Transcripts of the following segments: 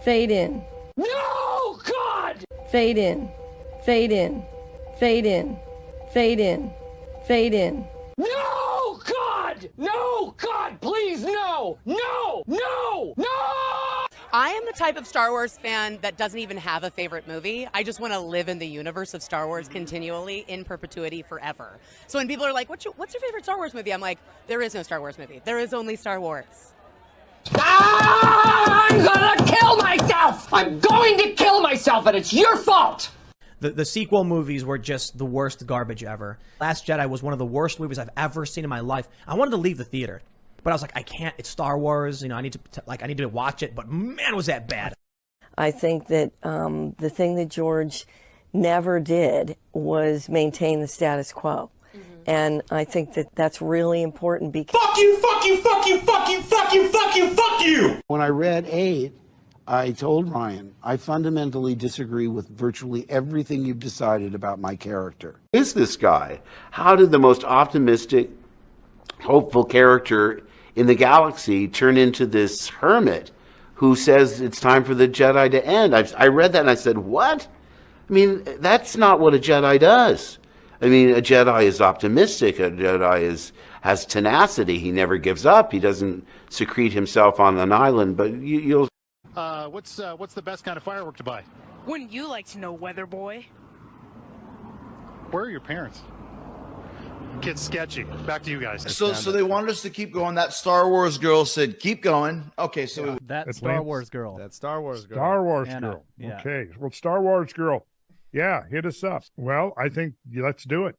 Fade in. No, God! Fade in. Fade in. Fade in. Fade in. Fade in. No, God! No, God, please, no! No! No! No! I am the type of Star Wars fan that doesn't even have a favorite movie. I just want to live in the universe of Star Wars continually, in perpetuity, forever. So when people are like, what's your favorite Star Wars movie? I'm like, there is no Star Wars movie. There is only Star Wars. Ah, I'm gonna kill myself! I'm going to kill myself, and it's your fault! The sequel movies were just the worst garbage ever. Last Jedi was one of the worst movies I've ever seen in my life. I wanted to leave the theater, but I was like, I can't. It's Star Wars. You know, I need to watch it. But man, was that bad. I think that the thing that George never did was maintain the status quo. And I think that that's really important because... Fuck you, fuck you, fuck you, fuck you, fuck you, fuck you, fuck you! When I read 8, I told Ryan, I fundamentally disagree with virtually everything you've decided about my character. Who is this guy? How did the most optimistic, hopeful character in the galaxy turn into this hermit who says it's time for the Jedi to end? I read that and I said, what? I mean, that's not what a Jedi does. I mean, a Jedi is optimistic. A Jedi has tenacity. He never gives up. He doesn't secrete himself on an island. But you'll... What's the best kind of firework to buy? Wouldn't you like to know, Weather Boy? Where are your parents? Kid's sketchy. Back to you guys. So they wanted us to keep going. That Star Wars girl said, keep going. Okay, so... That Star Wars girl. That Star Wars girl. Star Wars Anna. girl. Yeah. Okay. Well, Star Wars girl. Yeah, hit us up. Well, I think let's do it.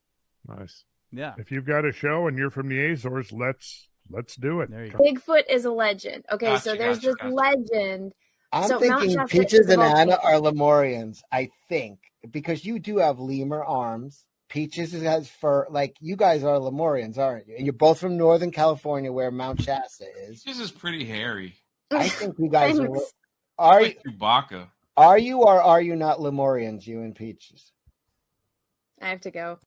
Nice. Yeah. If you've got a show and you're from the Azores, let's do it. There you go. Bigfoot is a legend. Okay, Gotcha, so there's gotcha, this gotcha. legend. I'm So Mount thinking Shasta Peaches is and a volcano. Anna are Lemurians, I think, because you do have lemur arms. Peaches has fur. Like, you guys are Lemurians, aren't you? And you're both from Northern California, where Mount Shasta is. This is pretty hairy. I think you guys are. Thanks. Are Like Chewbacca. are you or are you not Lemurians, you and Peaches? I have to go.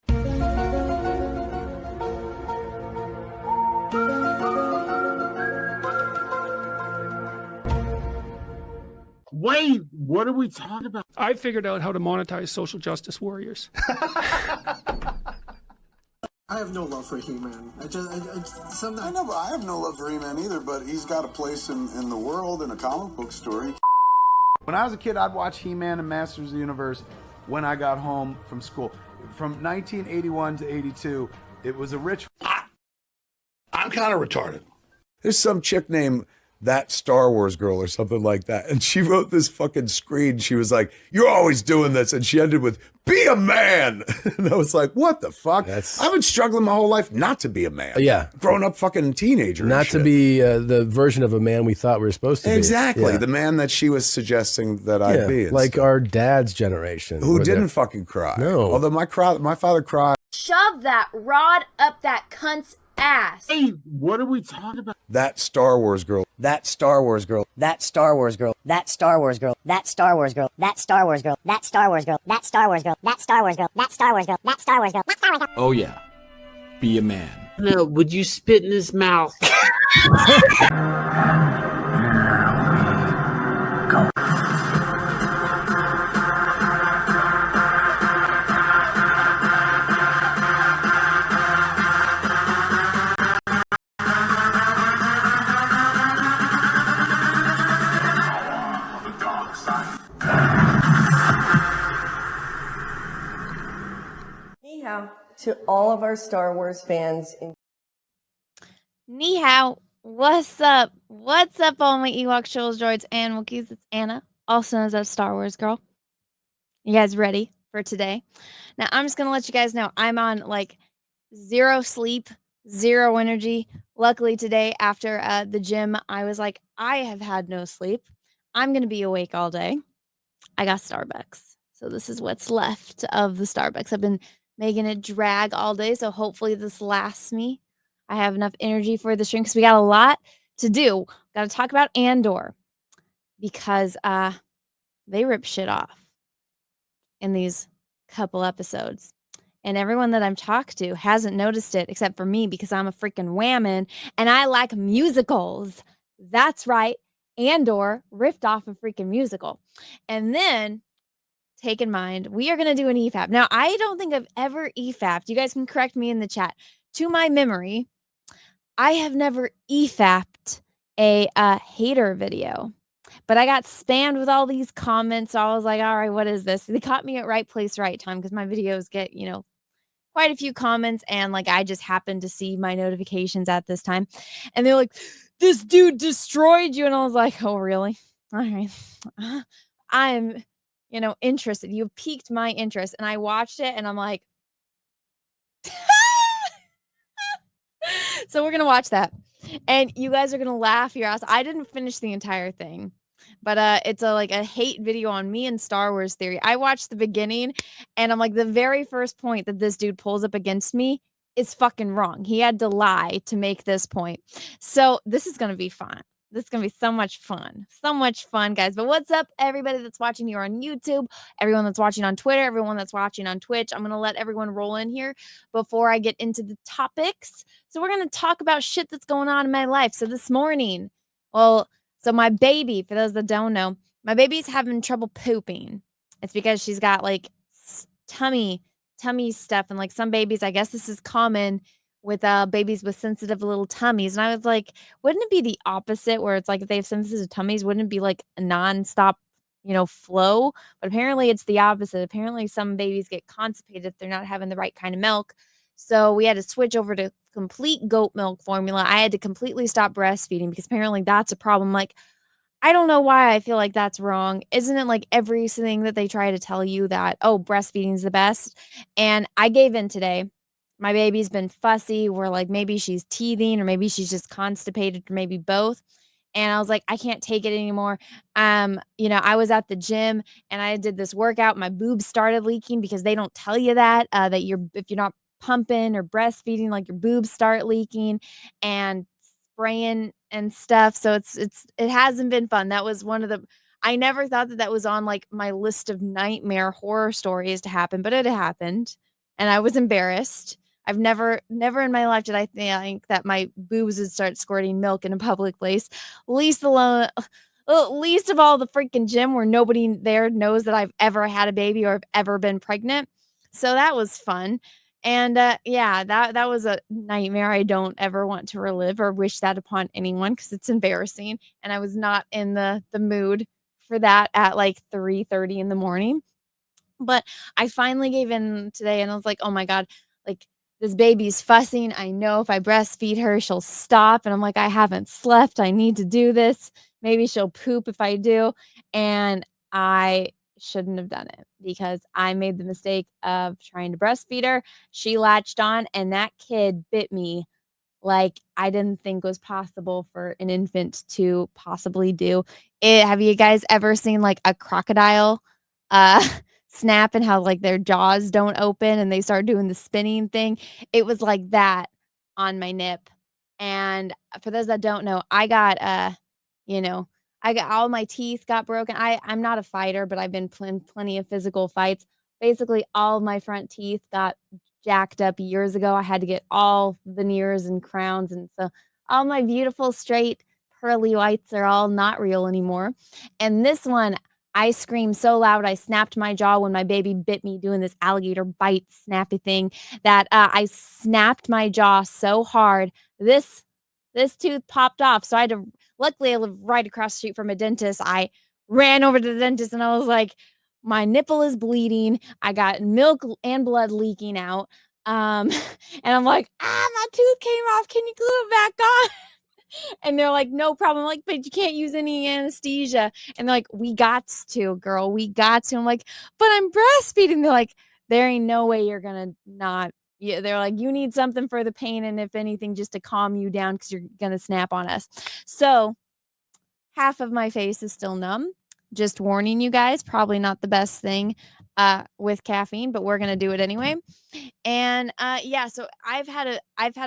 Wait, what are we talking about? I figured out how to monetize social justice warriors. I have no love for He-Man. I know, but I have no love for He-Man either, but he's got a place in the world in a comic book story. When I was a kid, I'd watch He-Man and Masters of the Universe when I got home from school. From 1981 to 82, it was a rich... I'm kind of retarded. There's some chick named That Star Wars Girl or something like that. And she wrote this fucking screen. She was like, you're always doing this. And she ended with, be a man. And I was like, what the fuck? I've been struggling my whole life not to be a man. Yeah. Grown up fucking teenager. Not to be the version of a man we thought we were supposed to be. Exactly. Yeah. The man that she was suggesting that I'd be. and like stuff. our dad's generation. Who where didn't they're- fucking cry. No. Although my father cried. Shove that rod up that cunt's ass. Hey, what are we talking about? That Star Wars girl. That Star Wars girl. That Star Wars girl. That Star Wars girl. That Star Wars girl. That Star Wars girl. That Star Wars girl. That Star Wars girl. That Star Wars girl. That Star Wars girl. That Star Wars girl. That Star Wars girl. Oh yeah. Be a man. No, would you spit in his mouth? Ni hao to all of our Star Wars fans. Ni hao, what's up? What's up, all my Ewok trolls, droids, and Wookiees? It's Anna, also known as that Star Wars girl. You guys ready for today? Now, I'm just going to let you guys know I'm on like 0 sleep, 0 energy. Luckily, today after the gym, I was like, I have had no sleep. I'm going to be awake all day. I got Starbucks. So this is what's left of the Starbucks. I've been making it drag all day, so hopefully this lasts me. I have enough energy for the stream because we got a lot to do. Got to talk about Andor because they rip shit off in these couple episodes. And everyone that I'm talked to hasn't noticed it except for me because I'm a freaking whammon and I like musicals. That's right. Andor ripped off a freaking musical. And then, take in mind, we are going to do an EFAP. Now, I don't think I've ever EFAP'd. You guys can correct me in the chat. To my memory, I have never EFAP'd a hater video. But I got spammed with all these comments. So I was like, all right, what is this? They caught me at right place, right time, because my videos get, quite a few comments, and like I just happened to see my notifications at this time. And they're like, this dude destroyed you. And I was like, oh, really? All right. I'm, interested. You piqued my interest. And I watched it and I'm like, so we're going to watch that. And you guys are going to laugh your ass. I didn't finish the entire thing. But it's a hate video on me and Star Wars theory. I watched the beginning and I'm like, the very first point that this dude pulls up against me is fucking wrong. He had to lie to make this point. So this is going to be fun. This is going to be so much fun. So much fun, guys. But what's up, everybody that's watching here on YouTube, everyone that's watching on Twitter, everyone that's watching on Twitch. I'm going to let everyone roll in here before I get into the topics. So we're going to talk about shit that's going on in my life. So this morning, so my baby, for those that don't know, my baby's having trouble pooping. It's because she's got like tummy stuff. And like some babies, I guess this is common with babies with sensitive little tummies. And I was like, wouldn't it be the opposite where it's like if they have sensitive tummies, wouldn't it be like a nonstop, flow? But apparently it's the opposite. Apparently some babies get constipated if they're not having the right kind of milk. So we had to switch over to complete goat milk formula. I had to completely stop breastfeeding because apparently that's a problem. Like, I don't know why I feel like that's wrong. Isn't it like everything that they try to tell you that, oh, breastfeeding is the best? And I gave in today. My baby's been fussy. We're like, maybe she's teething or maybe she's just constipated or maybe both. And I was like, I can't take it anymore. I was at the gym and I did this workout. My boobs started leaking because they don't tell you that, that if you're not pumping or breastfeeding, like your boobs start leaking and spraying and stuff. So it hasn't been fun. That was I never thought that was on like my list of nightmare horror stories to happen, but it happened and I was embarrassed. I've never in my life did I think that my boobs would start squirting milk in a public place, least of all the freaking gym where nobody there knows that I've ever had a baby or have ever been pregnant. So that was fun. And that was a nightmare I don't ever want to relive or wish that upon anyone because it's embarrassing. And I was not in the mood for that at like 3:30 in the morning. But I finally gave in today and I was like, oh my God, like this baby's fussing. I know if I breastfeed her, she'll stop. And I'm like, I haven't slept. I need to do this. Maybe she'll poop if I do. And I shouldn't have done it because I made the mistake of trying to breastfeed her. She latched on and that kid bit me like I didn't think was possible for an infant to possibly do. Have you guys ever seen like a crocodile snap and how like their jaws don't open and they start doing the spinning thing? It was like that on my nip. And for those that don't know, I got all my teeth got broken. I'm not a fighter, but I've been plenty of physical fights. Basically, all of my front teeth got jacked up years ago. I had to get all veneers and crowns. And so all my beautiful, straight, pearly whites are all not real anymore. And this one, I screamed so loud, I snapped my jaw when my baby bit me doing this alligator bite snappy thing that I snapped my jaw so hard. This tooth popped off. So luckily I live right across the street from a dentist. I ran over to the dentist and I was like, my nipple is bleeding. I got milk and blood leaking out. And I'm like, my tooth came off. Can you glue it back on? And they're like, no problem. I'm like, but you can't use any anesthesia. And they're like, we got to, girl. We got to. I'm like, but I'm breastfeeding. They're like, there ain't no way you're going to not. Yeah, they're like, you need something for the pain. And if anything, just to calm you down because you're going to snap on us. So half of my face is still numb. Just warning you guys, probably not the best thing with caffeine, but we're going to do it anyway. And so I've had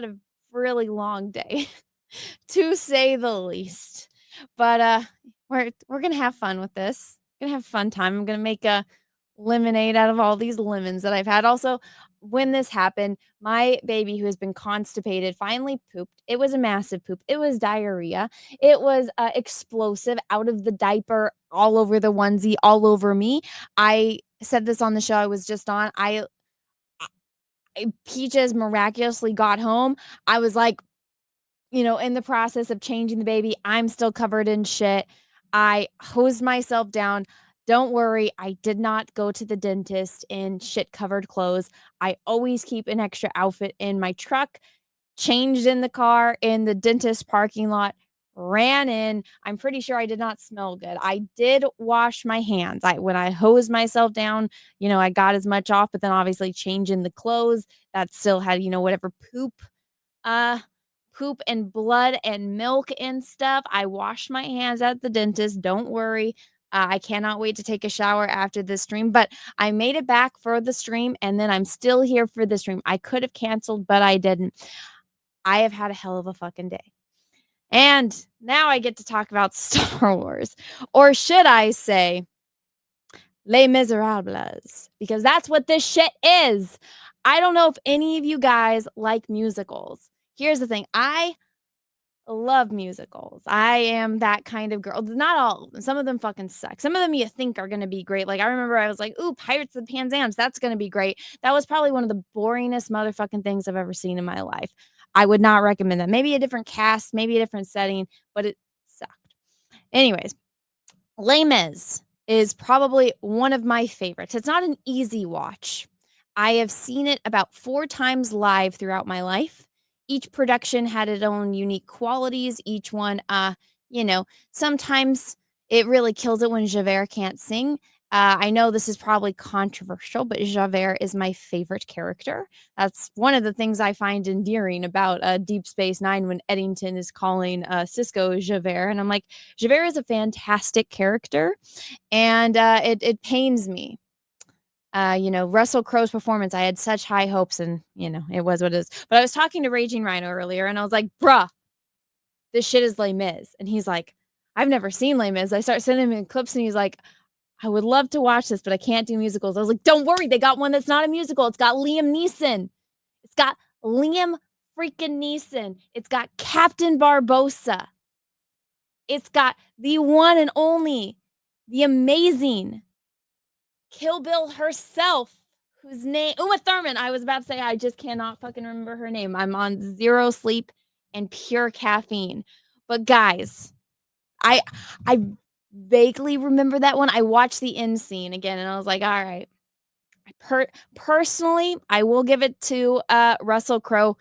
a really long day. To say the least. But we're gonna have fun with this. Gonna have a fun time. I'm gonna make a lemonade out of all these lemons that I've had. Also, when this happened, my baby, who has been constipated, finally pooped. It was a massive poop. It was diarrhea. It was explosive, out of the diaper, all over the onesie, all over me. I said this on the show I was just on. Peaches miraculously got home. I was like, in the process of changing the baby, I'm still covered in shit. I hosed myself down. Don't worry, I did not go to the dentist in shit-covered clothes. I always keep an extra outfit in my truck, changed in the car in the dentist parking lot, ran in. I'm pretty sure I did not smell good. I did wash my hands. When I hosed myself down, I got as much off, but then obviously changing the clothes, that still had, whatever poop and blood and milk and stuff. I washed my hands at the dentist. Don't worry. I cannot wait to take a shower after this stream, but I made it back for the stream, and then I'm still here for the stream. I could have canceled, but I didn't. I have had a hell of a fucking day. And now I get to talk about Star Wars. Or should I say, Les Misérables, because that's what this shit is. I don't know if any of you guys like musicals. Here's the thing. I love musicals. I am that kind of girl. Not all of them. Some of them fucking suck. Some of them you think are going to be great. Like, I remember I was like, ooh, Pirates of the Panzams. That's going to be great. That was probably one of the boringest motherfucking things I've ever seen in my life. I would not recommend that. Maybe a different cast, maybe a different setting, but it sucked. Anyways, Les Mis is probably one of my favorites. It's not an easy watch. I have seen it about 4 times live throughout my life. Each production had its own unique qualities. Each one, sometimes it really kills it when Javert can't sing. I know this is probably controversial, but Javert is my favorite character. That's one of the things I find endearing about Deep Space Nine when Eddington is calling Cisco Javert. And I'm like, Javert is a fantastic character, and it pains me. Russell Crowe's performance, I had such high hopes, and, it was what it is. But I was talking to Raging Rhino earlier, and I was like, bruh, this shit is Les Mis. And he's like, I've never seen Les Mis. I start sending him clips, and he's like, I would love to watch this, but I can't do musicals. I was like, don't worry, they got one that's not a musical. It's got Liam Neeson. It's got Liam freaking Neeson. It's got Captain Barbossa. It's got the one and only, the amazing Kill Bill herself, whose name, Uma Thurman. I was about to say, I just cannot fucking remember her name. I'm on 0 sleep and pure caffeine. But guys, I vaguely remember that one. I watched the end scene again, and I was like, all right. Personally, I will give it to Russell Crowe.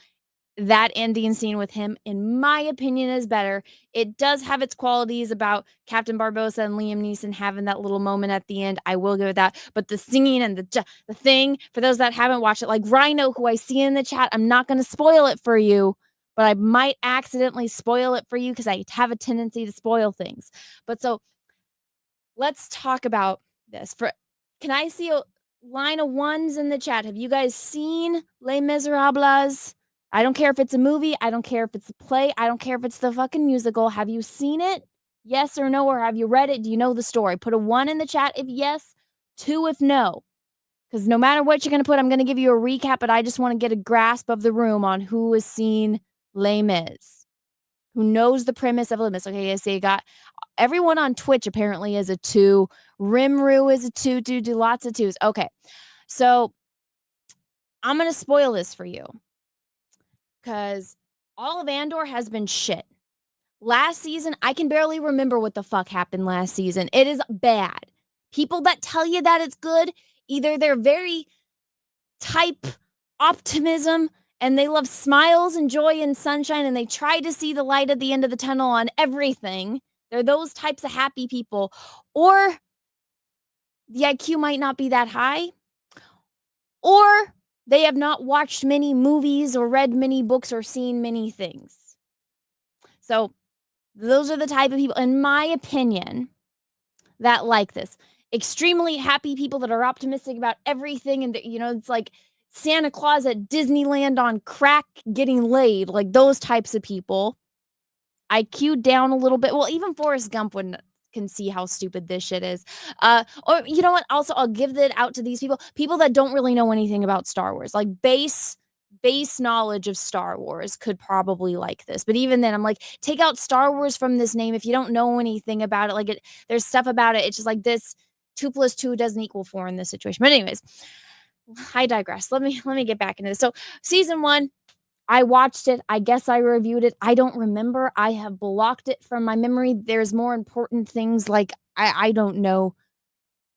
That ending scene with him, in my opinion, is better. It does have its qualities about Captain Barbossa and Liam Neeson having that little moment at the end. I will give it that. But the singing and the thing, for those that haven't watched it, like Rhino, who I see in the chat, I'm not going to spoil it for you, but I might accidentally spoil it for you because I have a tendency to spoil things. But so let's talk about this. Can I see a line of ones in the chat? Have you guys seen Les Miserables? I don't care if it's a movie. I don't care if it's a play. I don't care if it's the fucking musical. Have you seen it? Yes or no? Or have you read it? Do you know the story? Put a 1 in the chat if yes, 2 if no. Because no matter what you're going to put, I'm going to give you a recap, but I just want to get a grasp of the room on who has seen Les Mis, who knows the premise of Les Mis. Okay, I see you got everyone on Twitch apparently is a 2. Rimru is a 2. Do lots of 2s. Okay, so I'm going to spoil this for you, because all of Andor has been shit. Last season, I can barely remember what the fuck happened last season. It is bad. People that tell you that it's good, either they're very type optimism and they love smiles and joy and sunshine and they try to see the light at the end of the tunnel on everything. They're those types of happy people. Or the IQ might not be that high. Or they have not watched many movies or read many books or seen many things. So those are the type of people, in my opinion, that like this. Extremely happy people that are optimistic about everything. And, it's like Santa Claus at Disneyland on crack getting laid. Like those types of people. IQ down a little bit. Well, even Forrest Gump wouldn't can see how stupid this shit is. Or you know what? Also, I'll give that out to these people that don't really know anything about Star Wars, like base knowledge of Star Wars could probably like this. But even then, I'm like, take out Star Wars from this name if you don't know anything about it. Like, there's stuff about it. It's just like this 2 + 2 doesn't equal 4 in this situation. But anyways, I digress. Let me get back into this. So season 1, I watched it. I guess I reviewed it. I don't remember. I have blocked it from my memory. There's more important things, like I don't know,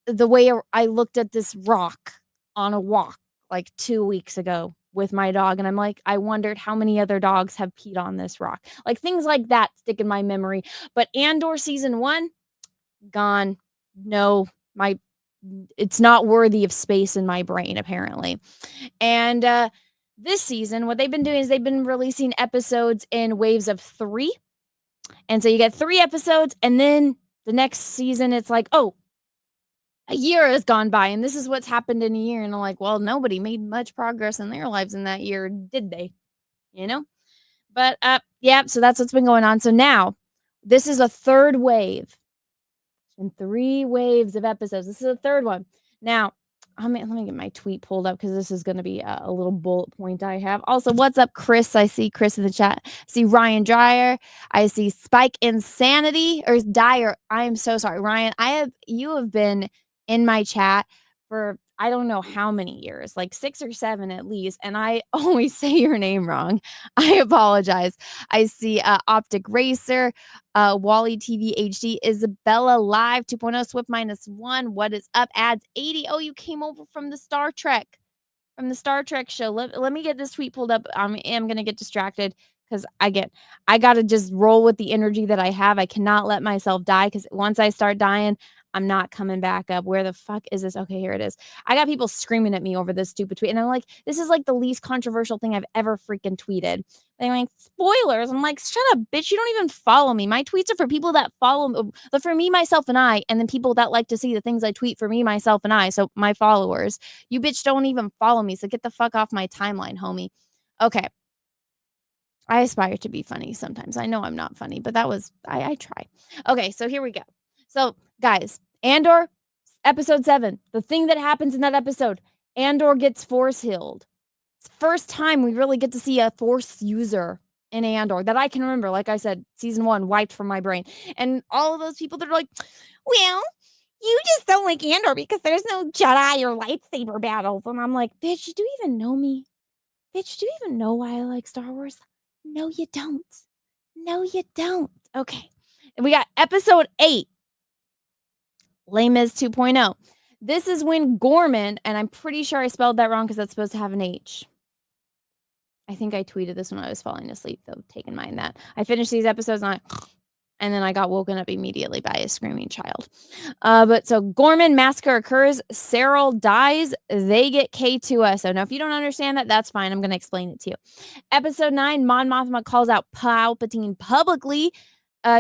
the way I looked at this rock on a walk like 2 weeks ago with my dog, and I'm like, I wondered how many other dogs have peed on this rock. Like, things like that stick in my memory. But Andor season 1, gone. No, it's not worthy of space in my brain, apparently. And this season, what they've been doing is they've been releasing episodes in waves of 3. And so you get 3 episodes, and then the next season, it's like, oh, a year has gone by, and this is what's happened in a year. And I'm like, well, nobody made much progress in their lives in that year, did they? You know? But, yeah, so that's what's been going on. So now, this is a 3rd wave. In 3 waves of episodes. This is the 3rd one. Now, let me get my tweet pulled up, because this is going to be a little bullet point I have. Also, what's up, Chris? I see Chris in the chat. I see Ryan Dryer. I see Spike Insanity, or Dyer. I am so sorry, Ryan. You have been in my chat for I don't know how many years, like 6 or 7 at least, and I always say your name wrong. I apologize. I see Optic Racer, Wally TV HD, Isabella Live 2.0, Swift -1. What is up? Ads 80. Oh, you came over from the Star Trek show. Let me get this tweet pulled up. I am gonna get distracted, because I gotta just roll with the energy that I have. I cannot let myself die, because once I start dying, I'm not coming back up. Where the fuck is this? Okay, here it is. I got people screaming at me over this stupid tweet, and I'm like, this is like the least controversial thing I've ever freaking tweeted. They're like, spoilers. I'm like, shut up, bitch. You don't even follow me. My tweets are for people that follow me, for me, myself, and I, and then people that like to see the things I tweet for me, myself, and I. So my followers. You bitch don't even follow me, so get the fuck off my timeline, homie. Okay. I aspire to be funny sometimes. I know I'm not funny, but I try. Okay, so here we go. So, guys, Andor, episode 7. The thing that happens in that episode, Andor gets force healed. It's the first time we really get to see a force user in Andor that I can remember. Like I said, season 1 wiped from my brain. And all of those people that are like, well, you just don't like Andor because there's no Jedi or lightsaber battles. And I'm like, bitch, do you even know me? Bitch, do you even know why I like Star Wars? No, you don't. No, you don't. Okay. And we got episode 8. Les Mis 2.0. This is when Gorman, and I'm pretty sure I spelled that wrong because that's supposed to have an H. I think I tweeted this when I was falling asleep, though. Take in mind that. I finished these episodes and then I got woken up immediately by a screaming child. But so Gorman massacre occurs. Cyril dies. They get K2SO. Now, if you don't understand that, that's fine. I'm going to explain it to you. Episode 9, Mon Mothma calls out Palpatine publicly,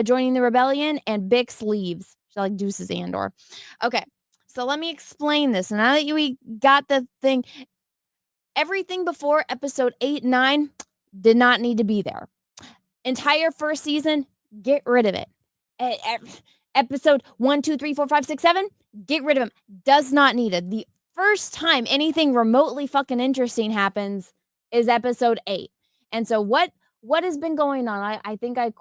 joining the rebellion, and Bix leaves. She like deuces Andor. Okay, so let me explain this. Now that we got the thing, everything before episode 8 and 9 did not need to be there. Entire first season, get rid of it. Episode 1, 2, 3, 4, 5, 6, 7, get rid of them. Does not need it. The first time anything remotely fucking interesting happens is episode 8. And so what has been going on? I think I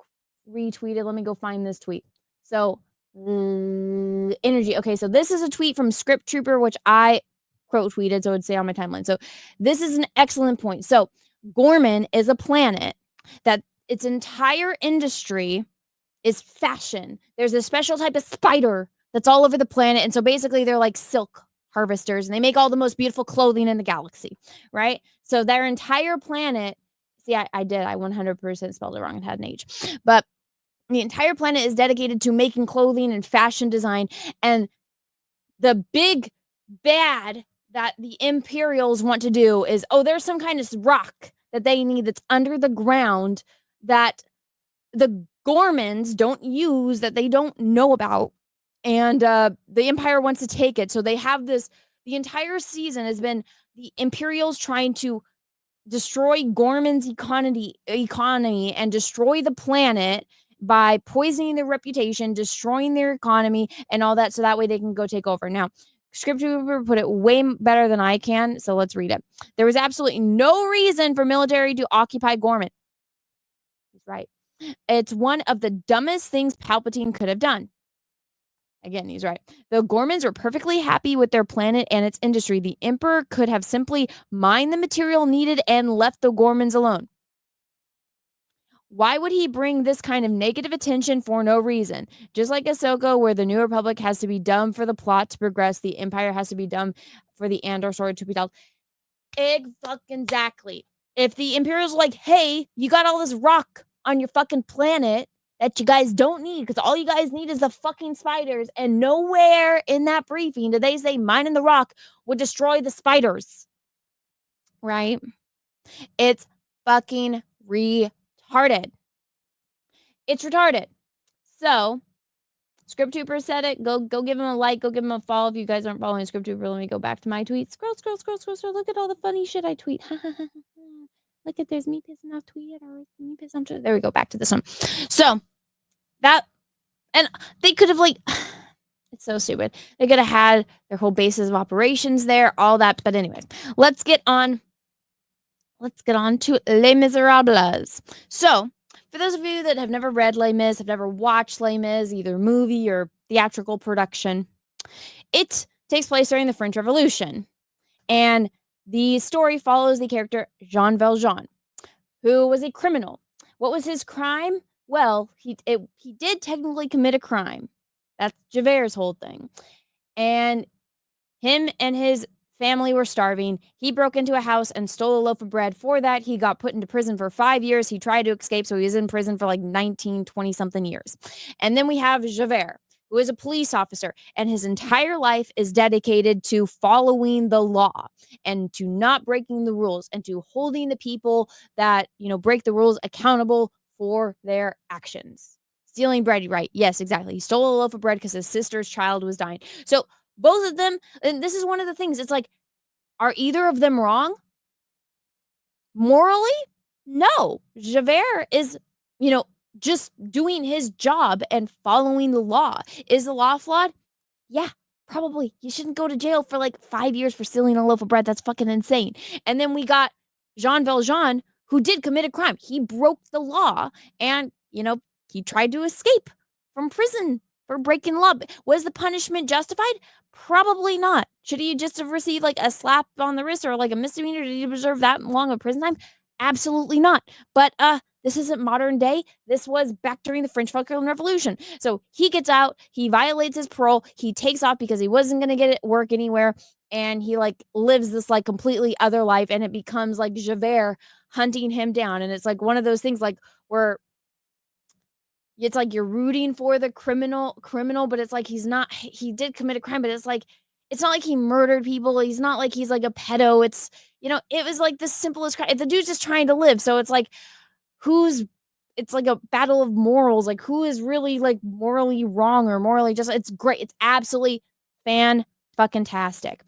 retweeted. Let me go find this tweet. So energy. Okay, so this is a tweet from Script Trooper, which I quote tweeted, so it would say on my timeline. So this is an excellent point. So Gorman is a planet that its entire industry is fashion. There's a special type of spider that's all over the planet. And so basically they're like silk harvesters, and they make all the most beautiful clothing in the galaxy, right? So their entire planet, see, I 100% spelled it wrong. It had an H. But the entire planet is dedicated to making clothing and fashion design. And the big bad that the Imperials want to do is, there's some kind of rock that they need that's under the ground that the Gormans don't use, that they don't know about. And the Empire wants to take it. So they have this, the entire season has been the Imperials trying to destroy Gorman's economy and destroy the planet by poisoning their reputation, destroying their economy, and all that, so that way they can go take over. Now, Scripture put it way better than I can, so let's read it. There was absolutely no reason for military to occupy Gorman. He's right. It's one of the dumbest things Palpatine could have done. Again, he's right. The Gormans were perfectly happy with their planet and its industry. The Emperor could have simply mined the material needed and left the Gormans alone. Why would he bring this kind of negative attention for no reason? Just like Ahsoka, where the New Republic has to be dumb for the plot to progress, the Empire has to be dumb for the Andor story to be told. Exactly. If the Imperial's like, hey, you got all this rock on your fucking planet that you guys don't need, because all you guys need is the fucking spiders, and nowhere in that briefing did they say mining the rock would destroy the spiders. Right? It's fucking retarded. It's retarded. So, Scripttrooper said it. Go give him a like. Go give him a follow. If you guys aren't following Scripttrooper, let me go back to my tweets. Scroll. Look at all the funny shit I tweet. Look at, there's me pissing off tweet or me pissing off. There we go. Back to this one. So, that, and they could have, like, it's so stupid. They could have had their whole basis of operations there, all that. But anyways, let's get on to Les Misérables. So, for those of you that have never read Les Mis, have never watched Les Mis, either movie or theatrical production, it takes place during the French Revolution. And the story follows the character Jean Valjean, who was a criminal. What was his crime? Well, he did technically commit a crime. That's Javert's whole thing. And him and his family were starving. He broke into a house and stole a loaf of bread. For that, he got put into prison for 5 years. He tried to escape, so he was in prison for like 19, 20-something years. And then we have Javert, who is a police officer, and his entire life is dedicated to following the law and to not breaking the rules and to holding the people that, break the rules accountable for their actions. Stealing bread, right? Yes, exactly. He stole a loaf of bread because his sister's child was dying. So both of them, and this is one of the things, it's like, are either of them wrong? Morally? No. Javert is, just doing his job and following the law. Is the law flawed? Yeah, probably. You shouldn't go to jail for like 5 years for stealing a loaf of bread. That's fucking insane. And then we got Jean Valjean, who did commit a crime. He broke the law and, he tried to escape from prison for breaking the law. Was the punishment justified? Probably not. Should he just have received like a slap on the wrist or like a misdemeanor? Did he deserve that long of prison time? Absolutely not. But this isn't modern day. This was back during the French fucking Revolution. So he gets out, he violates his parole, he takes off because he wasn't going to get work anywhere, and he like lives this like completely other life, and it becomes like Javert hunting him down. And it's like one of those things like where it's like you're rooting for the criminal, but it's like he did commit a crime, but it's like, it's not like he murdered people. He's not like he's like a pedo. It's, it was like the simplest crime. The dude's just trying to live. So it's like, it's like a battle of morals. Like who is really like morally wrong or morally just, it's great. It's absolutely fan-fucking-tastic.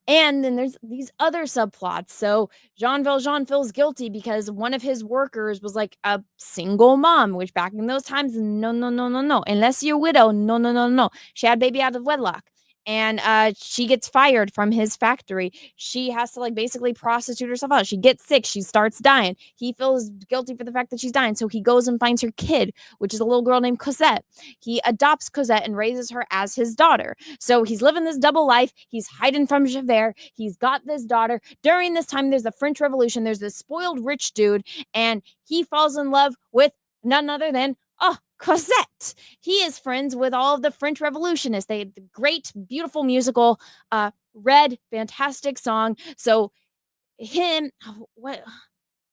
And then there's these other subplots. So Jean Valjean feels guilty because one of his workers was like a single mom, which back in those times, no. Unless you're a widow, no. She had a baby out of wedlock. And she gets fired from his factory. She has to like basically prostitute herself out. She gets sick. She starts dying. He feels guilty for the fact that she's dying. So he goes and finds her kid, which is a little girl named Cosette. He adopts Cosette and raises her as his daughter. So he's living this double life. He's hiding from Javert. He's got this daughter. During this time, there's the French Revolution. There's this spoiled rich dude, and he falls in love with none other than Cosette. He is friends with all of the French revolutionists. They had the great, beautiful musical, Red, fantastic song. So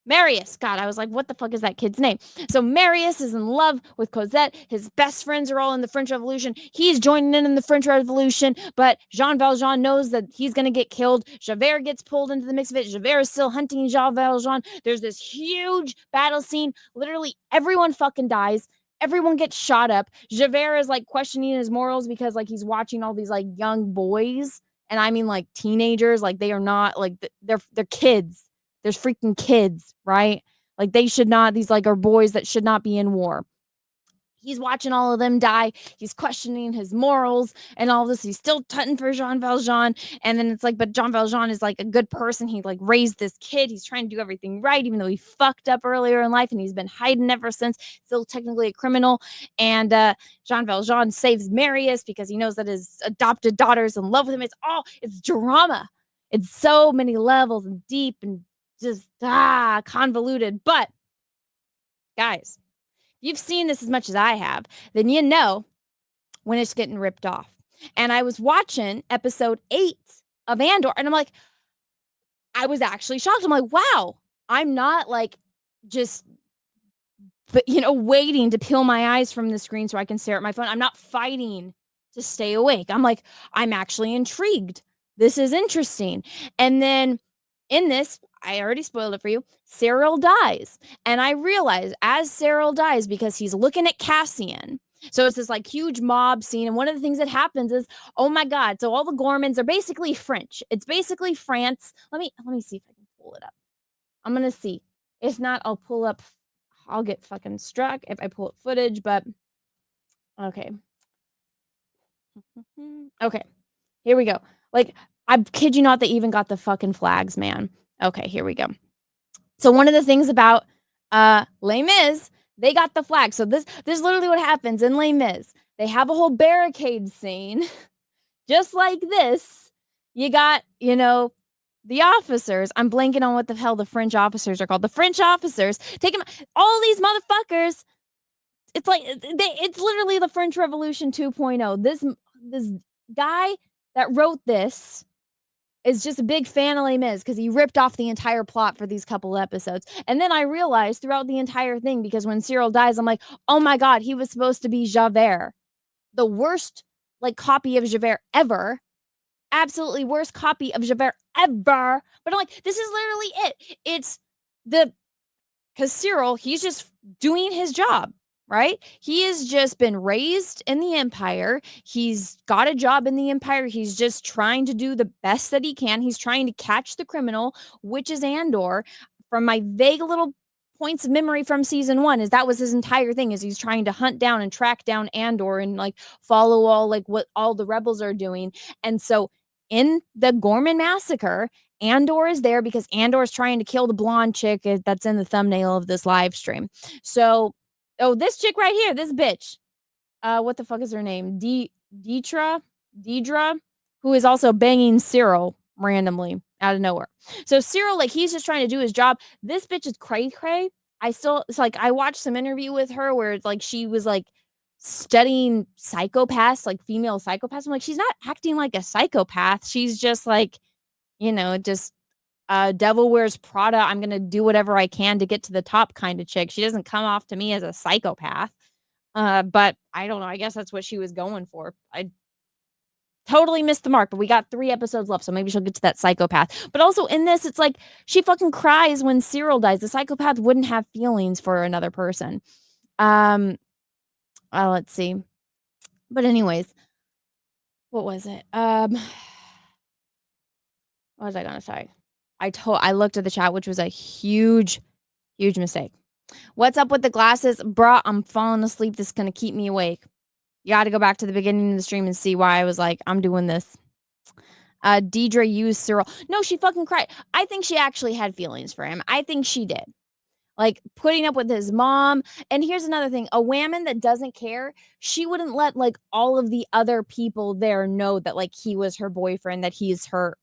Marius. God, I was like, what the fuck is that kid's name? So Marius is in love with Cosette. His best friends are all in the French Revolution. He's joining in the French Revolution, but Jean Valjean knows that he's going to get killed. Javert gets pulled into the mix of it. Javert is still hunting Jean Valjean. There's this huge battle scene. Literally everyone fucking dies. Everyone gets shot up. Javert is like questioning his morals because like he's watching all these like young boys, and I mean like teenagers, like they are not like they're kids. There's freaking kids, right? Like they should not, these like are boys that should not be in war. he's watching all of them die. He's questioning his morals and all this. He's still tutting for Jean Valjean. And then it's like, but Jean Valjean is like a good person. He like raised this kid. He's trying to do everything right, even though he fucked up earlier in life and he's been hiding ever since. Still technically a criminal. And Jean Valjean saves Marius because he knows that his adopted daughter is in love with him. It's drama. It's so many levels and deep and just convoluted. But guys, you've seen this as much as I have, then you know when it's getting ripped off. And I was watching episode 8 of Andor, and I'm like, I was actually shocked. I'm like, wow, I'm not like just, waiting to peel my eyes from the screen so I can stare at my phone. I'm not fighting to stay awake. I'm like, I'm actually intrigued. This is interesting. And then in this, I already spoiled it for you, Cyril dies. And I realize as Cyril dies, because he's looking at Cassian, so it's this like huge mob scene. And one of the things that happens is, oh my God, so all the Gormans are basically French. It's basically France. Let me see if I can pull it up. I'm going to see. If not, I'll get fucking struck if I pull up footage, but okay. Okay, here we go. Like, I kid you not, they even got the fucking flags, man. Okay, here we go. So one of the things about Les Mis, they got the flag. So this is literally what happens in Les Mis. They have a whole barricade scene, just like this. You got, the officers. I'm blanking on what the hell the French officers are called. The French officers take them. All these motherfuckers. It's like it's literally the French Revolution 2.0. This guy that wrote this is just a big fan of Les Mis because he ripped off the entire plot for these couple episodes. And then I realized throughout the entire thing, because when Cyril dies, I'm like, oh my God, he was supposed to be Javert. The worst copy of Javert ever. Absolutely worst copy of Javert ever. But I'm like, this is literally it. It's because Cyril, he's just doing his job. Right? He has just been raised in the Empire. He's got a job in the Empire. He's just trying to do the best that he can. He's trying to catch the criminal, which is Andor. From my vague little points of memory from season 1, is that was his entire thing, is he's trying to hunt down and track down Andor and follow all what all the rebels are doing. And so in the Gorman massacre, Andor is there because Andor is trying to kill the blonde chick that's in the thumbnail of this live stream. So this chick right here, this bitch. What the fuck is her name? Deidre, who is also banging Cyril randomly out of nowhere. So Cyril, he's just trying to do his job. This bitch is cray-cray. I watched some interview with her where it's she was studying psychopaths, female psychopaths. I'm like, she's not acting like a psychopath. She's just just Devil Wears Prada, I'm going to do whatever I can to get to the top kind of chick. She doesn't come off to me as a psychopath. But I don't know. I guess that's what she was going for. I totally missed the mark, but we got 3 episodes left, so maybe she'll get to that psychopath. But also in this, it's she fucking cries when Cyril dies. The psychopath wouldn't have feelings for another person. Let's see. But anyways, what was it? What was I going to say? I looked at the chat, which was a huge mistake. What's up with the glasses? Bruh, I'm falling asleep. This is going to keep me awake. You got to go back to the beginning of the stream and see why I was I'm doing this. Deidre used Cyril. No, she fucking cried. I think she actually had feelings for him. I think she did. Putting up with his mom. And here's another thing. A woman that doesn't care, she wouldn't let all of the other people there know that he was her boyfriend, that he's her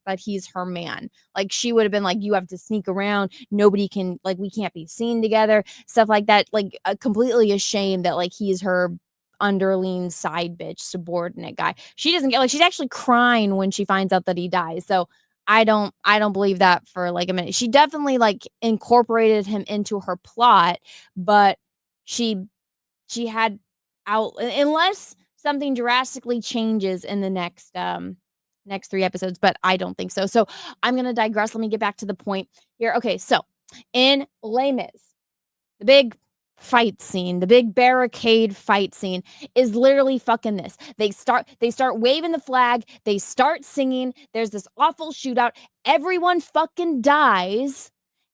man. She would have been you have to sneak around. Nobody can, we can't be seen together. Stuff like that. Completely ashamed that he's her underling side bitch subordinate guy. She doesn't get she's actually crying when she finds out that he dies. So I don't believe that for a minute. She definitely incorporated him into her plot, but she had out, unless something drastically changes in the next 3 episodes, but I don't think so. So I'm going to digress. Let me get back to the point here. Okay. So in Les Mis, the big fight scene, the big barricade fight scene is literally fucking this. They start waving the flag, they start singing, there's this awful shootout, everyone fucking dies.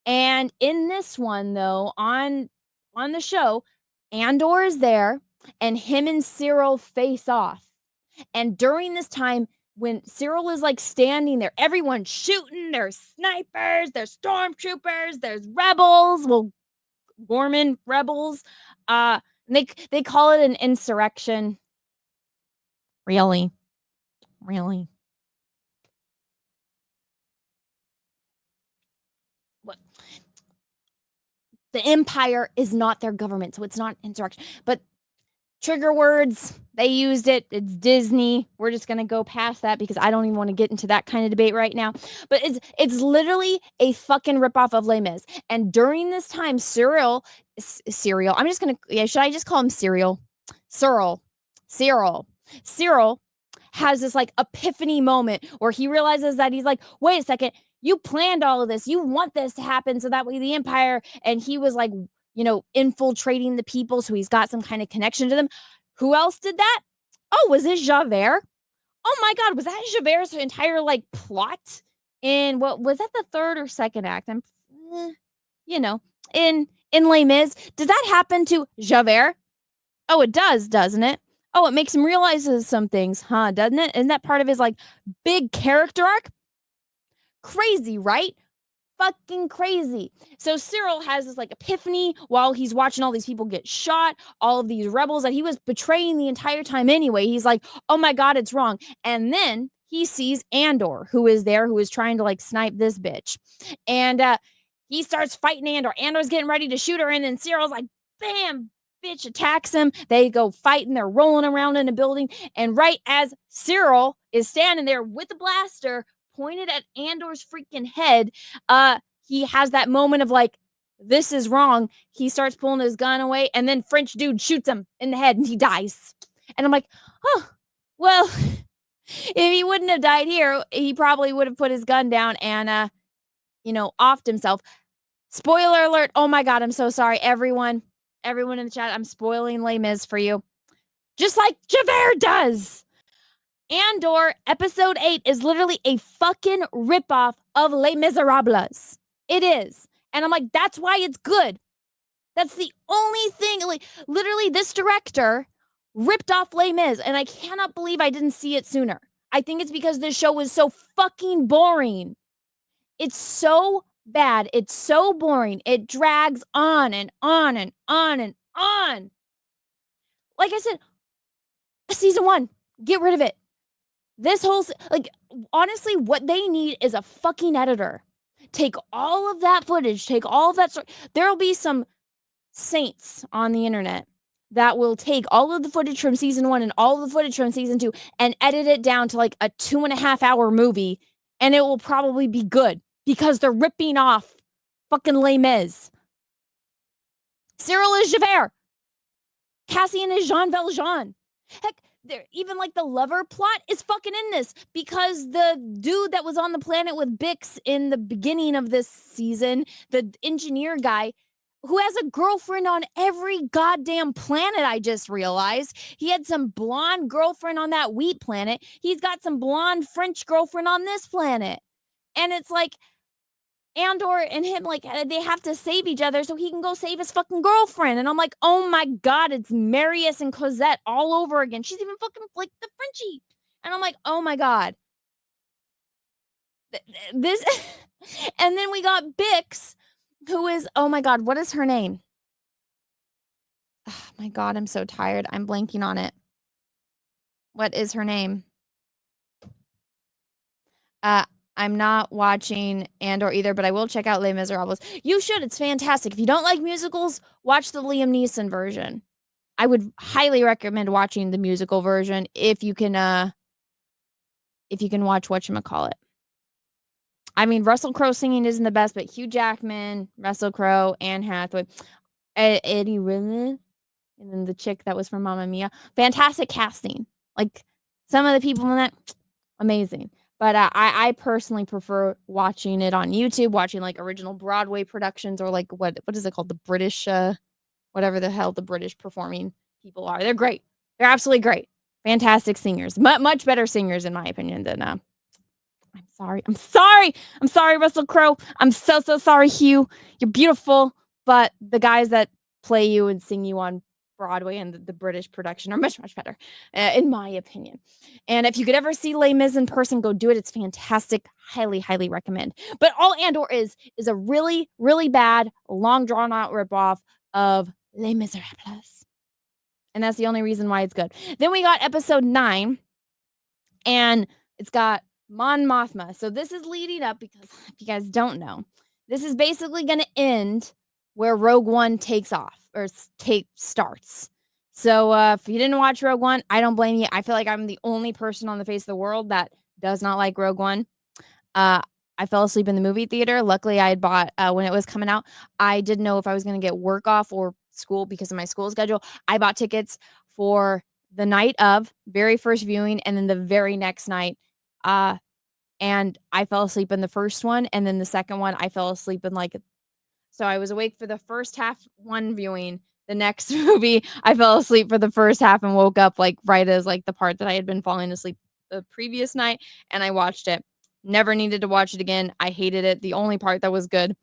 And in this one though, on the show, Andor is there. and him and Cyril face off. And during this time, when Cyril is like standing there, everyone's shooting, there's snipers, there's stormtroopers, there's rebels, well, Gorman rebels. They call it an insurrection. Really? What? The Empire is not their government, so it's not insurrection. But trigger words, they used it. It's Disney. We're just gonna go past that because I don't even want to get into that kind of debate right now. But it's literally a fucking ripoff of Les Mis. And during this time, Cyril. I'm just gonna should I just call him Cyril? Cyril has this like epiphany moment where he realizes that he's like, wait a second, you planned all of this. You want this to happen so that way the Empire, and he was like, infiltrating the people, so he's got some kind of connection to them. Who else did that? Oh, was it Javert? Oh my God, was that Javert's entire like plot in what was that, the third or second act? In Les Mis. Does that happen to Javert? Oh, it does, doesn't it? Oh, it makes him realize some things, huh? Doesn't it? Isn't that part of his like big character arc? Crazy, right? Fucking crazy. So Cyril has this like epiphany while he's watching all these people get shot, all of these rebels that he was betraying the entire time anyway. He's like, oh my God, it's wrong. And then he sees Andor, who is there, who is trying to like snipe this bitch. And he starts fighting Andor. Andor's getting ready to shoot her, and then Cyril's like, bam, bitch, attacks him. They go fighting. They're rolling around in a building. And right as Cyril is standing there with the blaster pointed at Andor's freaking head, he has that moment of like, this is wrong. He starts pulling his gun away, and then French dude shoots him in the head and he dies. And I'm like, oh, well, if he wouldn't have died here, he probably would have put his gun down and, offed himself. Spoiler alert. Oh my God, I'm so sorry. Everyone in the chat, I'm spoiling Les Mis for you. Just like Javert does. Andor episode 8 is literally a fucking ripoff of Les Misérables. It is. And I'm like, that's why it's good. That's the only thing. Like, literally, this director ripped off Les Mis, and I cannot believe I didn't see it sooner. I think it's because this show was so fucking boring. It's so bad. It's so boring. It drags on and on and on and on. Like I said, season 1, get rid of it. This whole, honestly, what they need is a fucking editor. Take all of that footage, take all of that. There'll be some saints on the internet that will take all of the footage from season 1 and all of the footage from season 2 and edit it down to like a 2.5-hour movie, and it will probably be good because they're ripping off fucking Les Mis. Cyril is Javert. Cassian is Jean Valjean. Heck, even like the lover plot is fucking in this because the dude that was on the planet with Bix in the beginning of this season, the engineer guy who has a girlfriend on every goddamn planet, I just realized. He had some blonde girlfriend on that wheat planet. He's got some blonde French girlfriend on this planet. And it's like Andor and him, like, they have to save each other so he can go save his fucking girlfriend. And I'm like, oh my God, it's Marius and Cosette all over again. She's even fucking like the Frenchie. And I'm like, oh my God. This. And then we got Bix, who is, oh my God, what is her name? Oh my God, I'm so tired. I'm blanking on it. What is her name? I'm not watching Andor either, but I will check out Les Miserables. You should. It's fantastic. If you don't like musicals, watch the Liam Neeson version. I would highly recommend watching the musical version if you can watch whatchamacallit. I mean, Russell Crowe singing isn't the best, but Hugh Jackman, Russell Crowe, Anne Hathaway, Eddie Redmayne, and then the chick that was from Mamma Mia. Fantastic casting. Like, some of the people in that, amazing. But I personally prefer watching it on YouTube, watching like original Broadway productions or like what is it called? The British, whatever the hell the British performing people are. They're great. They're absolutely great. Fantastic singers. Much better singers in my opinion than I'm sorry, Russell Crowe. I'm so sorry, Hugh. You're beautiful, but the guys that play you and sing you on Broadway and the British production are much, much better, in my opinion. And if you could ever see Les Mis in person, go do it. It's fantastic. Highly, highly recommend. But all Andor is a really, really bad, long drawn out ripoff of Les Misérables. And that's the only reason why it's good. Then we got episode 9, and it's got Mon Mothma. So this is leading up, because if you guys don't know, this is basically going to end where Rogue One takes off or starts. So if you didn't watch Rogue One, I don't blame you. I feel like I'm the only person on the face of the world that does not like Rogue One. I fell asleep in the movie theater. Luckily, I had bought when it was coming out. I didn't know if I was going to get work off or school because of my school schedule. I bought tickets for the night of very first viewing, and then the very next night. And I fell asleep in the first one, and then the second one, I fell asleep in so I was awake for the first half one viewing. The next movie, I fell asleep for the first half and woke up right as the part that I had been falling asleep the previous night, and I watched it. Never needed to watch it again. I hated it. The only part that was good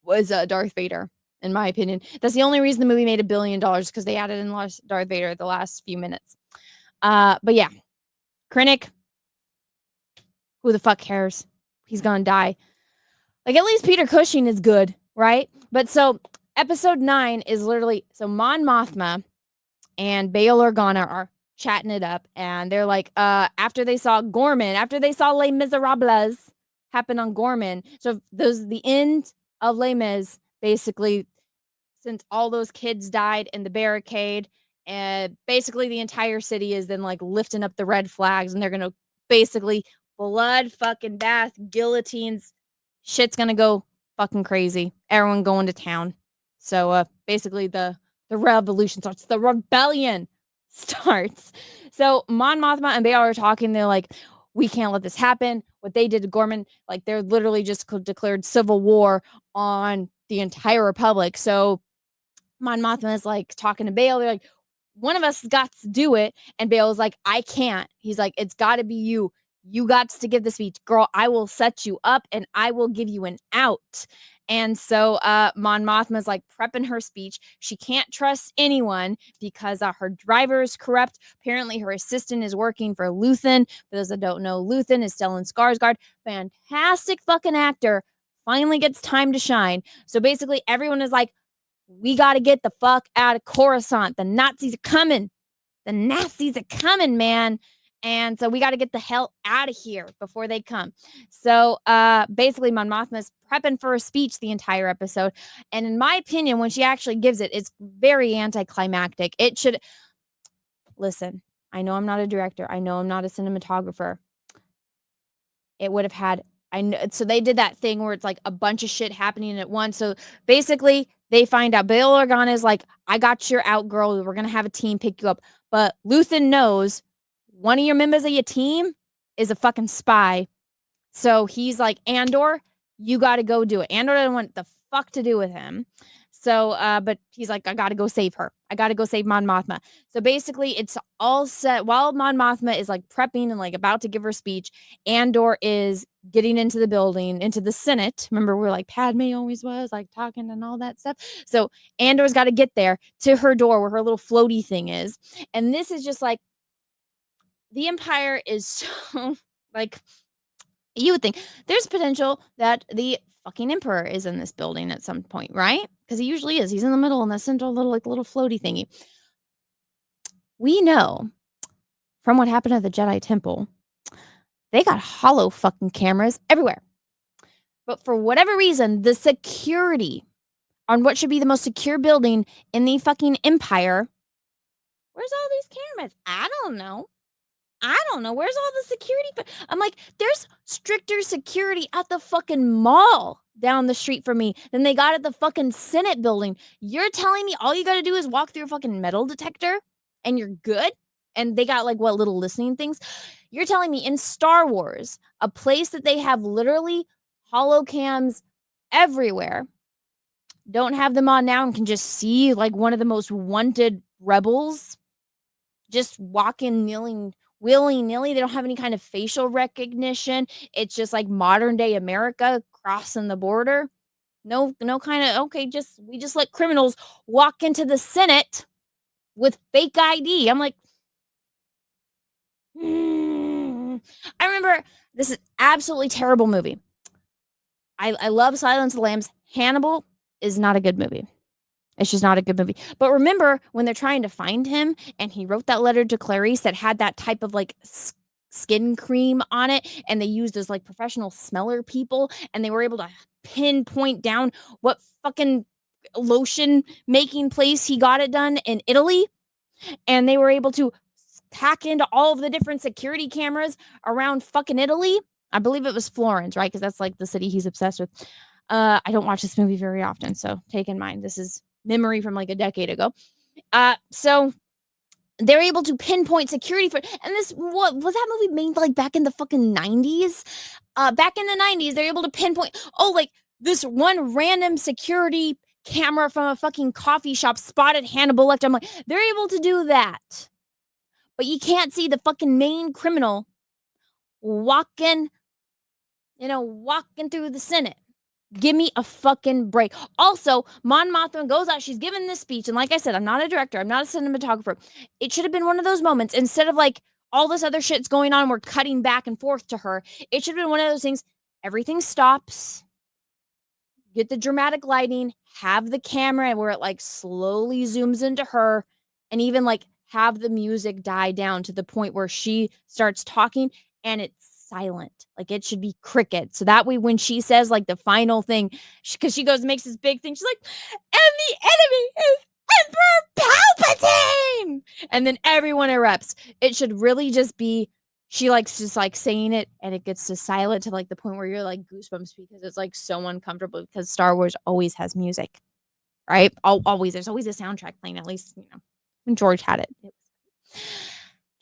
was Darth Vader, in my opinion. That's the only reason the movie made $1 billion, because they added in Darth Vader at the last few minutes. But yeah, Krennic, who the fuck cares? He's gonna die. At least Peter Cushing is good, right? But so episode 9 is literally, so Mon Mothma and Bail Organa are chatting it up, and they're after they saw Gorman, after they saw Les Miserables happen on Gorman, so the end of Les Mis, basically, since all those kids died in the barricade, and basically the entire city is then lifting up the red flags, and they're gonna basically blood fucking bath, guillotines, shit's gonna go fucking crazy, everyone going to town. So basically the revolution starts, the rebellion starts. So Mon Mothma and Bail are talking. They're we can't let this happen. What they did to Gorman, they're literally just declared civil war on the entire republic. So Mon Mothma is talking to Bail. They're one of us has got to do it. And Bail is I can't. He's it's got to be you. You got to give the speech. Girl, I will set you up and I will give you an out. And so Mon Mothma's prepping her speech. She can't trust anyone because her driver is corrupt. Apparently her assistant is working for Luthen. For those that don't know, Luthen is Stellan Skarsgård. Fantastic fucking actor. Finally gets time to shine. So basically everyone is we got to get the fuck out of Coruscant. The Nazis are coming. The Nazis are coming, man. And so we got to get the hell out of here before they come. So basically, Mon Mothma's prepping for a speech the entire episode. And in my opinion, when she actually gives it, it's very anticlimactic. It should... Listen, I know I'm not a director. I know I'm not a cinematographer. It would have had... So they did that thing where it's a bunch of shit happening at once. So basically, they find out Bail Organa is I got your out, girl. We're going to have a team pick you up. But Luthen knows one of your members of your team is a fucking spy. So he's Andor, you got to go do it. Andor doesn't want the fuck to do with him. So, but he's I got to go save her. I got to go save Mon Mothma. So basically, it's all set. While Mon Mothma is prepping and about to give her speech, Andor is getting into the building, into the Senate. Remember, we're Padme always was talking and all that stuff. So Andor's got to get there to her door where her little floaty thing is. And this is just the Empire is so you would think there's potential that the fucking Emperor is in this building at some point, right? Because he usually is. He's in the middle in the central little floaty thingy. We know from what happened at the Jedi Temple, they got hollow fucking cameras everywhere. But for whatever reason, the security on what should be the most secure building in the fucking Empire, where's all these cameras? I don't know. Where's all the security? I'm there's stricter security at the fucking mall down the street from me than they got at the fucking Senate building. You're telling me all you got to do is walk through a fucking metal detector and you're good? And they got what little listening things? You're telling me in Star Wars, a place that they have literally holocams everywhere, don't have them on now and can just see one of the most wanted rebels just walking, kneeling, willy-nilly. They don't have any kind of facial recognition. It's just modern day America crossing the border. No kind of, okay, we just let criminals walk into the Senate with fake ID. I'm like, I remember this is absolutely terrible movie. I love Silence of the Lambs. Hannibal is not a good movie. It's just not a good movie. But remember when they're trying to find him and he wrote that letter to Clarice that had that type of like skin cream on it, and they used as like professional smeller people, and they were able to pinpoint down what fucking lotion making place he got it done in Italy, and they were able to hack into all of the different security cameras around fucking Italy. I believe it was Florence, right? Because that's like the city he's obsessed with. I don't watch this movie very often, so take in mind this is memory from like a decade ago. So they're able to pinpoint security for, and this, what was that movie made like back in the fucking 90s? Back in the 90s, they're able to pinpoint, like this one random security camera from a fucking coffee shop spotted Hannibal Lecter. I'm like, they're able to do that. But you can't see the fucking main criminal walking through the Senate. Give me a fucking break. Also, Mon Mothma goes out. She's giving this speech. And like I said, I'm not a director. I'm not a cinematographer. It should have been one of those moments. Instead of like all this other shit's going on, we're cutting back and forth to her. It should have been one of those things. Everything stops. Get the dramatic lighting. Have the camera where it like slowly zooms into her. And even like have the music die down to the point where she starts talking and it's silent. Like it should be cricket. So that way when she says like the final thing, because she goes and makes this big thing, she's like, and the enemy is Emperor Palpatine! And then everyone erupts. It should really just be, she likes just like saying it and it gets to silent to like the point where you're like goosebumps because it's like so uncomfortable, because Star Wars always has music, right? Always. There's always a soundtrack playing, at least, when George had it.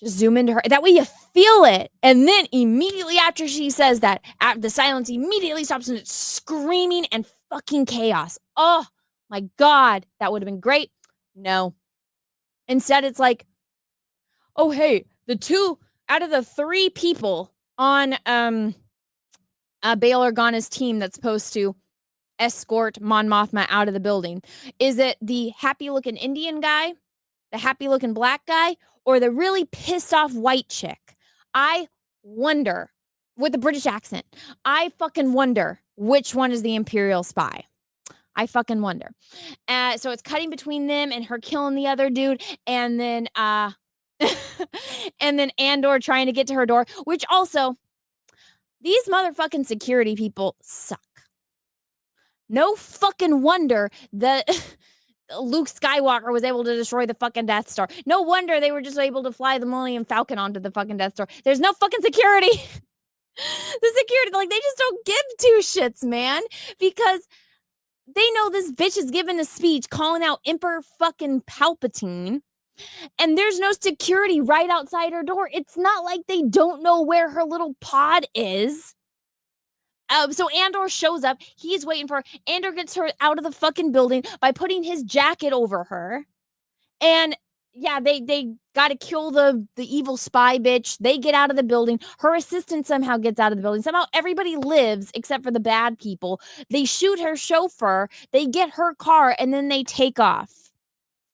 Just zoom into her. That way you feel it. And then immediately after she says that, the silence immediately stops and it's screaming and fucking chaos. Oh my God. That would have been great. No. Instead, it's like, oh, hey, the 2 out of the 3 people on Bail Organa's team that's supposed to escort Mon Mothma out of the building. Is it the happy-looking Indian guy, the happy-looking black guy, or the really pissed-off white chick? I wonder, with a British accent, I fucking wonder which one is the Imperial spy. I fucking wonder. So it's cutting between them and her killing the other dude, and then and then Andor trying to get to her door, which also, these motherfucking security people suck. No fucking wonder that Luke Skywalker was able to destroy the fucking Death Star. No wonder they were just able to fly the Millennium Falcon onto the fucking Death Star. There's no fucking security. The security, like, they just don't give 2 shits, man. Because they know this bitch is giving a speech calling out Emperor fucking Palpatine. And there's no security right outside her door. It's not like they don't know where her little pod is. So Andor shows up. He's waiting for her. Andor gets her out of the fucking building by putting his jacket over her. And yeah, they got to kill the evil spy bitch. They get out of the building. Her assistant somehow gets out of the building. Somehow everybody lives except for the bad people. They shoot her chauffeur. They get her car and then they take off.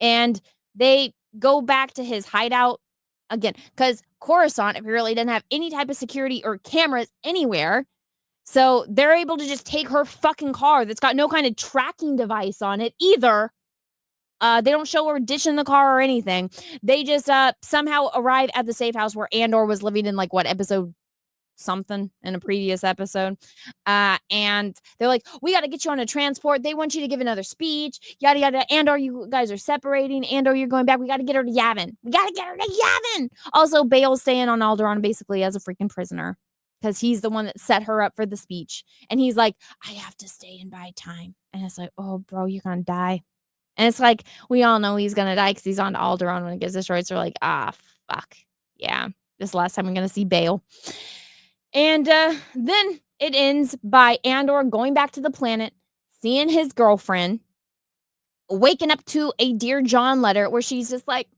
And they go back to his hideout again. Because Coruscant apparently didn't have any type of security or cameras anywhere. So they're able to just take her fucking car that's got no kind of tracking device on it either. They don't show her ditching the car or anything. They just somehow arrive at the safe house where Andor was living in, like, what, episode something in a previous episode. And they're like, we got to get you on a transport. They want you to give another speech. Yada, yada. Andor, you guys are separating. Andor, you're going back. We got to get her to Yavin. We got to get her to Yavin. Also, Bail's staying on Alderaan basically as a freaking prisoner, because he's the one that set her up for the speech. And he's like, I have to stay and buy time. And it's like, oh, bro, you're going to die. And it's like, we all know he's going to die because he's on Alderaan when it gets destroyed. So we're like, fuck. Yeah, this is the last time I'm going to see Bail. And then it ends by Andor going back to the planet, seeing his girlfriend, waking up to a Dear John letter where she's just like,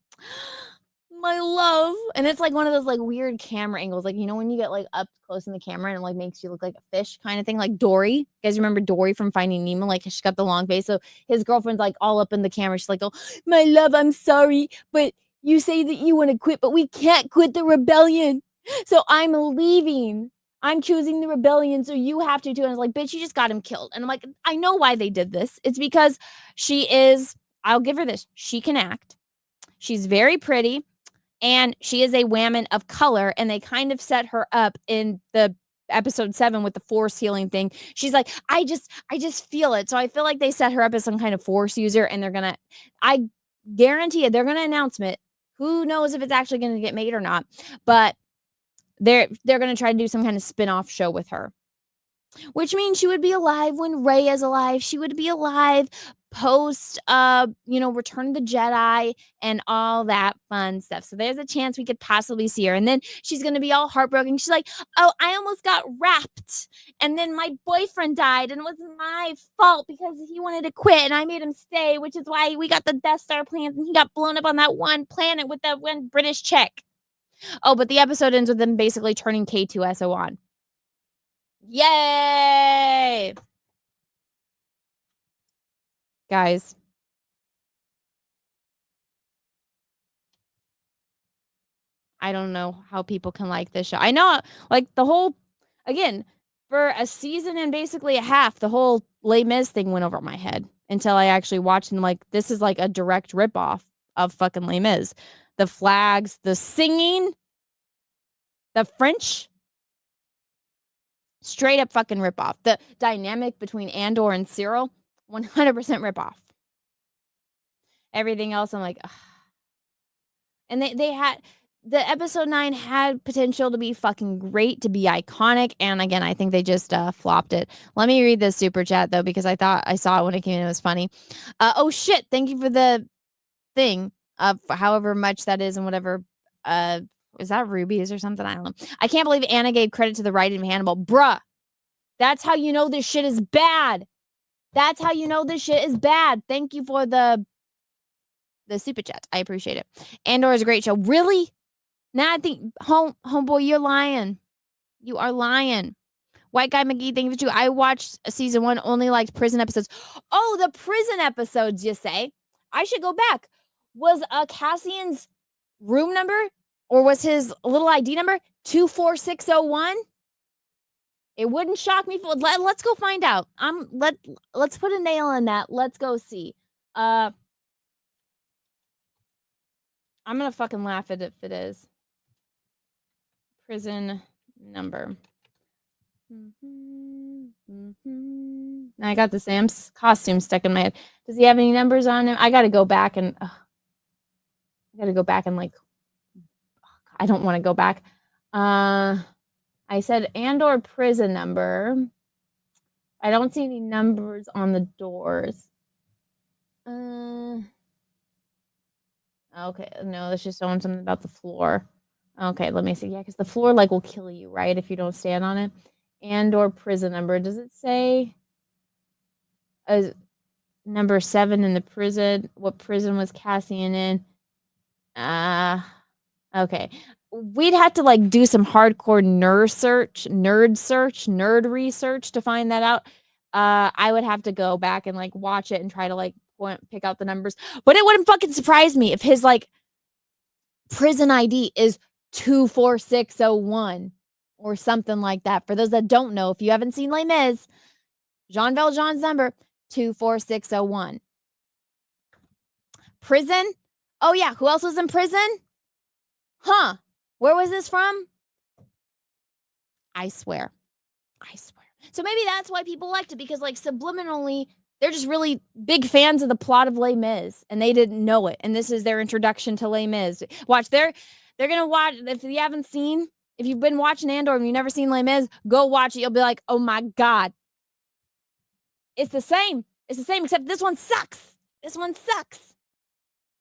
my love. And it's like one of those like weird camera angles. Like, you know, when you get like up close in the camera and it like makes you look like a fish kind of thing. Like Dory. You guys remember Dory from Finding Nemo? Like she's got the long face. So his girlfriend's like all up in the camera. She's like, oh, my love, I'm sorry. But you say that you want to quit, but we can't quit the rebellion. So I'm leaving. I'm choosing the rebellion, so you have to too. And I was like, bitch, you just got him killed. And I'm like, I know why they did this. It's because she is, I'll give her this. She can act. She's very pretty. And she is a woman of color. And they kind of set her up in the episode 7 with the force healing thing. She's like, I just feel it. So I feel like they set her up as some kind of force user. And I guarantee you, they're going to announce it. Who knows if it's actually going to get made or not. But they're going to try to do some kind of spin-off show with her, which means she would be alive when Rey is alive. She would be alive post, Return of the Jedi and all that fun stuff. So there's a chance we could possibly see her. And then she's going to be all heartbroken. She's like, oh, I almost got wrapped. And then my boyfriend died and it was my fault because he wanted to quit and I made him stay, which is why we got the Death Star plans and he got blown up on that one planet with that one British chick. Oh, but the episode ends with them basically turning K2SO on. Yay! Guys. I don't know how people can like this show. I know, like, the whole, again, for a season and basically a half, the whole Les Mis thing went over my head until I actually watched and, like, this is like a direct ripoff of fucking Les Mis. The flags, the singing, the French, straight up fucking ripoff. The dynamic between Andor and Cyril, 100% ripoff. Everything else, I'm like, ugh. And they had, the episode 9 had potential to be fucking great, to be iconic. And again, I think they just flopped it. Let me read this super chat though, because I thought I saw it when it came in. It was funny. Oh shit. Thank you for the thing of however much that is and whatever. Is that rubies or something? I don't know. I can't believe Anna gave credit to the writing of Hannibal. Bruh. That's how you know this shit is bad. That's how you know this shit is bad. Thank you for the super chat. I appreciate it. Andor is a great show. Really? Now I think, homeboy, you're lying. You are lying. White Guy McGee, thank you for you. I watched season 1, only liked prison episodes. Oh, the prison episodes, you say? I should go back. Was Cassian's room number, or was his little ID number 24601? It wouldn't shock me. Let's go find out. Let's put a nail in that. Let's go see. I'm gonna fucking laugh at it if it is. Prison number. I got the Sam's costume stuck in my head. Does he have any numbers on him? I gotta go back and like, I don't want to go back. I said Andor prison number. I don't see any numbers on the doors. Okay, no, that's just showing something about the floor. Okay, let me see. Yeah, because the floor like will kill you, right? If you don't stand on it. Andor prison number. Does it say number 7 in the prison? What prison was Cassian in? Okay. We'd have to like do some hardcore nerd research to find that out. I would have to go back and like watch it and try to like pick out the numbers. But it wouldn't fucking surprise me if his like prison ID is 24601 or something like that. For those that don't know, if you haven't seen Les Mis, Jean Valjean's number 24601. Prison? Oh yeah, who else was in prison? Huh? Where was this from? I swear. So maybe that's why people liked it, because like subliminally, they're just really big fans of the plot of Les Mis, and they didn't know it. And this is their introduction to Les Mis. Watch, they're gonna watch. If you haven't seen, if you've been watching Andor and you've never seen Les Mis, go watch it. You'll be like, oh my god, it's the same. It's the same, except this one sucks. This one sucks.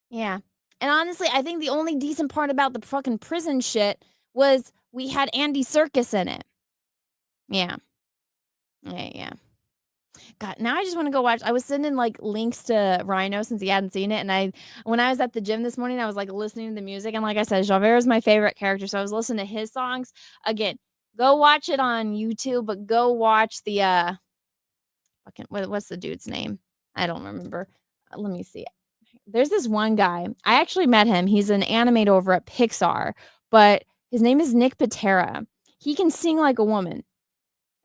Yeah. And honestly, I think the only decent part about the fucking prison shit was we had Andy Serkis in it. Yeah. God, now I just want to go watch. I was sending like links to Rhino since he hadn't seen it, and when I was at the gym this morning, I was like listening to the music, and like I said, Javert is my favorite character, so I was listening to his songs. Again, go watch it on YouTube, but go watch the fucking what's the dude's name? I don't remember. Let me see. There's this one guy. I actually met him. He's an animator over at Pixar, but his name is Nick Patera. He can sing like a woman.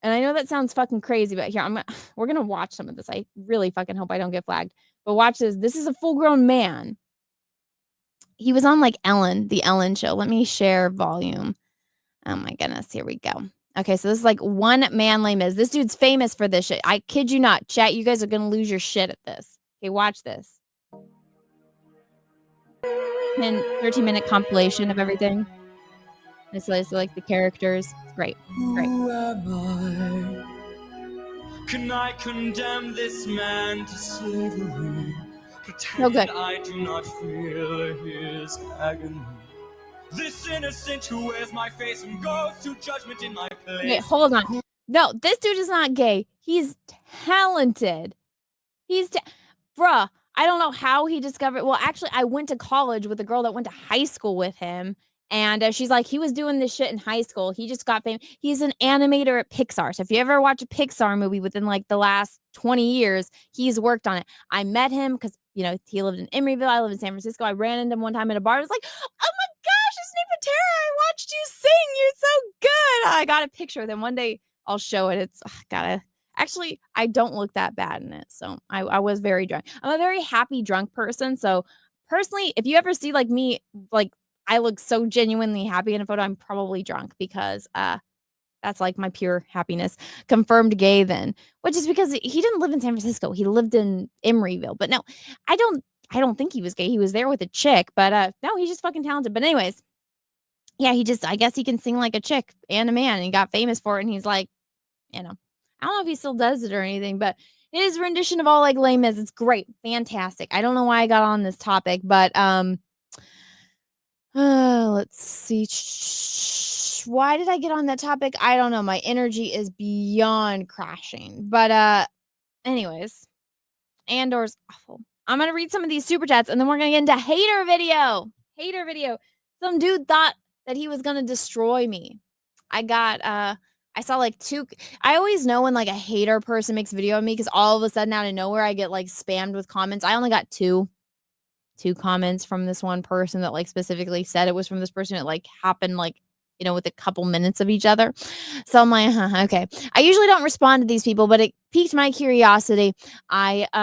And I know that sounds fucking crazy, but here we're gonna watch some of this. I really fucking hope I don't get flagged. But watch this. This is a full-grown man. He was on like Ellen, the Ellen show. Let me share volume. Oh my goodness, here we go. Okay, so this is like one man Les Mis. This dude's famous for this shit. I kid you not. Chat, you guys are gonna lose your shit at this. Okay, watch this. 13-minute compilation of everything. It's like the characters. It's great. Great. Who am I? Can I condemn this man to slavery? Pretend good. I do not feel his agony. This innocent who wears my face and goes to judgment in my place. Wait, hold on. No, this dude is not gay. He's talented. Bruh, I don't know how he discovered. Well, actually, I went to college with a girl that went to high school with him. And she's like, he was doing this shit in high school. He just got famous. He's an animator at Pixar. So if you ever watch a Pixar movie within like the last 20 years, he's worked on it. I met him because, he lived in Emeryville. I live in San Francisco. I ran into him one time at a bar. I was like, oh my gosh, it's Nick Patera. I watched you sing. You're so good. I got a picture with him. One day I'll show it. Actually, I don't look that bad in it. So I was very drunk. I'm a very happy drunk person. So personally, if you ever see like me, like I look so genuinely happy in a photo, I'm probably drunk because that's like my pure happiness. Confirmed gay then, which is because he didn't live in San Francisco. He lived in Emeryville. But no, I don't think he was gay. He was there with a chick, but no, he's just fucking talented. But anyways, yeah, I guess he can sing like a chick and a man, and he got famous for it. And he's like, I don't know if he still does it or anything, but his rendition of all like Les Mis, it's great, fantastic. I don't know why I got on this topic, but let's see. Why did I get on that topic? I don't know. My energy is beyond crashing. But anyways, Andor's awful. I'm gonna read some of these super chats, and then we're gonna get into hater video. Hater video. Some dude thought that he was gonna destroy me. I saw like two. I always know when like a hater person makes a video of me because all of a sudden out of nowhere I get like spammed with comments. I only got two comments from this one person that like specifically said it was from this person. It like happened like with a couple minutes of each other. So I'm like, okay. I usually don't respond to these people, but it piqued my curiosity. Shit,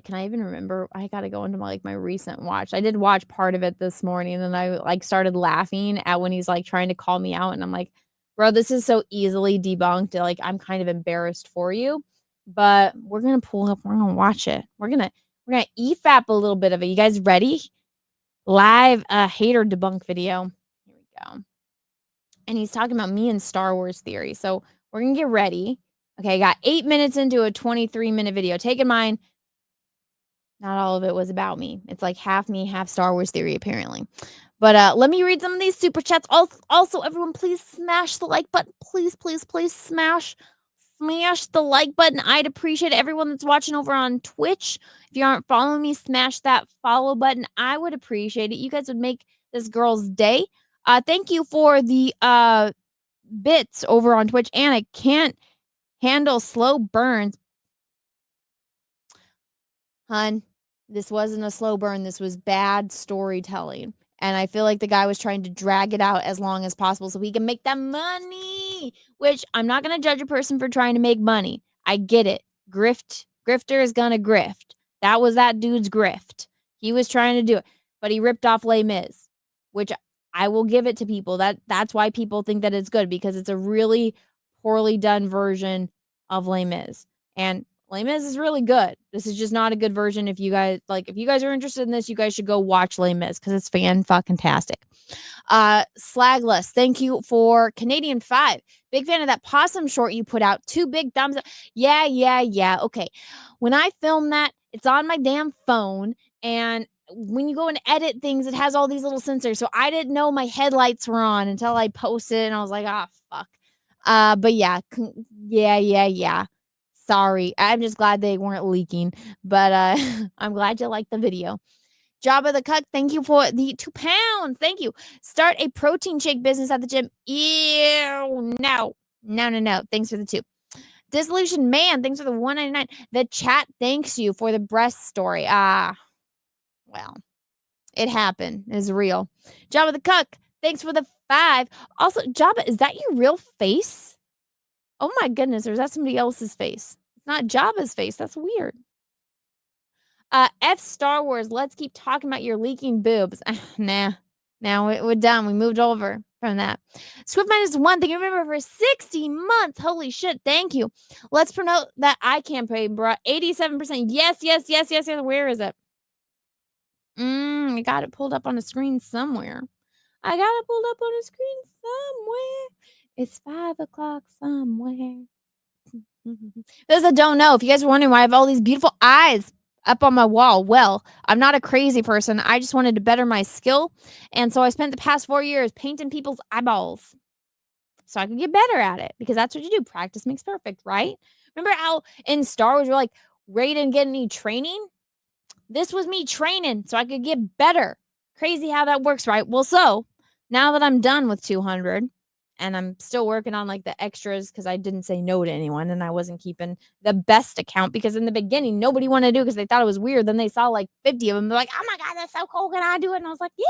can I even remember? I gotta go into my recent watch. I did watch part of it this morning, and then I like started laughing at when he's like trying to call me out, and I'm like, bro, this is so easily debunked. Like, I'm kind of embarrassed for you, but we're gonna pull up. We're gonna watch it. We're gonna EFAP a little bit of it. You guys ready? Live hater debunk video. Here we go. And he's talking about me and Star Wars theory. So we're gonna get ready. Okay, I got 8 minutes into a 23-minute video. Take in mind, not all of it was about me. It's like half me, half Star Wars theory, apparently. But let me read some of these super chats. Also, everyone, please smash the like button. Please, please, please smash the like button. I'd appreciate everyone that's watching over on Twitch. If you aren't following me, smash that follow button. I would appreciate it. You guys would make this girl's day. Thank you for the bits over on Twitch. And I can't handle slow burns. Hun, this wasn't a slow burn. This was bad storytelling. And I feel like the guy was trying to drag it out as long as possible so he can make that money, which I'm not going to judge a person for trying to make money. I get it. Grifter is going to grift. That was that dude's grift. He was trying to do it, but he ripped off Les Mis, which I will give it to people. That's why people think that it's good, because it's a really poorly done version of Les Mis. And Les Mis is really good. This is just not a good version. If you guys are interested in this, you guys should go watch Les Mis because it's fan-fucking-tastic. Slagless, thank you for Canadian 5. Big fan of that possum short you put out. 2 big thumbs up. Yeah. Okay. When I film that, it's on my damn phone, and when you go and edit things, it has all these little sensors. So I didn't know my headlights were on until I posted, and I was like, fuck. But yeah. Sorry. I'm just glad they weren't leaking. But I'm glad you liked the video. Jabba the Cuck, thank you for the £2. Thank you. Start a protein shake business at the gym. Ew. No. Thanks for the 2. Disillusioned Man, thanks for the $1.99. The chat thanks you for the breast story. Well, it happened. It's real. Jabba the Cuck, thanks for the 5. Also, Jabba, is that your real face? Oh my goodness, or is that somebody else's face? It's not Jabba's face. That's weird. F Star Wars, let's keep talking about your leaking boobs. Nah. Now we're done. We moved over from that. Swift -1 thing. Remember for 60 months. Holy shit. Thank you. Let's promote that I campaign, bro. 87%. Yes. Where is it? I got it pulled up on a screen somewhere. It's 5 o'clock somewhere. Those that don't know, if you guys are wondering why I have all these beautiful eyes up on my wall, well, I'm not a crazy person. I just wanted to better my skill. And so I spent the past 4 years painting people's eyeballs so I could get better at it, because that's what you do. Practice makes perfect, right? Remember how in Star Wars, you're like, Ray didn't get any training? This was me training so I could get better. Crazy how that works, right? Well, so now that I'm done with 200, and I'm still working on like the extras because I didn't say no to anyone, and I wasn't keeping the best account because in the beginning nobody wanted to do it because they thought it was weird. Then they saw like 50 of them. They're like, oh my God, that's so cool. Can I do it? And I was like, yes,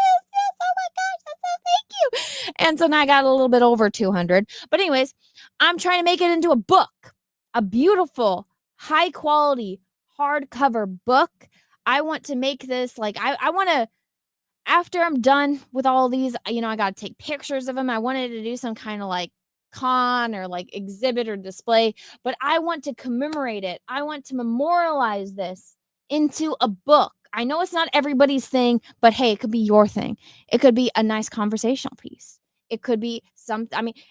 oh my gosh, that's so thank you. And so now I got a little bit over 200. But anyways, I'm trying to make it into a book, a beautiful, high quality, hardcover book. I want to make this like, I want to, after I'm done with all these, I got to take pictures of them. I wanted to do some kind of like con or like exhibit or display, but I want to commemorate it. I want to memorialize this into a book. I know it's not everybody's thing, but hey, it could be your thing. It could be a nice conversational piece. It could be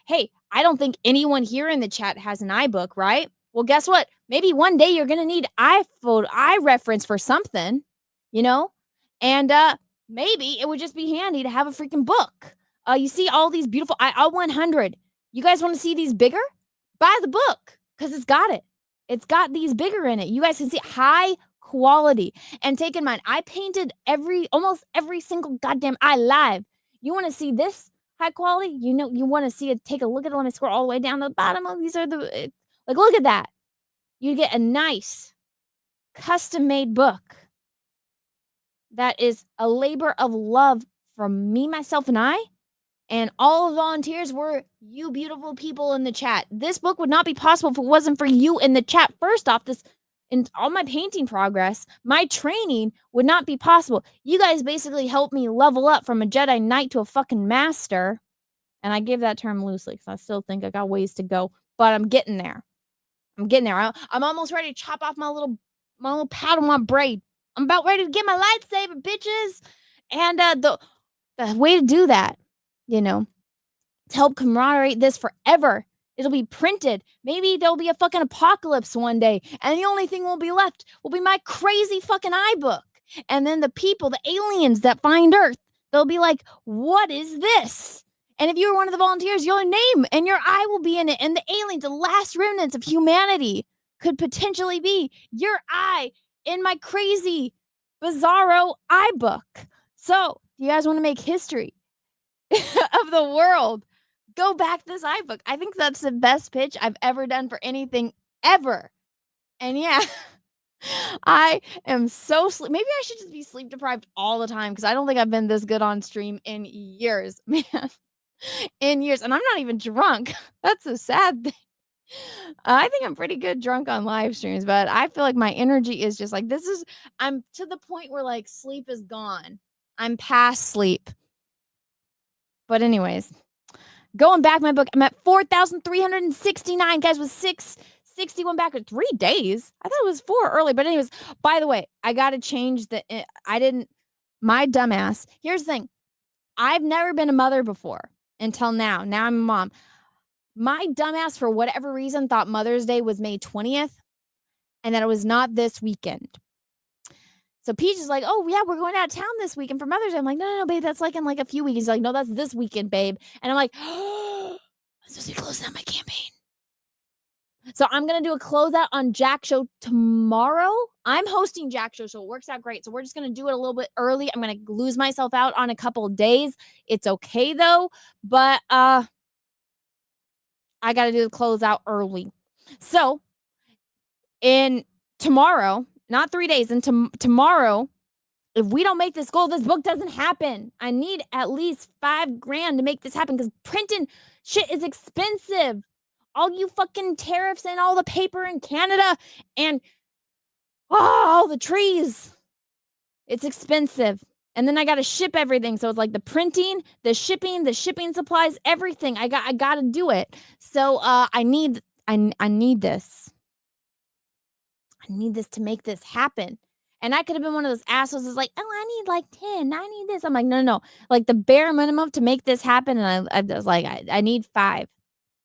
hey, I don't think anyone here in the chat has an iBook, right? Well, guess what? Maybe one day you're going to need iReference for something, and maybe it would just be handy to have a freaking book. You see all these beautiful I-100. You guys want to see these bigger? Buy the book because it's got it. It's got these bigger in it. You guys can see high quality. And take in mind, I painted almost every single goddamn eye live. You want to see this high quality? You want to see it. Take a look at it. Let me scroll all the way down to the bottom. These are look at that. You get a nice custom-made book that is a labor of love from me, myself, and I. And all the volunteers were you beautiful people in the chat. This book would not be possible if it wasn't for you in the chat. First off, in all my painting progress, my training would not be possible. You guys basically helped me level up from a Jedi Knight to a fucking master. And I give that term loosely because I still think I got ways to go. But I'm getting there. I'm almost ready to chop off my little Padawan braid. I'm about ready to get my lightsaber, bitches. And the way to do that, to help commemorate this forever, it'll be printed. Maybe there'll be a fucking apocalypse one day, and the only thing will be left will be my crazy fucking iBook. And then the people, the aliens that find Earth, they'll be like, what is this? And if you were one of the volunteers, your name and your eye will be in it. And the aliens, the last remnants of humanity, could potentially be your eye in my crazy, bizarro iBook. So, you guys want to make history of the world? Go back this iBook. I think that's the best pitch I've ever done for anything ever. And yeah, I am so sleep. Maybe I should just be sleep deprived all the time because I don't think I've been this good on stream in years, man. In years. And I'm not even drunk. That's a sad thing. I think I'm pretty good drunk on live streams, but I feel like my energy is just like, I'm to the point where like sleep is gone. I'm past sleep. But anyways, going back my book, I'm at 4,369 guys with 661 back in 3 days. I thought it was 4 early, but anyways, by the way, I got to change my dumbass. Here's the thing. I've never been a mother before until now. Now I'm a mom. My dumbass, for whatever reason, thought Mother's Day was May 20th and that it was not this weekend. So Peach is like, oh, yeah, we're going out of town this weekend for Mother's Day. I'm like, no, babe, that's like in like a few weeks. He's like, no, that's this weekend, babe. And I'm like, oh, I'm supposed to be closing out my campaign. So I'm going to do a closeout on Jack Show tomorrow. I'm hosting Jack Show, so it works out great. So we're just going to do it a little bit early. I'm going to lose myself out on a couple of days. It's okay though, but I got to do the closeout early. So in tomorrow, not 3 days, and tomorrow, if we don't make this goal, this book doesn't happen. I need at least $5,000 to make this happen because printing shit is expensive. All you fucking tariffs and all the paper in Canada and all the trees. It's expensive. And then I got to ship everything. So it's like the printing, the shipping supplies, everything. I got to do it. So I need this. I need this to make this happen. And I could have been one of those assholes who's like, oh, I need like 10. I need this. I'm like, no. Like the bare minimum to make this happen. And I was like, I need 5.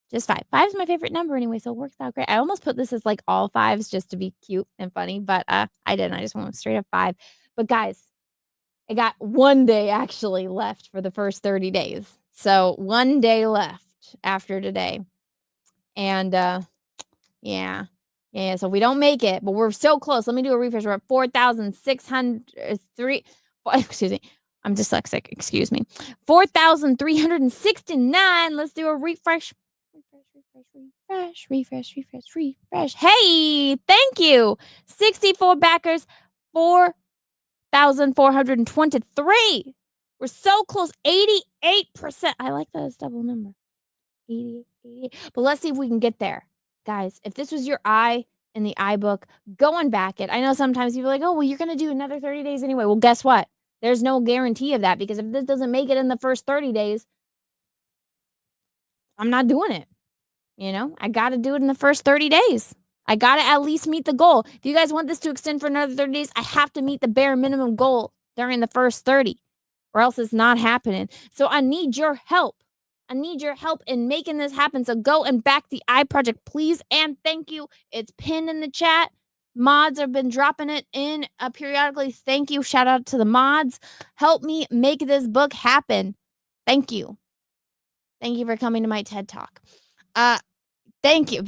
Just 5. 5 is my favorite number anyway, so it works out great. I almost put this as like all 5s just to be cute and funny, but I didn't. I just went straight up 5. But guys, I got 1 day actually left for the first 30 days. So 1 day left after today. And yeah. So we don't make it, but we're so close. Let me do a refresh. We're at 4,603. Excuse me. I'm dyslexic. Excuse me. 4,369. Let's do a refresh. Refresh. Hey, thank you. 64 backers, 4,423. We're so close. 88%. I like that as double number. 88. But let's see if we can get there. Guys, if this was your eye in the iBook, go and back it. I know sometimes people are like, oh, well, you're going to do another 30 days anyway. Well, guess what? There's no guarantee of that because if this doesn't make it in the first 30 days, I'm not doing it. I got to do it in the first 30 days. I got to at least meet the goal. If you guys want this to extend for another 30 days, I have to meet the bare minimum goal during the first 30 or else it's not happening. So I need your help. I need your help in making this happen. So go and back the iProject, please. And thank you. It's pinned in the chat. Mods have been dropping it in periodically. Thank you. Shout out to the mods. Help me make this book happen. Thank you. Thank you for coming to my TED Talk. Thank you,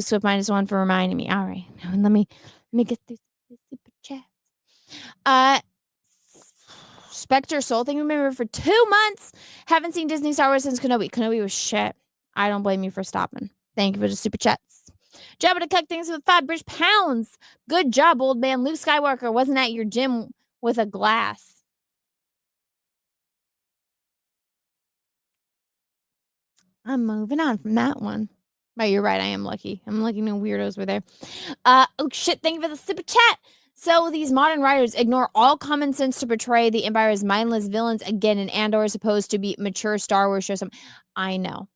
Swift -1 for reminding me. All right, now let me get through the super chats. Spectre Soul, thank you, remember for 2 months. Haven't seen Disney Star Wars since Kenobi. Kenobi was shit. I don't blame you for stopping. Thank you for the super chats. Jabba to Cuck, thanks for the 5 British pounds. Good job, old man. Luke Skywalker wasn't at your gym with a glass. I'm moving on from that one. But you're right, I am lucky. I'm lucky no weirdos were there. Oh shit, thank you for the super chat. So these modern writers ignore all common sense to portray the Empire as mindless villains again, and Andor is supposed to be mature Star Wars show. I know.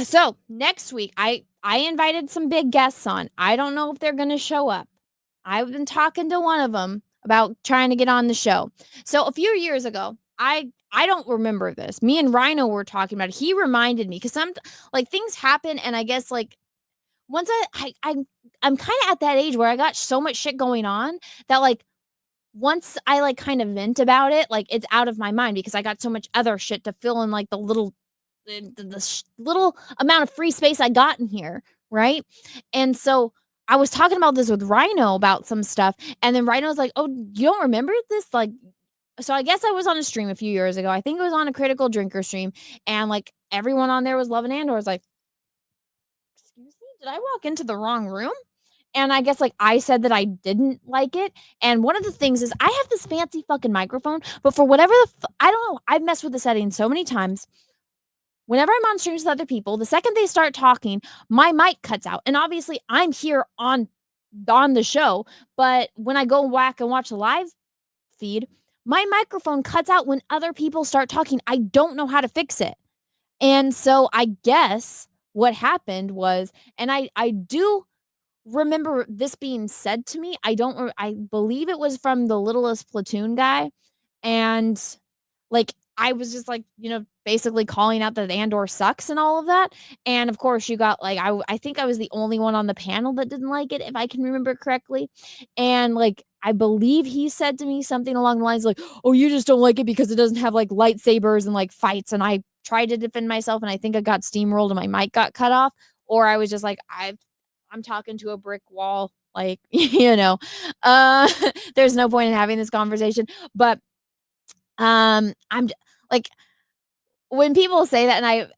So next week, I invited some big guests on. I don't know if they're going to show up. I've been talking to one of them about trying to get on the show. So a few years ago, I don't remember this. Me and Rhino were talking about it. He reminded me because some like things happen, and I guess like once I'm kind of at that age where I got so much shit going on that like once I like kind of vent about it, like it's out of my mind because I got so much other shit to fill in like the little amount of free space I got in here, right? And so I was talking about this with Rhino about some stuff, and then Rhino's like, "Oh, you don't remember this?" Like, so I guess I was on a stream a few years ago. I think it was on a Critical Drinker stream, and like everyone on there was loving Andor. I was like, "Excuse me, did I walk into the wrong room?" And I guess like I said that I didn't like it. And one of the things is I have this fancy fucking microphone, but for whatever I don't know, I've messed with the settings so many times. Whenever I'm on streams with other people, the second they start talking, my mic cuts out. And obviously I'm here on the show, but when I go back and watch the live feed, my microphone cuts out when other people start talking. I don't know how to fix it. And so I guess what happened was, and I do remember this being said to me. I believe it was from the Littlest Platoon guy. And like, I was just like, basically calling out that Andor sucks and all of that. And of course, you got like, I think I was the only one on the panel that didn't like it, if I can remember correctly. And like, I believe he said to me something along the lines like, oh, you just don't like it because it doesn't have like lightsabers and like fights. And I tried to defend myself and I think I got steamrolled and my mic got cut off. Or I was just like, I'm talking to a brick wall. Like, there's no point in having this conversation. But I'm like, when people say that, and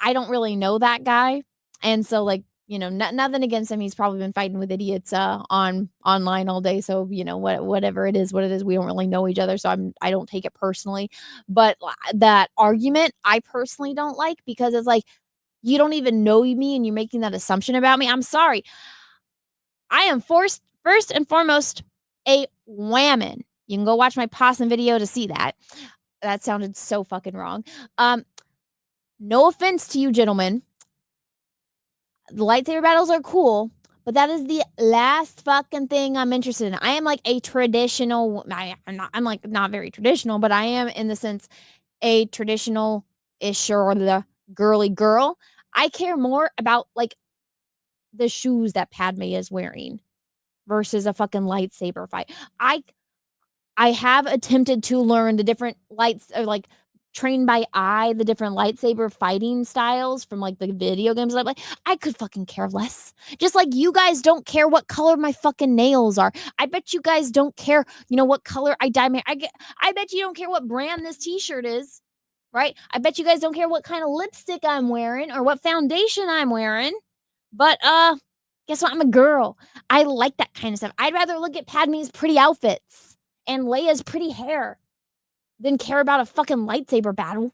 I don't really know that guy, and so like, nothing against him. He's probably been fighting with idiots online all day. So whatever it is, what it is, we don't really know each other. So I don't take it personally. But that argument, I personally don't like, because it's like, you don't even know me and you're making that assumption about me. I'm sorry. I am first and foremost a whammon. You can go watch my possum video to see that. That sounded so fucking wrong. No offense to you, gentlemen. The lightsaber battles are cool, but that is the last fucking thing I'm interested in. I am like a traditional. I'm like not very traditional, but I am, in the sense, a traditional-ish or the girly girl. I care more about like the shoes that Padme is wearing versus a fucking lightsaber fight. I have attempted to learn the different lights, or like train by eye the different lightsaber fighting styles from like the video games. I'm like, I could fucking care less. Just like you guys don't care what color my fucking nails are. I bet you guys don't care, what color I dye my. I bet you don't care what brand this t-shirt is, right? I bet you guys don't care what kind of lipstick I'm wearing or what foundation I'm wearing. But guess what? I'm a girl. I like that kind of stuff. I'd rather look at Padme's pretty outfits and Leia's pretty hair than care about a fucking lightsaber battle.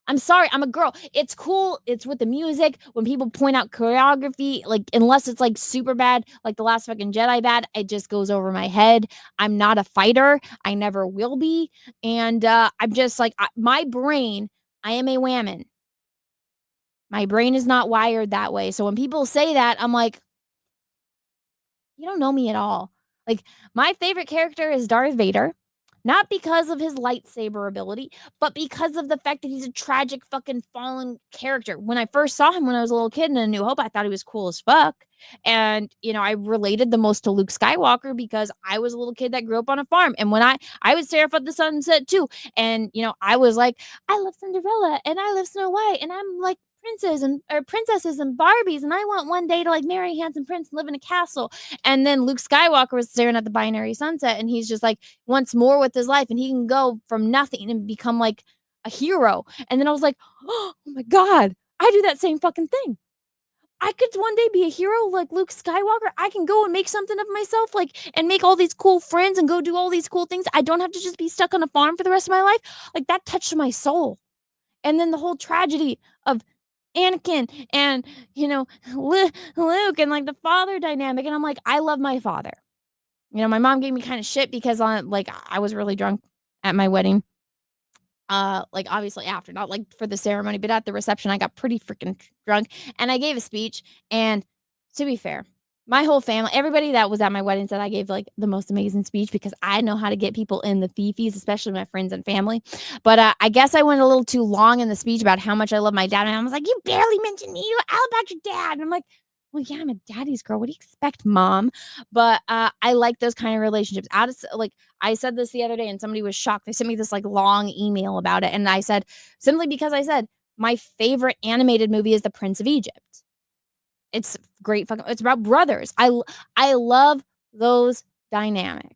I'm sorry, I'm a girl. It's cool. It's with the music. When people point out choreography, like, unless it's like super bad, like the last fucking Jedi bad, it just goes over my head. I'm not a fighter. I never will be. And I'm just like, my brain, I am a whammon. My brain is not wired that way. So when people say that, I'm like, you don't know me at all. Like, my favorite character is Darth Vader. Not because of his lightsaber ability, but because of the fact that he's a tragic fucking fallen character. When I first saw him when I was a little kid in A New Hope, I thought he was cool as fuck. And, I related the most to Luke Skywalker because I was a little kid that grew up on a farm. And when I would stare up at the sunset too. And, I was like, I love Cinderella and I love Snow White and I'm like princesses and Barbies. And I want one day to like marry a handsome prince and live in a castle. And then Luke Skywalker was staring at the binary sunset and he's just like, wants more with his life and he can go from nothing and become like a hero. And then I was like, oh my God, I do that same fucking thing. I could one day be a hero like Luke Skywalker. I can go and make something of myself, like, and make all these cool friends and go do all these cool things. I don't have to just be stuck on a farm for the rest of my life. Like, that touched my soul. And then the whole tragedy of Anakin and, Luke and like the father dynamic. And I'm like, I love my father. My mom gave me kind of shit because I was really drunk at my wedding. Like obviously after, not like for the ceremony, but at the reception, I got pretty freaking drunk and I gave a speech. And to be fair, my whole family, everybody that was at my wedding said I gave like the most amazing speech because I know how to get people in the fifis, especially my friends and family. But I guess I went a little too long in the speech about how much I love my dad. And I was like, you barely mentioned me. How about your dad? And I'm like, well, yeah, I'm a daddy's girl. What do you expect, mom? But I like those kind of relationships. Like, I said this the other day and somebody was shocked. They sent me this like long email about it. And I said, simply because I said, my favorite animated movie is The Prince of Egypt. It's great. It's about brothers. I love those dynamics.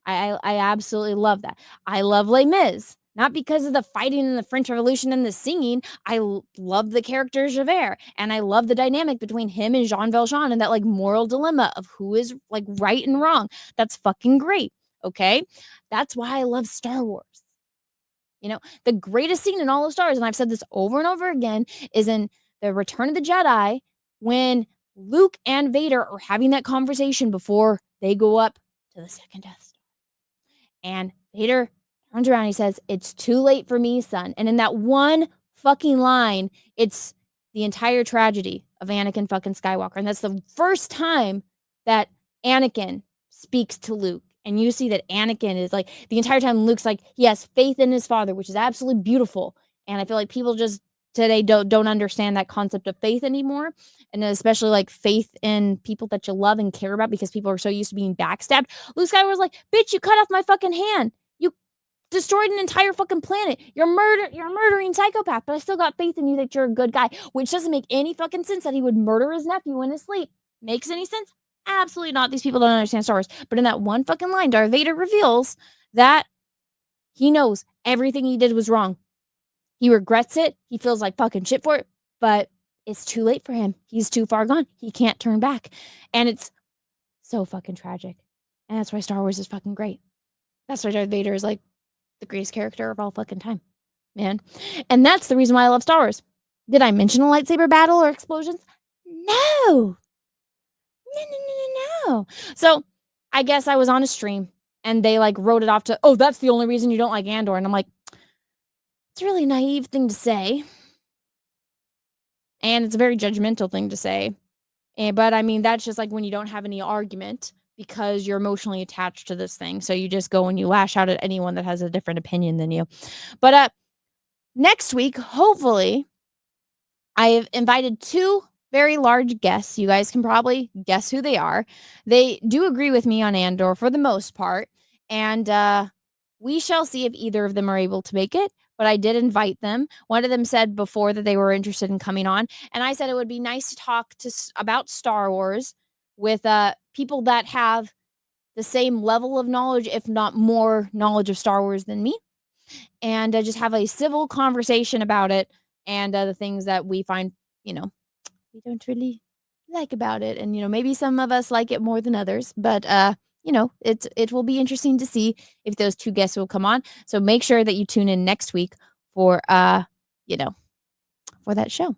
I absolutely love that. I love Les Mis. Not because of the fighting in the French Revolution and the singing. I love the character Javert. And I love the dynamic between him and Jean Valjean and that like moral dilemma of who is like right and wrong. That's fucking great. Okay? That's why I love Star Wars. The greatest scene in all of Star Wars, and I've said this over and over again, is in The Return of the Jedi when Luke and Vader are having that conversation before they go up to the second Death Star. And Vader turns around and he says, it's too late for me, son. And in that one fucking line, it's the entire tragedy of Anakin fucking Skywalker. And that's the first time that Anakin speaks to Luke and you see that Anakin is like the entire time Luke's like he has faith in his father, which is absolutely beautiful. And I feel like people just today don't understand that concept of faith anymore, and especially like faith in people that you love and care about, because people are so used to being backstabbed. Luke Skywalker was like, "Bitch, you cut off my fucking hand. You destroyed an entire fucking planet. You're a murdering psychopath, but I still got faith in you that you're a good guy," which doesn't make any fucking sense that he would murder his nephew in his sleep. Makes any sense? Absolutely not. These people don't understand Star Wars. But in that one fucking line, Darth Vader reveals that he knows everything he did was wrong. He regrets it. He feels like fucking shit for it, but it's too late for him. He's too far gone. He can't turn back. And it's so fucking tragic. And that's why Star Wars is fucking great. That's why Darth Vader is like the greatest character of all fucking time, man. And that's the reason why I love Star Wars. Did I mention a lightsaber battle or explosions? No. No. So I guess I was on a stream and they like wrote it off to, oh, that's the only reason you don't like Andor. And I'm like, it's a really naive thing to say. And it's a very judgmental thing to say. But I mean, that's just like when you don't have any argument because you're emotionally attached to this thing. So you just go and you lash out at anyone that has a different opinion than you. But next week, hopefully, I have invited 2 very large guests. You guys can probably guess who they are. They do agree with me on Andor for the most part. And we shall see if either of them are able to make it. But I did invite them. One of them said before that they were interested in coming on. And I said it would be nice to talk about Star Wars with people that have the same level of knowledge, if not more knowledge of Star Wars than me. And just have a civil conversation about it and the things that we find, we don't really like about it. And, maybe some of us like it more than others. But, it will be interesting to see if those 2 guests will come on. So make sure that you tune in next week for, for that show.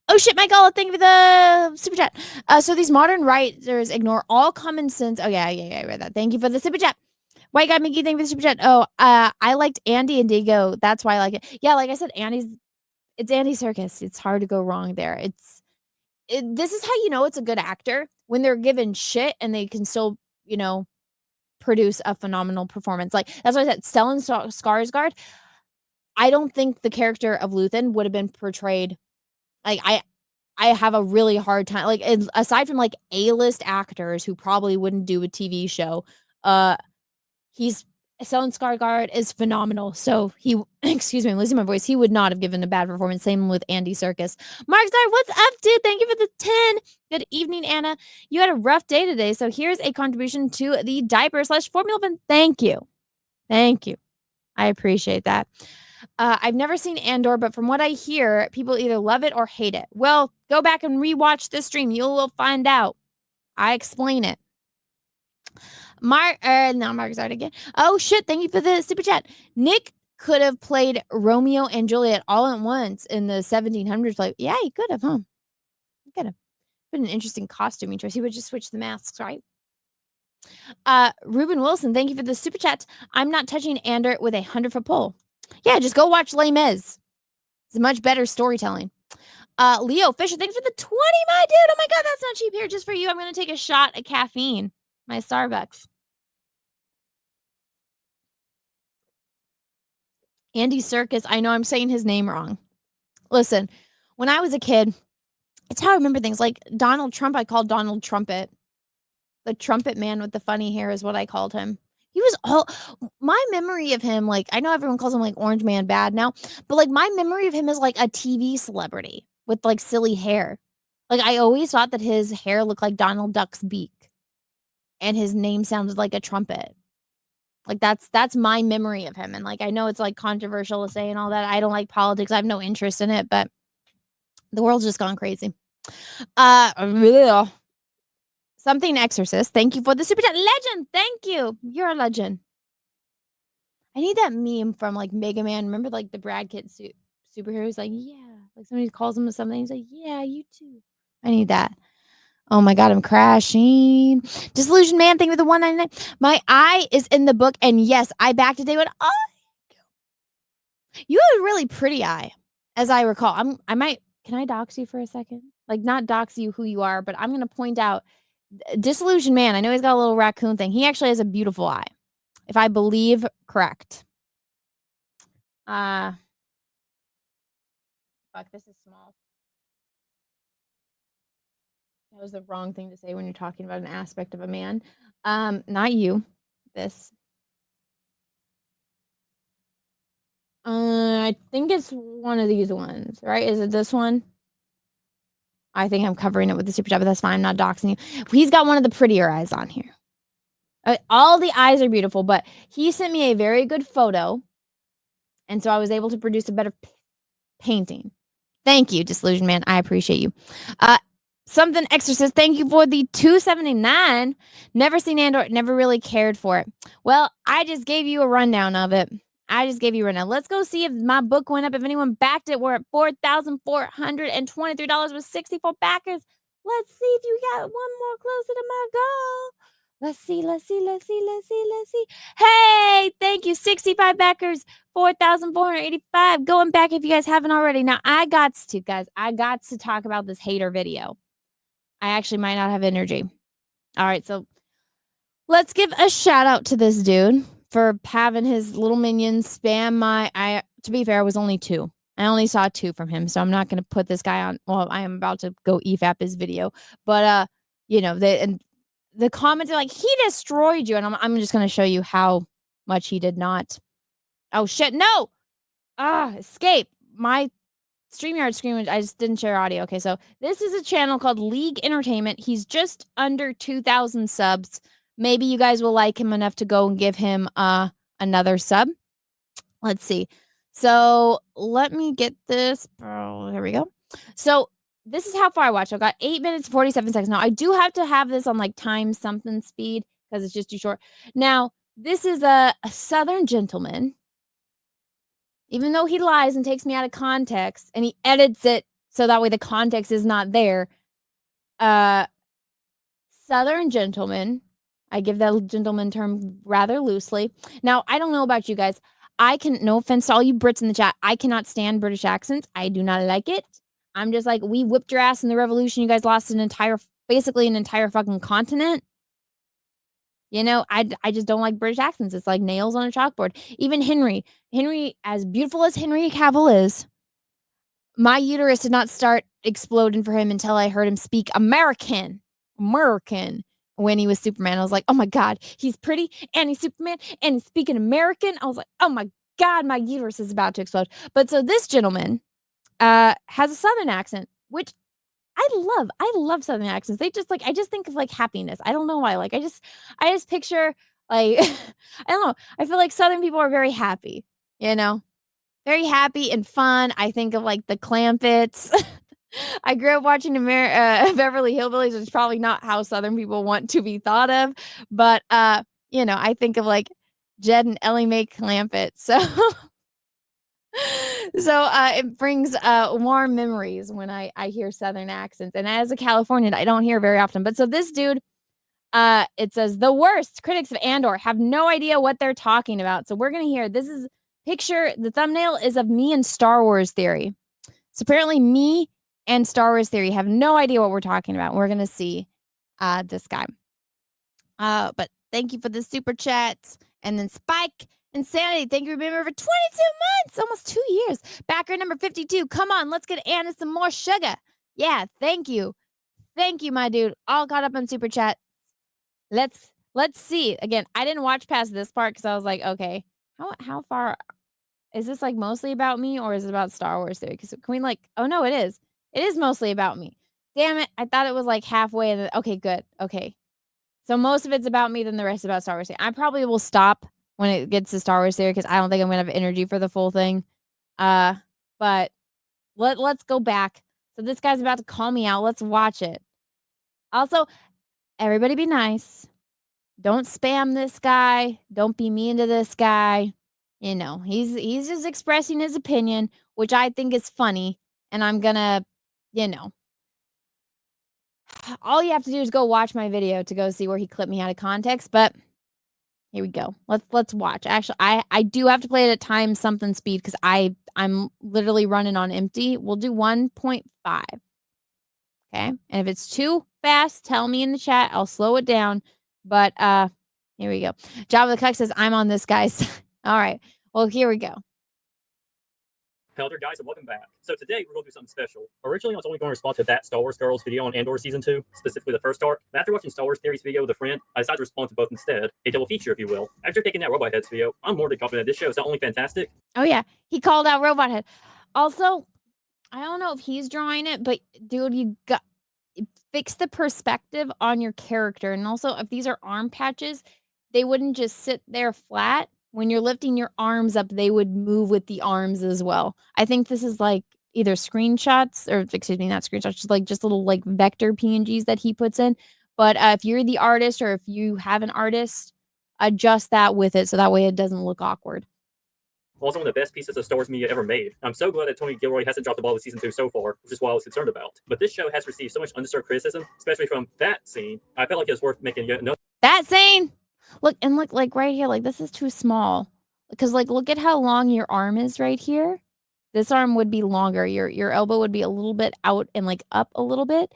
Oh shit, Michael, thank you for the super chat. So these modern writers ignore all common sense. Oh yeah, I read that. Thank you for the super chat. White guy Mickey, thank you for the super chat. Oh, I liked Andy and Digo. That's why I like it. Yeah, like I said, it's Andy Serkis. It's hard to go wrong there. This is how you know it's a good actor, when they're given shit and they can still, produce a phenomenal performance. Like that's why I said Stellan Skarsgård. I don't think the character of Luthen would have been portrayed. Like I have a really hard time. Like aside from like A-list actors who probably wouldn't do a TV show, Stellan Skarsgård is phenomenal. So excuse me, I'm losing my voice. He would not have given a bad performance. Same with Andy Serkis. Mark Star, what's up, dude? Thank you for the 10. Good evening, Anna. You had a rough day today, so here's a contribution to the diaper/formula fund. Thank you. Thank you. I appreciate that. I've never seen Andor, but from what I hear, people either love it or hate it. Well, go back and rewatch this stream. You will find out. I explain it. Mark's out again. Oh shit! Thank you for the super chat. Nick could have played Romeo and Juliet all at once in the 1700s. Like, yeah, he could have, huh? He could have been an interesting costuming choice. He would just switch the masks, right? Ruben Wilson, thank you for the super chat. I'm not touching Andor with a 100-foot pole. Yeah, just go watch Les Mis. It's much better storytelling. Leo Fisher, thanks for the 20, my dude. Oh my god, that's not cheap. Here, just for you, I'm gonna take a shot at caffeine. My Starbucks. Andy Serkis, I know I'm saying his name wrong. Listen, when I was a kid, it's how I remember things. Like Donald Trump, I called Donald Trumpet. The trumpet man with the funny hair is what I called him. He was my memory of him, like, I know everyone calls him like Orange Man Bad now, but like my memory of him is like a TV celebrity with like silly hair. Like I always thought that his hair looked like Donald Duck's beak and his name sounded like a trumpet. Like that's my memory of him. And like I know it's like controversial to say and all that. I don't like politics. I have no interest in it, but the world's just gone crazy. Something Exorcist. Thank you for the super chat. Legend. Thank you. You're a legend. I need that meme from like Mega Man. Remember like the Brad Pitt superheroes? Like, yeah. Like somebody calls him something. He's like, yeah, you too. I need that. Oh my god, I'm crashing. Disillusioned Man, thank you for the 199. My eye is in the book, and yes, I backed a day when you have a really pretty eye, as I recall. Can I dox you for a second? Like not dox you who you are, but I'm gonna point out Disillusioned Man. I know he's got a little raccoon thing. He actually has a beautiful eye, if I believe correct. Fuck, this is small. That was the wrong thing to say when you're talking about an aspect of a man. Not you. This. I think it's one of these ones, right? Is it this one? I think I'm covering it with the super chat, but that's fine. I'm not doxing you. He's got one of the prettier eyes on here. All the eyes are beautiful, but he sent me a very good photo, and so I was able to produce a better painting. Thank you, Disillusion Man. I appreciate you. Something Exorcist, thank you for the $2.79. Never seen Andor, never really cared for it. Well, I just gave you a rundown of it. Let's go see if my book went up. If anyone backed it, we're at $4,423 with 64 backers. Let's see if you got one more closer to my goal. Let's see. Hey, thank you. 65 backers, 4,485. Going back if you guys haven't already. Now, I got to talk about this hater video. I actually might not have energy. All right, so let's give a shout out to this dude for having his little minions spam to be fair, it was only 2. I only saw 2 from him, so I'm not going to put this guy on. Well, I am about to go EFAP his video, but the comments are like, he destroyed you, and I'm just going to show you how much he did not. Oh shit, no! Escape. My StreamYard screen, I just didn't share audio. Okay, so this is a channel called League Entertainment. He's just under 2,000 subs. Maybe you guys will like him enough to go and give him another sub. Let's see. So let me get this. Oh, here we go. So this is how far I watched. I've got 8 minutes, 47 seconds. Now, I do have to have this on like time something speed because it's just too short. Now, this is a Southern gentleman. Even though he lies and takes me out of context and he edits it so that way the context is not there. Southern gentleman. I give that gentleman term rather loosely. Now, I don't know about you guys. No offense to all you Brits in the chat. I cannot stand British accents. I do not like it. I'm just like, we whipped your ass in the revolution. You guys lost basically an entire fucking continent. You know, I just don't like British accents. It's like nails on a chalkboard. Even Henry, as beautiful as Henry Cavill is, my uterus did not start exploding for him until I heard him speak American when he was Superman. I was like, oh my God, he's pretty and he's Superman and he's speaking American. I was like, oh my God, my uterus is about to explode. But so this gentleman has a Southern accent, which I love Southern accents. They just I just think of like happiness. I don't know why. Like I just picture like, I don't know. I feel like Southern people are very happy, you know, very happy and fun. I think of like the Clampets. I grew up watching Beverly Hillbillies, which is probably not how Southern people want to be thought of. But, I think of like Jed and Ellie Mae Clampett. So it brings warm memories when I hear Southern accents. And as a Californian, I don't hear very often. But so this dude, it says the worst critics of Andor have no idea what they're talking about. So we're going to hear, the thumbnail is of me and Star Wars Theory. So apparently me and Star Wars Theory have no idea what we're talking about. We're going to see this guy. But thank you for the super chat. And then Spike Insanity, thank you for being here for 22 months, almost 2 years. Backer number 52. Come on, let's get Anna some more sugar. Yeah, thank you. Thank you, my dude. All caught up on super chat. Let's see. Again, I didn't watch past this part because I was like, okay, how far is this like mostly about me or is it about Star Wars Theory? Because can we oh no, it is. It is mostly about me. Damn it. I thought it was like halfway. Okay, good. Okay. So most of it's about me, then the rest is about Star Wars Theory. I probably will stop when it gets to Star Wars Theory because I don't think I'm going to have energy for the full thing. But let's go back. So this guy's about to call me out. Let's watch it. Also, everybody be nice. Don't spam this guy. Don't be mean to this guy. You know, he's just expressing his opinion, which I think is funny. And I'm going to, all you have to do is go watch my video to go see where he clipped me out of context. But here we go. Let's watch. Actually, I do have to play it at time something speed because I'm literally running on empty. We'll do 1.5. Okay. And if it's too fast, tell me in the chat. I'll slow it down. But here we go. Java the Cuck says, I'm on this, guys. All right. Well, here we go. Hello there, guys, and welcome back. So today, we're going to do something special. Originally, I was only going to respond to that Star Wars Girls video on Andor Season 2, specifically the first arc. But after watching Star Wars Theory's video with a friend, I decided to respond to both instead. A double feature, if you will. After taking that Robot Heads video, I'm more than confident this show is not only fantastic. Oh, yeah. He called out Robot Head. Also, I don't know if he's drawing it, but dude, you got fix the perspective on your character. And also, if these are arm patches, they wouldn't just sit there flat. When you're lifting your arms up, they would move with the arms as well. I think this is like either screenshots or, excuse me, not screenshots, just little like vector PNGs that he puts in. But if you're the artist or if you have an artist, adjust that with it so that way it doesn't look awkward. Also, one of the best pieces of Star Wars media ever made. I'm so glad that Tony Gilroy hasn't dropped the ball with Season 2 so far, which is what I was concerned about. But this show has received so much undeserved criticism, especially from that scene. I felt like it was worth making yet another. That scene! Look, like right here, like this is too small. Because like look at how long your arm is right here. This arm would be longer. Your elbow would be a little bit out and like up a little bit.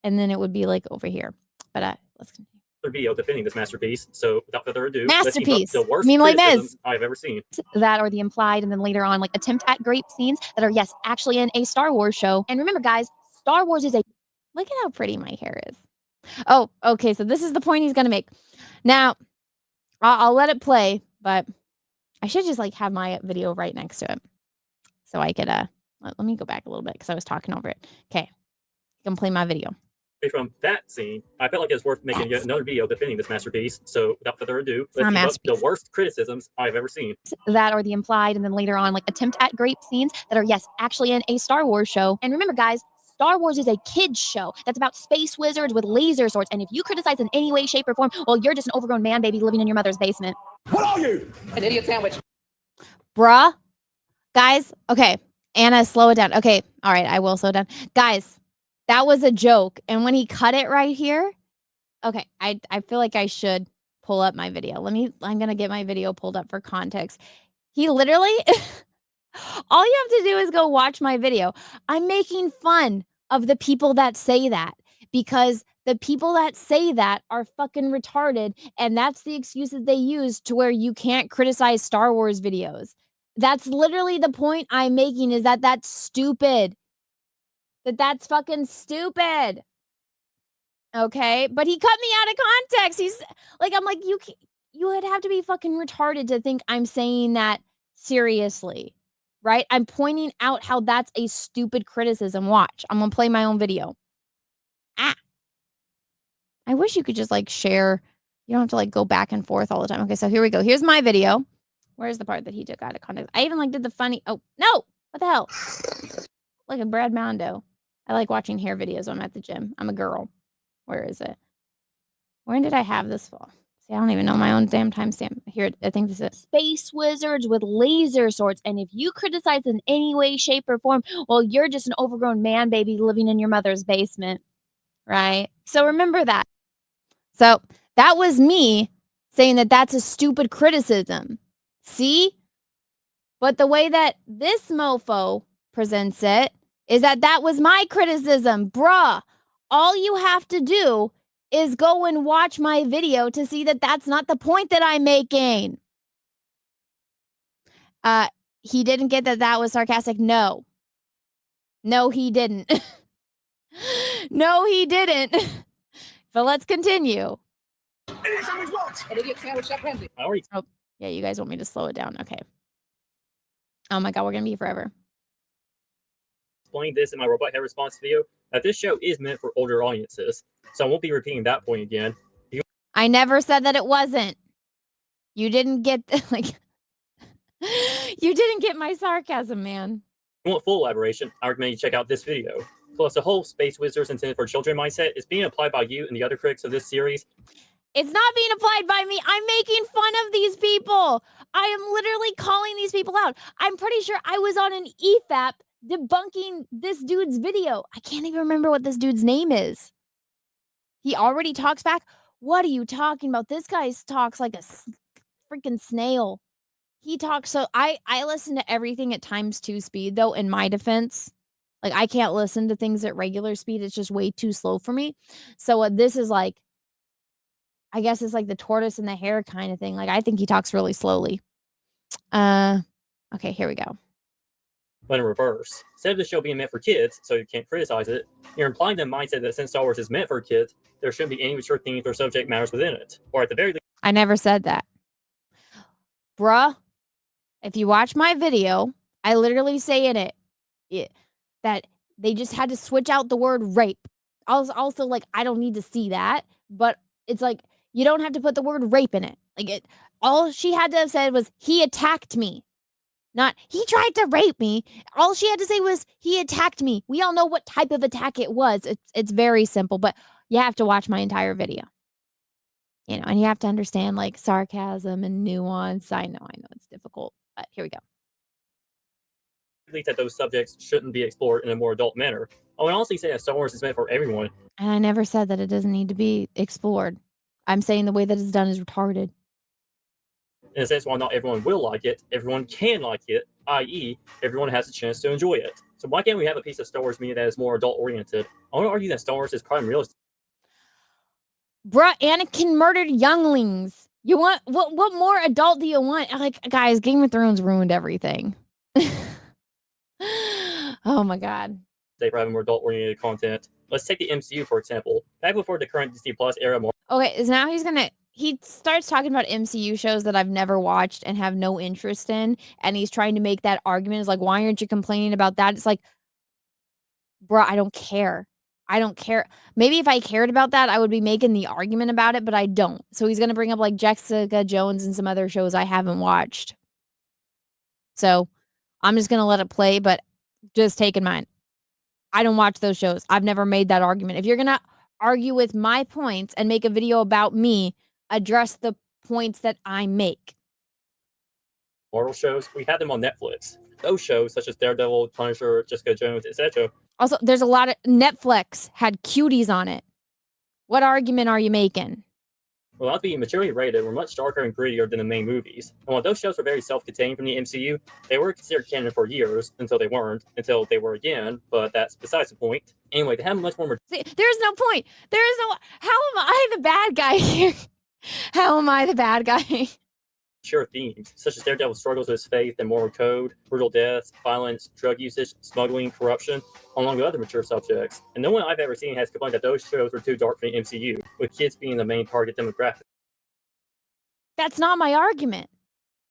And then it would be like over here. But let's continue. Video defending this masterpiece. So without further ado, Masterpiece. The worst Les criticism Mis. I've ever seen. That or the implied and then later on like attempt at grape scenes that are yes actually in a Star Wars show. And remember guys, Star Wars is a look at how pretty my hair is. Oh, okay, so this is the point he's gonna make. Now I'll let it play, but I should just like have my video right next to it. So I could let me go back a little bit because I was talking over it. Okay. You can play my video. From that scene, I felt like it was worth making yet another video defending this masterpiece. So without further ado, let's keep up the worst criticisms I've ever seen. That or the implied and then later on like attempt at grape scenes that are yes actually in a Star Wars show. And remember guys, Star Wars is a kids show that's about space wizards with laser swords. And if you criticize in any way, shape, or form, well, you're just an overgrown man baby living in your mother's basement. What are you? An idiot sandwich. Bruh. Guys, okay. Anna, slow it down. Okay. All right, I will slow down. Guys, that was a joke. And when he cut it right here, okay, I feel like I should pull up my video. I'm going to get my video pulled up for context. He literally, all you have to do is go watch my video. I'm making fun of the people that say that because the people that say that are fucking retarded. And that's the excuses they use to where you can't criticize Star Wars videos. That's literally the point I'm making is that that's stupid. That's fucking stupid. Okay? But he cut me out of context. He's like, I'm like, you would have to be fucking retarded to think I'm saying that seriously. Right? I'm pointing out how that's a stupid criticism. Watch. I'm going to play my own video. I wish you could just like share. You don't have to like go back and forth all the time. Okay, so here we go. Here's my video. Where's the part that he took out of context? I even like did the funny. Oh, no. What the hell? Like a Brad Mondo. I like watching hair videos when I'm at the gym. I'm a girl. Where is it? When did I have this for? See, I don't even know my own damn timestamp. Here, I think this is space wizards with laser swords. And if you criticize in any way, shape, or form, well, you're just an overgrown man baby living in your mother's basement. Right? So remember that. So that was me saying that that's a stupid criticism. See? But the way that this mofo presents it is that was my criticism. Bruh, all you have to do is go and watch my video to see that that's not the point that I'm making. He didn't get that was sarcastic. No, he didn't. No, he didn't. But let's continue. Idiot sandwich what? An idiot sandwich that Ramsey. Oh, yeah, you guys want me to slow it down. Okay. Oh my God, we're going to be forever. Explain this in my Robot Head response video, that this show is meant for older audiences. So I won't be repeating that point again. I never said that it wasn't. You didn't get, you didn't get my sarcasm, man. If you want full elaboration, I recommend you check out this video. Plus, the whole Space Wizards intended for children mindset is being applied by you and the other critics of this series. It's not being applied by me. I'm making fun of these people. I am literally calling these people out. I'm pretty sure I was on an EFAP debunking this dude's video. I can't even remember what this dude's name is. He already talks back. What are you talking about? This guy talks like a freaking snail. He talks so I listen to everything at ×2 speed though, in my defense. Like, I can't listen to things at regular speed. It's just way too slow for me. So this is like, I guess it's like the tortoise and the hare kind of thing. Like, I think he talks really slowly. Okay, here we go. But in reverse, instead of the show being meant for kids, so you can't criticize it, you're implying the mindset that since Star Wars is meant for kids, there shouldn't be any mature themes or subject matters within it. Or at the very least, I never said that. Bruh, if you watch my video, I literally say in it that they just had to switch out the word rape. Also, like, I don't need to see that, but it's like, you don't have to put the word rape in it. Like, all she had to have said was, he attacked me. Not, he tried to rape me. All she had to say was, he attacked me. We all know what type of attack it was. It's very simple, but you have to watch my entire video. You know, and you have to understand, like, sarcasm and nuance. I know it's difficult, but here we go. that those subjects shouldn't be explored in a more adult manner. I would honestly say that Star Wars is meant for everyone. And I never said that it doesn't need to be explored. I'm saying the way that it's done is retarded. In a sense, while not everyone will like it, everyone can like it, i.e., everyone has a chance to enjoy it. So why can't we have a piece of Star Wars media that is more adult-oriented? I want to argue that Star Wars is prime real estate. Bruh, Anakin murdered younglings. You want what more adult do you want? Like, guys, Game of Thrones ruined everything. Oh my god. They for having more adult-oriented content. Let's take the MCU for example. Back before the current Disney Plus era, Okay, so now he starts talking about MCU shows that I've never watched and have no interest in, and he's trying to make that argument. It's like, why aren't you complaining about that? It's like, bruh, I don't care. I don't care. Maybe if I cared about that, I would be making the argument about it, but I don't. So he's going to bring up like Jessica Jones and some other shows I haven't watched. So I'm just going to let it play, but just take in mind, I don't watch those shows. I've never made that argument. If you're going to argue with my points and make a video about me, address the points that I make. Marvel shows, we had them on Netflix. Those shows, such as Daredevil, Punisher, Jessica Jones, etc. Also, there's a lot of Netflix had cuties on it. What argument are you making? Well, not being maturely rated, were much darker and grittier than the main movies. And while those shows were very self-contained from the MCU, they were considered canon for years until they weren't, until they were again. But that's besides the point. Anyway, they have much more. See, there's no point. There is no. How am I the bad guy here? How am I the bad guy? Mature themes, such as Daredevil struggles with his faith and moral code, brutal deaths, violence, drug usage, smuggling, corruption, along with other mature subjects. And no one I've ever seen has complained that those shows were too dark for the MCU, with kids being the main target demographic. That's not my argument.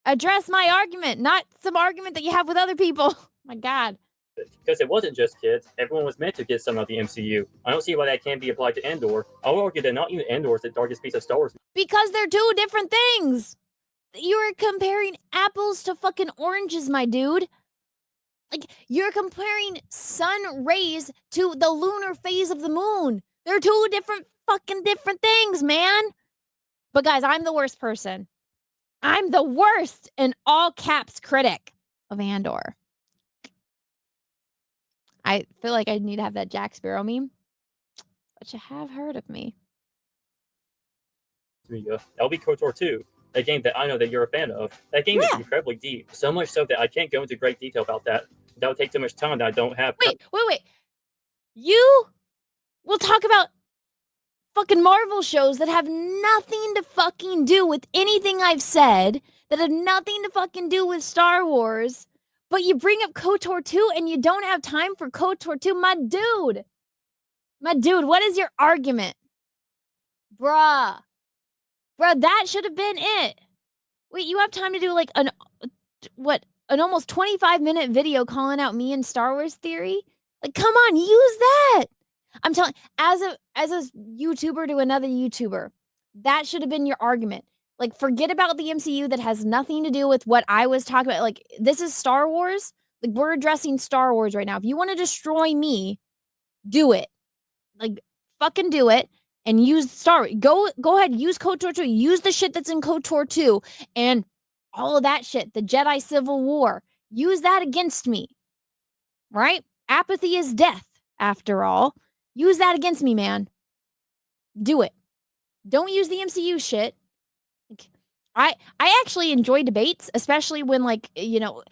Address my argument, not some argument that you have with other people. My God. Because it wasn't just kids, everyone was meant to get some of the MCU. I don't see why that can't be applied to Andor. I would argue that not even Andor is the darkest piece of Star Wars. Because they're two different things. You're comparing apples to fucking oranges, my dude. Like, you're comparing sun rays to the lunar phase of the moon. They're two different things, man. But guys, I'm the worst person. I'm the worst in all caps critic of Andor. I feel like I need to have that Jack Sparrow meme. But you have heard of me. That'll be KOTOR 2. A game that I know that you're a fan of. That game is incredibly deep, so much so that I can't go into great detail about that. That would take too much time that I don't have. Wait. You will talk about fucking Marvel shows that have nothing to fucking do with anything I've said, that have nothing to fucking do with Star Wars, but you bring up KOTOR 2 and you don't have time for KOTOR 2. My dude, what is your argument? Bruh, that should have been it. Wait, you have time to do like an almost 25-minute video calling out me and Star Wars theory? Like, come on, use that. I'm telling, as a YouTuber to another YouTuber, that should have been your argument. Like, forget about the MCU that has nothing to do with what I was talking about. Like, this is Star Wars. Like, we're addressing Star Wars right now. If you want to destroy me, do it. Like, fucking do it. And use Star. Go ahead. Use KOTOR 2. Use the shit that's in KOTOR 2 and all of that shit. The Jedi Civil War. Use that against me. Right? Apathy is death, after all. Use that against me, man. Do it. Don't use the MCU shit. I actually enjoy debates, especially when, like, you know,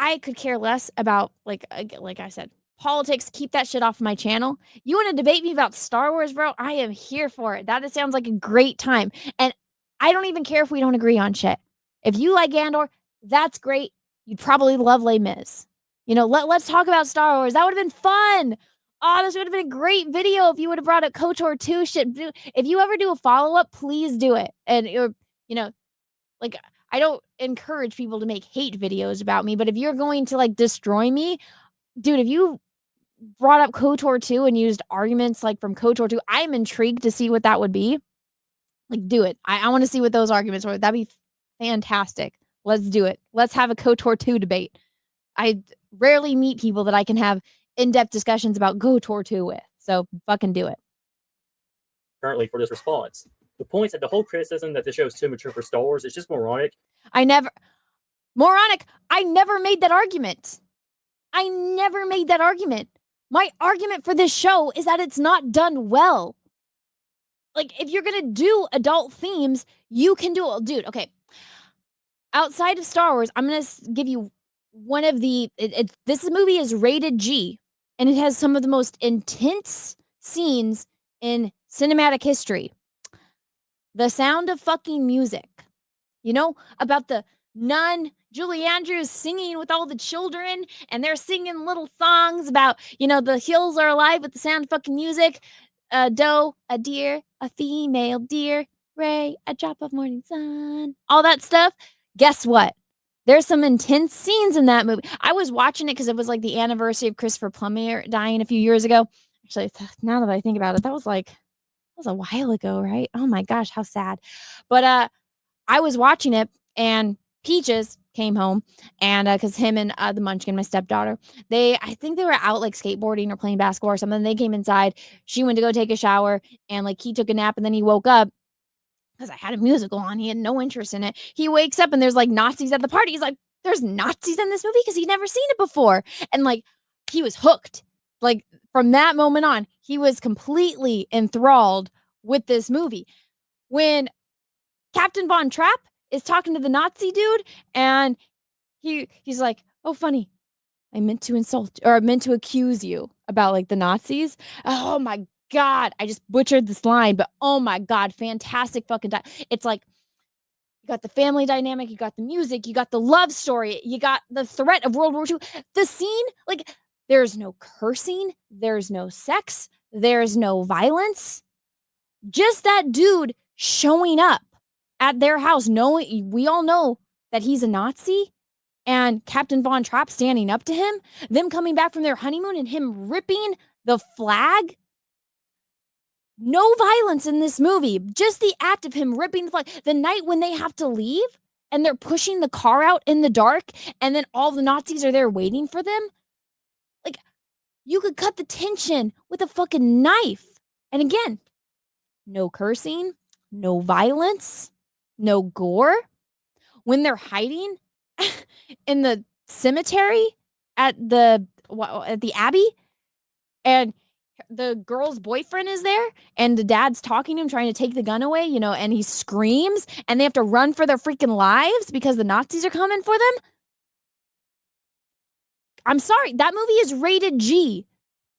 I could care less about, like I said, politics. Keep that shit off my channel. You want to debate me about Star Wars, bro? I am here for it. That sounds like a great time. And I don't even care if we don't agree on shit. If you like Andor, that's great. You'd probably love Les Mis. You know, let's talk about Star Wars. That would have been fun. Oh, this would have been a great video if you would have brought up KOTOR 2 shit. If you ever do a follow-up, please do it. And, you know, like, I don't encourage people to make hate videos about me, but if you're going to, like, destroy me, dude, if you brought up KOTOR 2 and used arguments, like, from KOTOR 2, I am intrigued to see what that would be. Like, do it. I want to see what those arguments were. That'd be fantastic. Let's do it. Let's have a KOTOR 2 debate. I rarely meet people that I can have in-depth discussions about KOTOR 2 with. So fucking do it. Currently for this response. The point that the whole criticism that the show is too mature for Star Wars is just moronic. Moronic. I never made that argument. My argument for this show is that it's not done well. Like, if you're going to do adult themes, you can do it. Dude, okay. Outside of Star Wars, I'm going to give you one of the... this movie is rated G, and it has some of the most intense scenes in cinematic history. The Sound of Fucking Music. You know, about the nun, Julie Andrews, singing with all the children, and they're singing little songs about, you know, the hills are alive with the sound of fucking music. A doe, a deer, a female deer, ray, a drop of morning sun, all that stuff. Guess what? There's some intense scenes in that movie. I was watching it because it was like the anniversary of Christopher Plummer dying a few years ago. Actually, now that I think about it, that was a while ago, right? Oh my gosh, how sad. But I was watching it, and Peaches came home, and because him and the Munchkin, my stepdaughter, I think they were out like skateboarding or playing basketball or something. They came inside. She went to go take a shower, and like he took a nap, and then he woke up because I had a musical on. He had no interest in it. He wakes up, and there's like Nazis at the party. He's like, "There's Nazis in this movie?" Because he'd never seen it before, and like he was hooked. Like from that moment on, he was completely enthralled with this movie. When Captain Von Trapp is talking to the Nazi dude, and he's like, "Oh, funny, I meant to accuse you about like the Nazis." Oh my God, I just butchered this line, but oh my God, fantastic fucking it's like, you got the family dynamic, you got the music, you got the love story, you got the threat of World War II. The scene, like, there's no cursing, there's no sex, there's no violence. Just that dude showing up at their house, knowing, we all know that he's a Nazi, and Captain Von Trapp standing up to him, them coming back from their honeymoon and him ripping the flag. No violence in this movie. Just the act of him ripping the flag. The night when they have to leave and they're pushing the car out in the dark, and then all the Nazis are there waiting for them. Like, you could cut the tension with a fucking knife. And again, no cursing, no violence, no gore. When they're hiding in the cemetery at the Abbey, and the girl's boyfriend is there, and the dad's talking to him, trying to take the gun away, you know, and he screams, and they have to run for their freaking lives because the Nazis are coming for them. I'm sorry, that movie is rated G.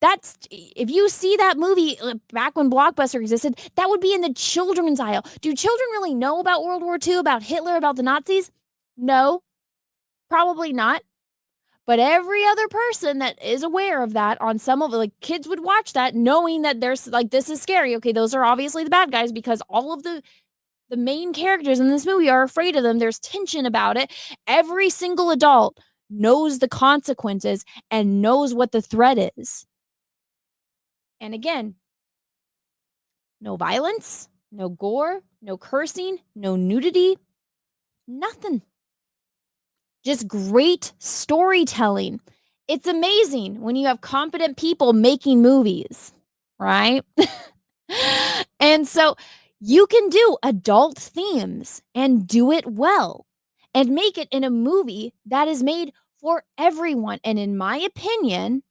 That's, if you see that movie back when Blockbuster existed, that would be in the children's aisle. Do children really know about World War II, about Hitler, about the Nazis? No, probably not. But every other person that is aware of that, on some of it, like kids would watch that knowing that there's like, this is scary. Okay, those are obviously the bad guys because all of the main characters in this movie are afraid of them. There's tension about it. Every single adult knows the consequences and knows what the threat is. And again, no violence, no gore, no cursing, no nudity, nothing. Just great storytelling. It's amazing when you have competent people making movies, right? And so you can do adult themes and do it well and make it in a movie that is made for everyone. And in my opinion,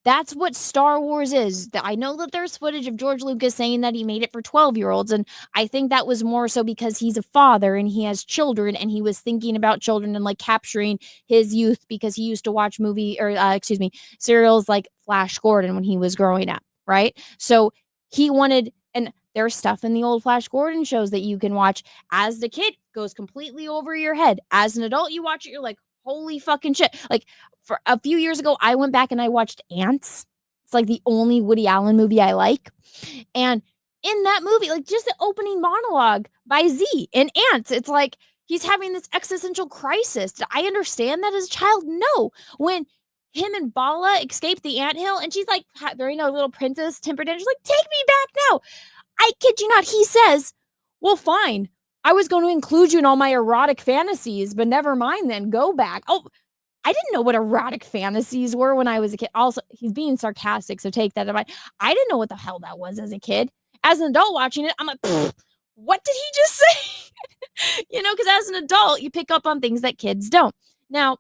That's what Star Wars is. I know that there's footage of George Lucas saying that he made it for 12-year-olds, and I think that was more so because he's a father and he has children, and he was thinking about children and like capturing his youth because he used to watch serials like Flash Gordon when he was growing up, right? So he wanted, and there's stuff in the old Flash Gordon shows that you can watch as the kid goes completely over your head. As an adult, you watch it, you're like, holy fucking shit. Like, for a few years ago, I went back and I watched Ants. It's like the only Woody Allen movie I like. And in that movie, like just the opening monologue by Z in Ants, it's like he's having this existential crisis. Did I understand that as a child? No. When him and Bala escape the anthill and she's like, there ain't no little princess temper tantrum. She's like, take me back now. I kid you not. He says, well, fine. I was going to include you in all my erotic fantasies, but never mind then. Go back. Oh, I didn't know what erotic fantasies were when I was a kid. Also, he's being sarcastic, so take that in mind. I didn't know what the hell that was as a kid. As an adult watching it, I'm like, what did he just say? Because as an adult, you pick up on things that kids don't. Now,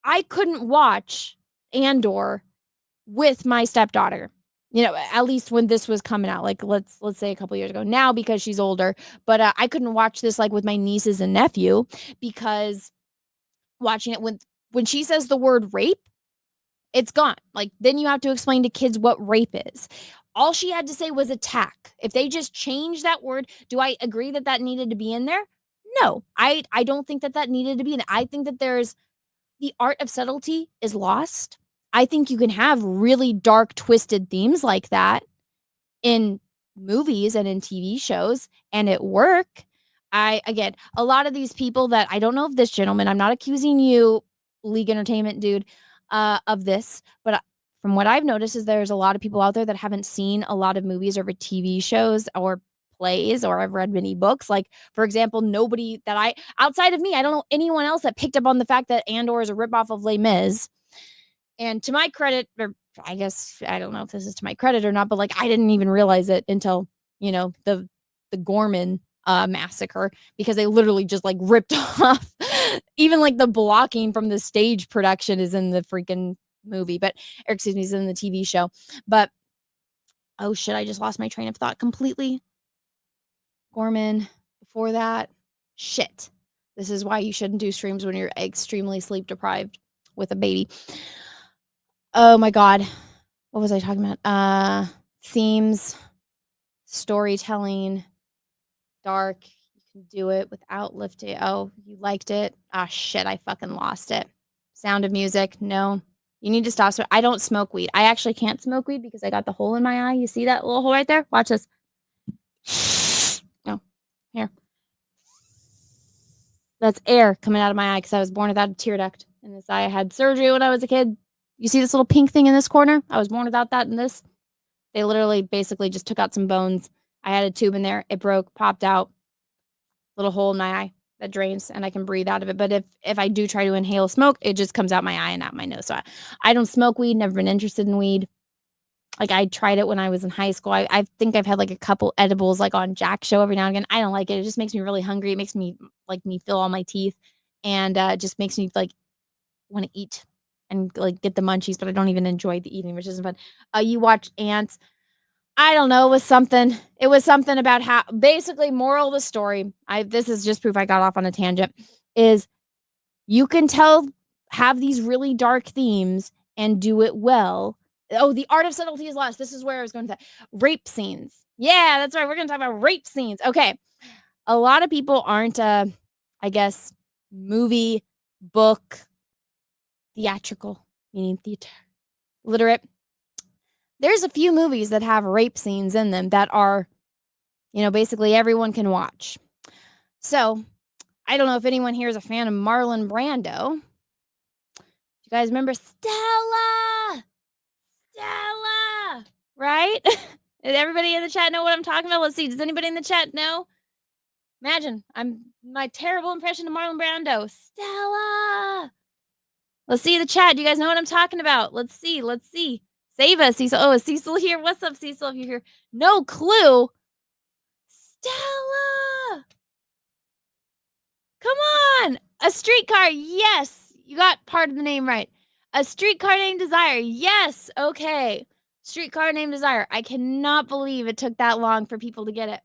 I couldn't watch Andor with my stepdaughter. At least when this was coming out, like let's say a couple years ago. Now because she's older, but I couldn't watch this like with my nieces and nephew because watching it when she says the word rape, it's gone. Like then you have to explain to kids what rape is. All she had to say was attack. If they just change that word, do I agree that needed to be in there? No, I don't think that needed to be in there. I think that there's the art of subtlety is lost. I think you can have really dark, twisted themes like that in movies and in TV shows and at work. Again, a lot of these people that I don't know if this gentleman, I'm not accusing you, League Entertainment dude, of this, but from what I've noticed is there's a lot of people out there that haven't seen a lot of movies or TV shows or plays, or I've read many books. Like, for example, nobody that outside of me, I don't know anyone else that picked up on the fact that Andor is a ripoff of Les Mis. And to my credit, or I guess, I don't know if this is to my credit or not, but like, I didn't even realize it until, the Gorman massacre, because they literally just like ripped off even like the blocking from the stage production is in the freaking movie, is in the TV show. But oh shit, I just lost my train of thought completely. Gorman, before that, shit. This is why you shouldn't do streams when you're extremely sleep deprived with a baby. Oh my God. What was I talking about? Themes, storytelling, dark. You can do it without lifting. Oh, you liked it? Ah, shit, I fucking lost it. Sound of Music. No. You need to stop. I don't smoke weed. I actually can't smoke weed because I got the hole in my eye. You see that little hole right there? Watch this. Oh, here. That's air coming out of my eye because I was born without a tear duct in this eye. I had surgery when I was a kid. You see this little pink thing in this corner? I was born without that in this. They literally basically just took out some bones. I had a tube in there. It broke, popped out. Little hole in my eye that drains, and I can breathe out of it. But if I do try to inhale smoke, it just comes out my eye and out my nose. So I don't smoke weed, never been interested in weed. Like, I tried it when I was in high school. I think I've had like a couple edibles like on Jack's show every now and again. I don't like it. It just makes me really hungry. It makes me feel all my teeth, and just makes me like want to eat and like get the munchies, but I don't even enjoy the eating, which isn't fun. You watch Ants. I don't know. It was something about how, basically, moral of the story. This is just proof I got off on a tangent, is you can have these really dark themes and do it well. Oh, the art of subtlety is lost. This is where I was going to rape scenes. Yeah, that's right. We're going to talk about rape scenes. Okay. A lot of people aren't, I guess, movie, book, theatrical, meaning theater, literate. There's a few movies that have rape scenes in them that are, basically everyone can watch. So, I don't know if anyone here is a fan of Marlon Brando. You guys remember Stella? Stella! Right? Does everybody in the chat know what I'm talking about? Let's see. Does anybody in the chat know? Imagine, my terrible impression of Marlon Brando. Stella! Let's see the chat. Do you guys know what I'm talking about? Let's see. Save us, Cecil. Oh, is Cecil here? What's up, Cecil, if you're here? No clue. Stella! Come on! A streetcar. Yes, you got part of the name right. A Streetcar Named Desire. Yes. Okay. Streetcar Named Desire. I cannot believe it took that long for people to get it.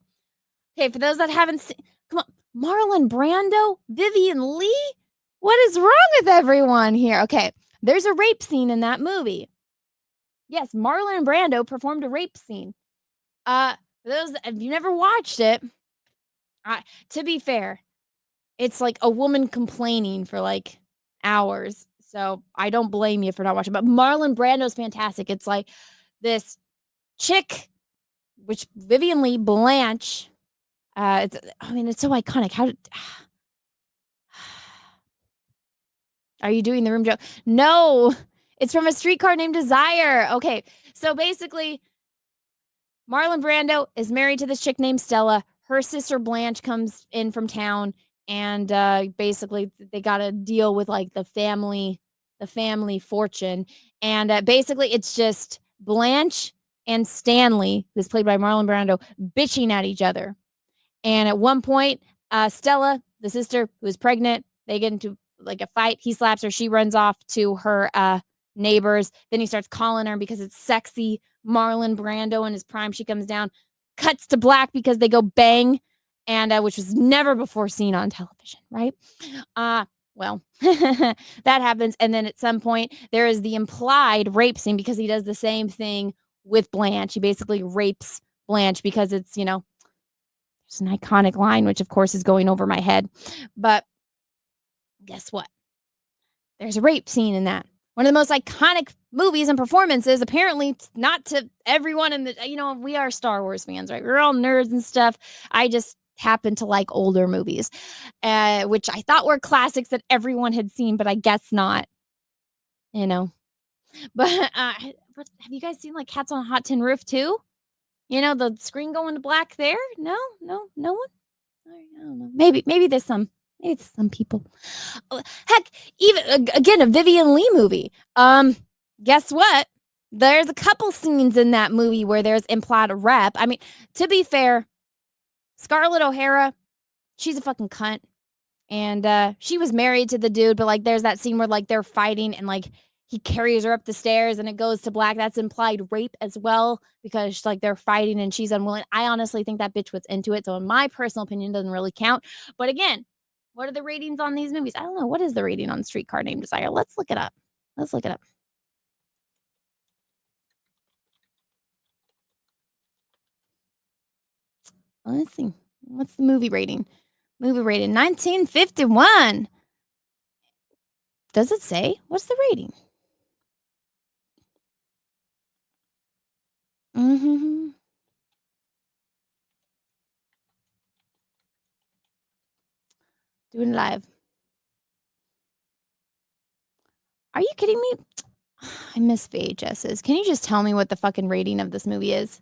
Okay, for those that haven't seen, come on, Marlon Brando, Vivian Lee. What is wrong with everyone here? Okay, there's a rape scene in that movie. Yes, Marlon Brando performed a rape scene. For those that, if you never watched it, to be fair, it's like a woman complaining for like hours. So I don't blame you for not watching. But Marlon Brando's fantastic. It's like this chick, which Vivian Lee, Blanche. It's so iconic. How did? Are you doing the room joke? No, it's from A Streetcar Named Desire. Okay, so basically, Marlon Brando is married to this chick named Stella. Her sister Blanche comes in from town, and basically they got to deal with like the family fortune. And basically, it's just Blanche and Stanley, who's played by Marlon Brando, bitching at each other. And at one point, Stella, the sister who is pregnant, they get into like a fight. He slaps her. She runs off to her neighbors. Then he starts calling her because it's sexy. Marlon Brando in his prime. She comes down, cuts to black because they go bang, and which was never before seen on television, right? Well, that happens. And then at some point, there is the implied rape scene because he does the same thing with Blanche. He basically rapes Blanche because it's, it's an iconic line, which of course is going over my head. But guess what? There's a rape scene in that. One of the most iconic movies and performances, apparently not to everyone in the, we are Star Wars fans, right? We're all nerds and stuff. I just happen to like older movies, which I thought were classics that everyone had seen, but I guess not, But have you guys seen like Cats on a Hot Tin Roof too? The screen going to black there? No one? I don't know. Maybe there's some people. Heck, even again, a Vivian Lee movie. Guess what? There's a couple scenes in that movie where there's implied rep. I mean, to be fair, Scarlett O'Hara, she's a fucking cunt. And she was married to the dude, but like there's that scene where like they're fighting and like he carries her up the stairs and it goes to black. That's implied rape as well because like they're fighting and she's unwilling. I honestly think that bitch was into it. So in my personal opinion, doesn't really count. But again, what are the ratings on these movies? I don't know. What is the rating on Streetcar Named Desire? Let's look it up. Let's see. What's the movie rating? Movie rating 1951. Does it say? What's the rating? Doing live. Are you kidding me? I miss VHSs. Can you just tell me what the fucking rating of this movie is?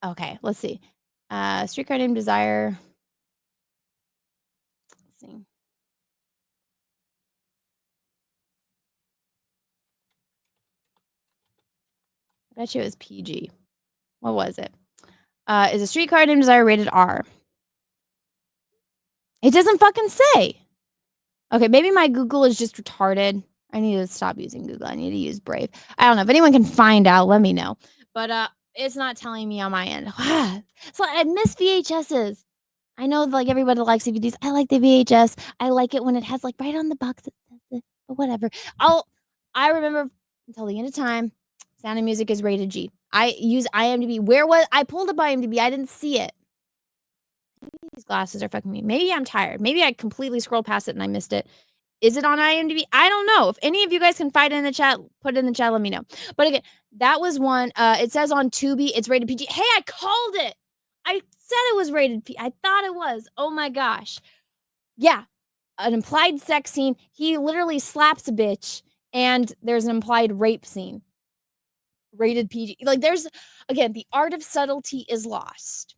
Okay, let's see. Streetcar Named Desire. Let's see. I bet you it was PG. What was it? Is A Streetcar Named Desire rated R? It doesn't fucking say. Okay, maybe my Google is just retarded. I need to stop using Google. I need to use Brave. I don't know. If anyone can find out, let me know. But it's not telling me on my end. So I miss VHSs. I know like everybody likes DVDs. I like the VHS. I like it when it has like right on the box. But whatever. I remember until the end of time, Sound of Music is rated G. I use IMDb. I pulled up IMDb. I didn't see it. Maybe these glasses are fucking me. Maybe I'm tired. Maybe I completely scrolled past it and I missed it. Is it on IMDb? I don't know. If any of you guys can find it in the chat, put it in the chat. Let me know. But again, that was one. It says on Tubi, it's rated PG. Hey, I called it. I said it was rated P. I thought it was. Oh my gosh. Yeah. An implied sex scene. He literally slaps a bitch and there's an implied rape scene. Rated PG. Like there's, again, the art of subtlety is lost.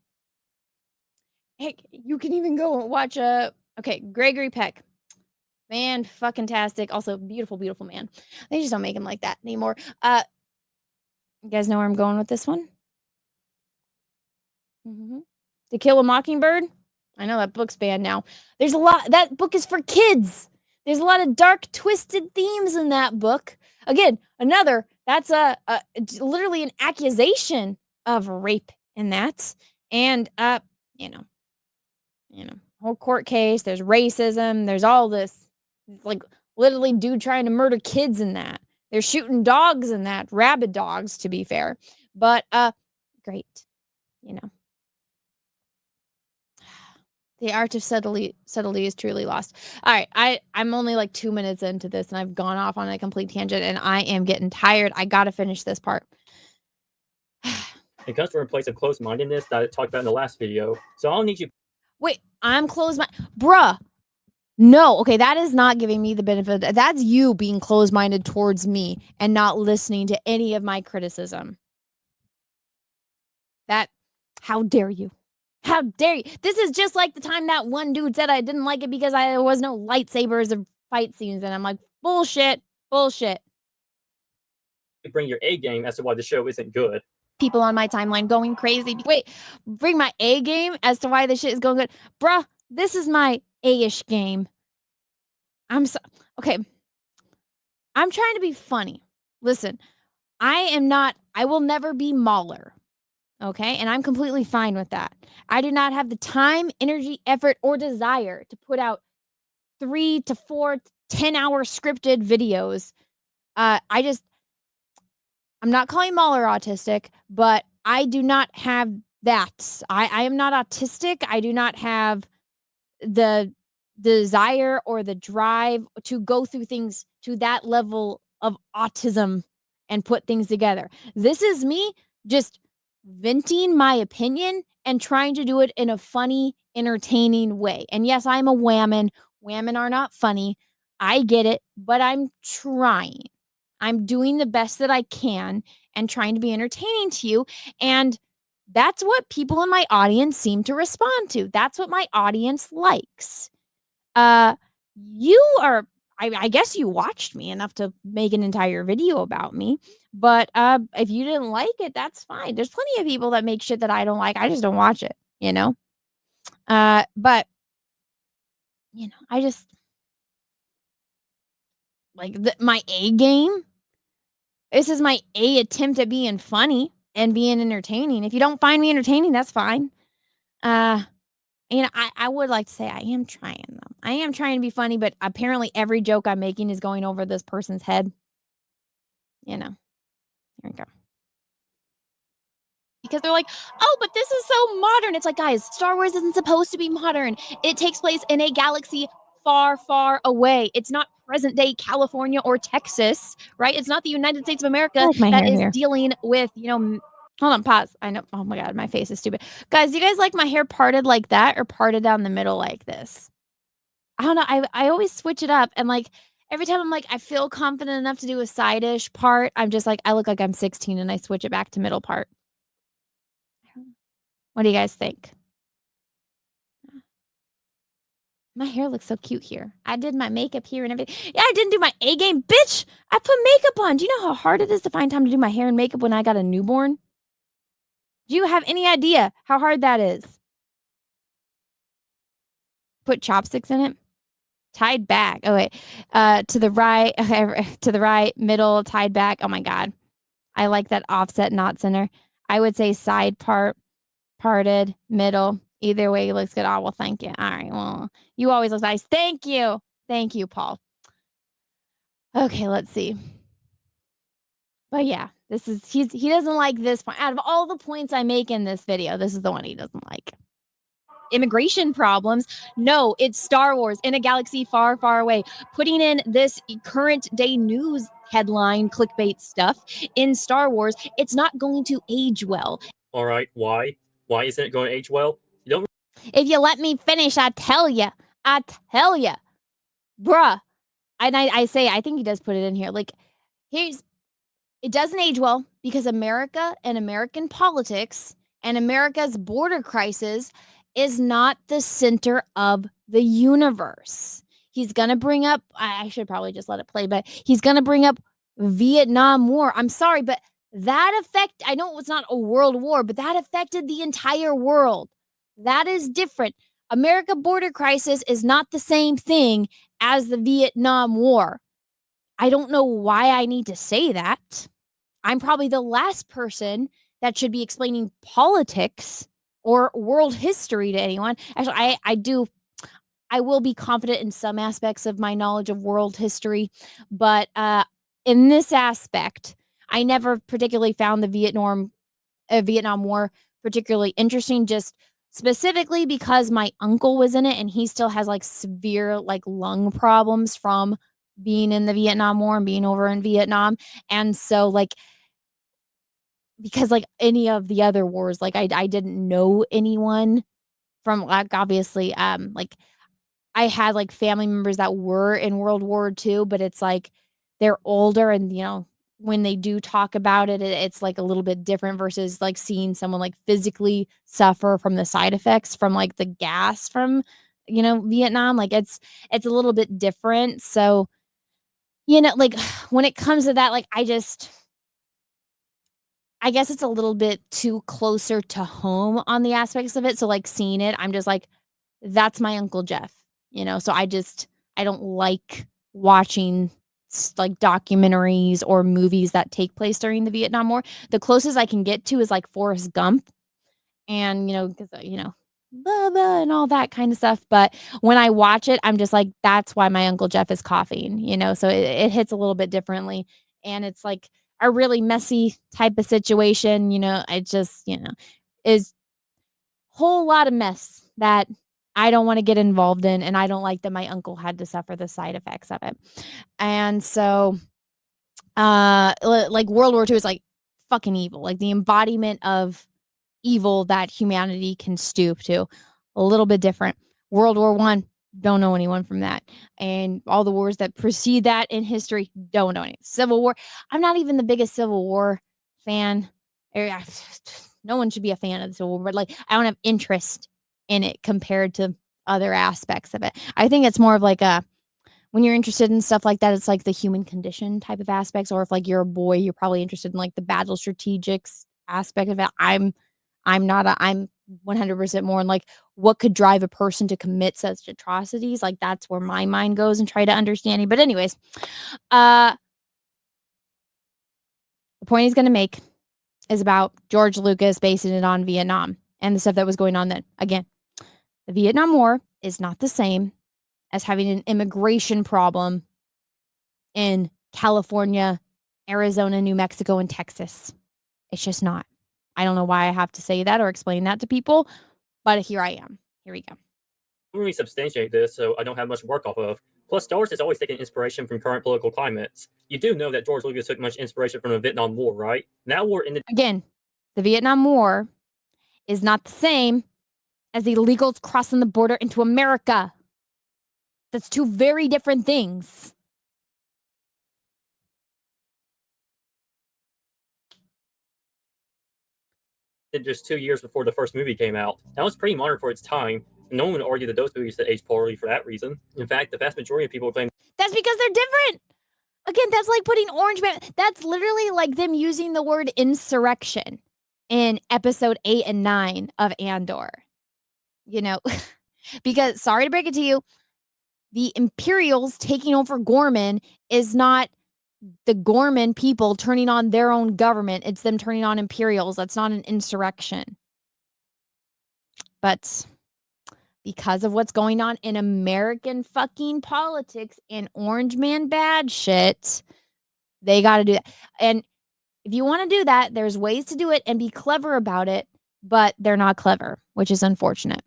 Heck, you can even go and watch Gregory Peck. Man, fucking tastic. Also, beautiful, beautiful man. They just don't make him like that anymore. You guys know where I'm going with this one? To Kill a Mockingbird. I know that book's banned now. There's a lot. That book is for kids. There's a lot of dark, twisted themes in that book. again, that's literally an accusation of rape in that. And, whole court case, there's racism, there's all this, like, literally dude trying to murder kids in that. They're shooting dogs in that, rabid dogs, to be fair. But, great, The art of subtlety is truly lost. All right, I'm only like 2 minutes into this, and I've gone off on a complete tangent, and I am getting tired. I got to finish this part. It comes from a place of close-mindedness that I talked about in the last video. So I'll need you. Wait, I'm closed-minded. Bruh. No, okay, that is not giving me the benefit. That's you being closed-minded towards me and not listening to any of my criticism. How dare you? How dare you? This is just like the time that one dude said I didn't like it because there was no lightsabers or fight scenes, and I'm like, bullshit. Bring your A game as to why the show isn't good. People on my timeline going crazy. Wait, bring my A game as to why this shit is going good. Bruh, this is my A-ish game. Okay. I'm trying to be funny. Listen, I will never be Mahler. Okay? And I'm completely fine with that. I do not have the time, energy, effort, or desire to put out 3 to 4 10-hour scripted videos. I'm not calling Mahler autistic, but I do not have that. I am not autistic. I do not have the desire or the drive to go through things to that level of autism and put things together. This is me just venting my opinion and trying to do it in a funny, entertaining way. And yes, I'm a whammon. Whammon are not funny. I get it, but I'm trying. I'm doing the best that I can and trying to be entertaining to you. And that's what people in my audience seem to respond to. That's what my audience likes. I guess you watched me enough to make an entire video about me. But if you didn't like it, that's fine. There's plenty of people that make shit that I don't like. I just don't watch it, But, I just like my A game. This is my A attempt at being funny and being entertaining. If you don't find me entertaining, that's fine. I would like to say I am trying, though. I am trying to be funny, but apparently every joke I'm making is going over this person's head. Here we go. Because they're like, oh, but this is so modern. It's like, guys, Star Wars isn't supposed to be modern. It takes place in a galaxy far, far away. It's not present day California or Texas, right? It's not the United States of America that is dealing with, hold on, pause. I know. Oh my God, my face is stupid. Guys, do you guys like my hair parted like that or parted down the middle like this? I don't know. I always switch it up. And like every time I'm like, I feel confident enough to do a side-ish part, I'm just like, I look like I'm 16 and I switch it back to middle part. What do you guys think? My hair looks so cute here. I did my makeup here and everything. Yeah, I didn't do my A game. Bitch, I put makeup on. Do you know how hard it is to find time to do my hair and makeup when I got a newborn? Do you have any idea how hard that is? Put chopsticks in it. Tied back. Oh, wait. To the right. Okay, to the right. Middle. Tied back. Oh, my God. I like that offset, not center. I would say side part. Parted. Middle. Either way, it looks good. Oh, well, thank you. All right. Well, you always look nice. Thank you. Thank you, Paul. Okay, let's see. But yeah, he doesn't like this point. Out of all the points I make in this video, this is the one he doesn't like. Immigration problems. No, it's Star Wars in a galaxy far, far away. Putting in this current day news headline clickbait stuff in Star Wars, it's not going to age well. All right, why? Why isn't it going to age well? You don't. If you let me finish, I tell you. Bruh. And I say, I think he does put it in here. Like, it doesn't age well because America and American politics and America's border crisis is not the center of the universe. He's going to bring up, I should probably just let it play, but he's going to bring up Vietnam War. I'm sorry, but I know it was not a world war, but that affected the entire world. That is different. America border crisis is not the same thing as the Vietnam War. I don't know why I need to say that. I'm probably the last person that should be explaining politics or world history to anyone. Actually, I will be confident in some aspects of my knowledge of world history, but in this aspect, I never particularly found the Vietnam War particularly interesting, just specifically because my uncle was in it and he still has like severe like lung problems from being in the Vietnam War and being over in Vietnam. And so like because like any of the other wars, like I didn't know anyone from like obviously like I had like family members that were in World War II, but it's like they're older and when they do talk about it, it's like a little bit different versus like seeing someone like physically suffer from the side effects from like the gas from Vietnam. Like it's a little bit different. So like when it comes to that, like I guess it's a little bit too closer to home on the aspects of it. So like seeing it, I'm just like, that's my Uncle Jeff, so I don't like watching like documentaries or movies that take place during the Vietnam War. The closest I can get to is like Forrest Gump and, because, blah, blah, and all that kind of stuff. But when I watch it, I'm just like, that's why my Uncle Jeff is coughing, so it hits a little bit differently. And it's like a really messy type of situation, I just, is whole lot of mess that I don't want to get involved in, and I don't like that my uncle had to suffer the side effects of it. And so, like World War II is like fucking evil, like the embodiment of evil that humanity can stoop to. A little bit different. World War I, don't know anyone from that, and all the wars that precede that in history, don't know any. Civil War, I'm not even the biggest Civil War fan. No one should be a fan of the Civil War, but like I don't have interest in it compared to other aspects of it. I think it's more of like when you're interested in stuff like that, it's like the human condition type of aspects, or if like you're a boy, you're probably interested in like the battle strategics aspect of it. I'm 100% more in like what could drive a person to commit such atrocities. Like that's where my mind goes and try to understand it. But anyways, the point he's going to make is about George Lucas basing it on Vietnam and the stuff that was going on then. Again, the Vietnam War is not the same as having an immigration problem in California, Arizona, New Mexico, and Texas. It's just not. I don't know why I have to say that or explain that to people, but here I am. Here we go. I don't really substantiate this, so I don't have much to work off of. Plus, Star Wars has always taken inspiration from current political climates. You do know that George Lucas took much inspiration from the Vietnam War, right? That war ended. Again, the Vietnam War is not the same as the illegals crossing the border into America. That's two very different things. Just 2 years before the first movie came out. That was pretty modern for its time. And no one would argue that those movies had aged poorly for that reason. In fact, the vast majority of people claim that's because they're different. Again, that's like putting Orange Man. That's literally like them using the word insurrection in episode 8 and 9 of Andor. Because sorry to break it to you, the Imperials taking over Gorman is not the Gorman people turning on their own government. It's them turning on Imperials. That's not an insurrection. But because of what's going on in American fucking politics and Orange Man bad shit, they got to do that. And if you want to do that, there's ways to do it and be clever about it, but they're not clever, which is unfortunate.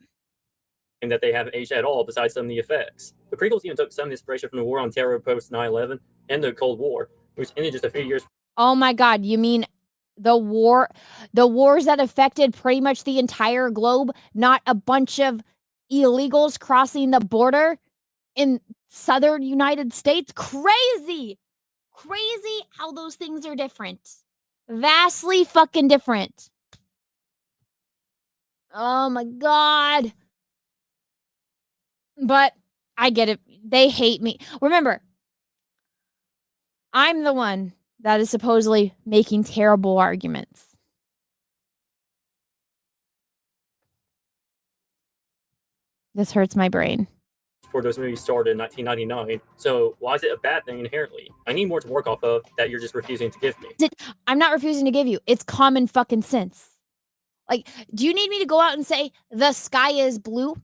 And that they haven't aged at all besides some of the effects. The prequels even took some inspiration from the war on terror post 9/11 and the Cold War, which ended just a few years. Oh my God, you mean the wars that affected pretty much the entire globe, not a bunch of illegals crossing the border in southern United States? Crazy how those things are different. Vastly fucking different. Oh my God. But I get it. They hate me. Remember, I'm the one that is supposedly making terrible arguments. This hurts my brain. before those movies started in 1999. So why is it a bad thing inherently? I need more to work off of that you're just refusing to give me. I'm not refusing to give you. It's common fucking sense. Like, do you need me to go out and say the sky is blue?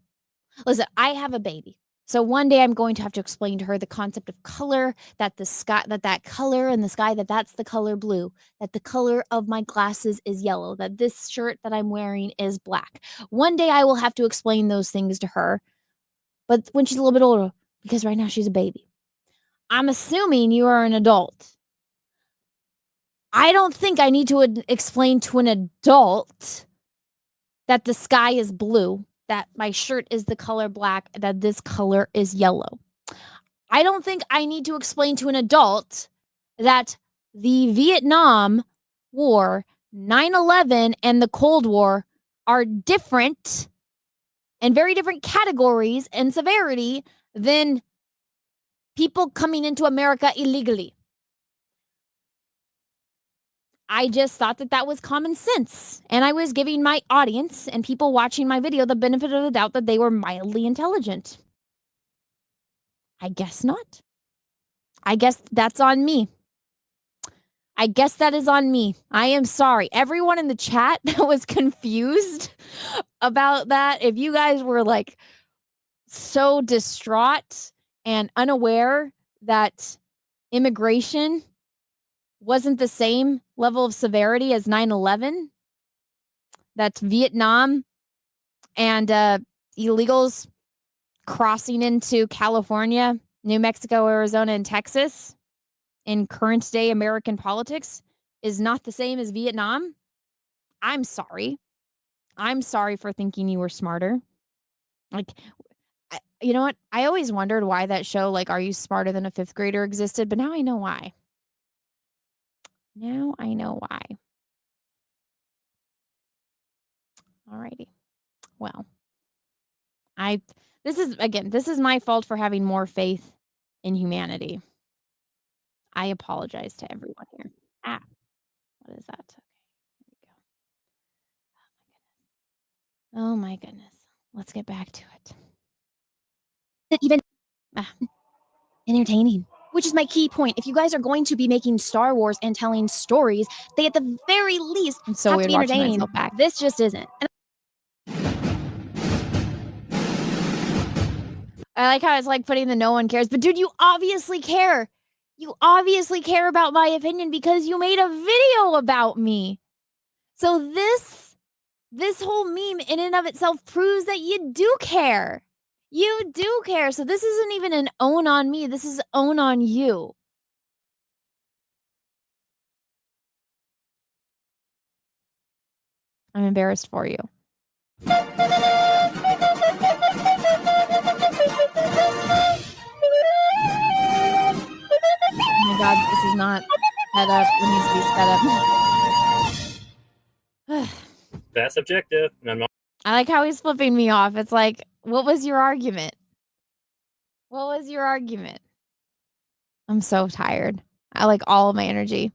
Listen, I have a baby. So one day I'm going to have to explain to her the concept of color, that the sky, that color in the sky, that's the color blue, that the color of my glasses is yellow, that this shirt that I'm wearing is black. One day I will have to explain those things to her, but when she's a little bit older, because right now she's a baby. I'm assuming you are an adult. I don't think I need to explain to an adult that the sky is blue, that my shirt is the color black, that this color is yellow. I don't think I need to explain to an adult that the Vietnam War, 9/11, and the Cold War are different and very different categories and severity than people coming into America illegally. I just thought that was common sense. And I was giving my audience and people watching my video the benefit of the doubt that they were mildly intelligent. I guess not. I guess that's on me. I guess that is on me. I am sorry. Everyone in the chat that was confused about that, if you guys were like so distraught and unaware that immigration wasn't the same level of severity as 9/11, that's Vietnam and illegals crossing into California, New Mexico, Arizona, and Texas in current day American politics is not the same as Vietnam. I'm sorry. I'm sorry for thinking you were smarter. Like, you know what? I always wondered why that show, like, Are You Smarter Than a Fifth Grader, existed, but now I know why. Now I know why. Alrighty. Well, this is my fault for having more faith in humanity. I apologize to everyone here. What is that? Okay, here we go. Oh my goodness. Let's get back to it. Even entertaining, which is my key point. If you guys are going to be making Star Wars and telling stories, they at the very least have to be entertaining. This just isn't. I like how it's like putting the no one cares. But dude, you obviously care. You obviously care about my opinion because you made a video about me. So this whole meme in and of itself proves that you do care. You do care. So this isn't even an own on me. This is own on you. I'm embarrassed for you. Oh my God, this is not sped up. It needs to be sped up. That's subjective, and I'm not. I like how he's flipping me off. It's like, what was your argument? What was your argument? I'm so tired. I like all of my energy.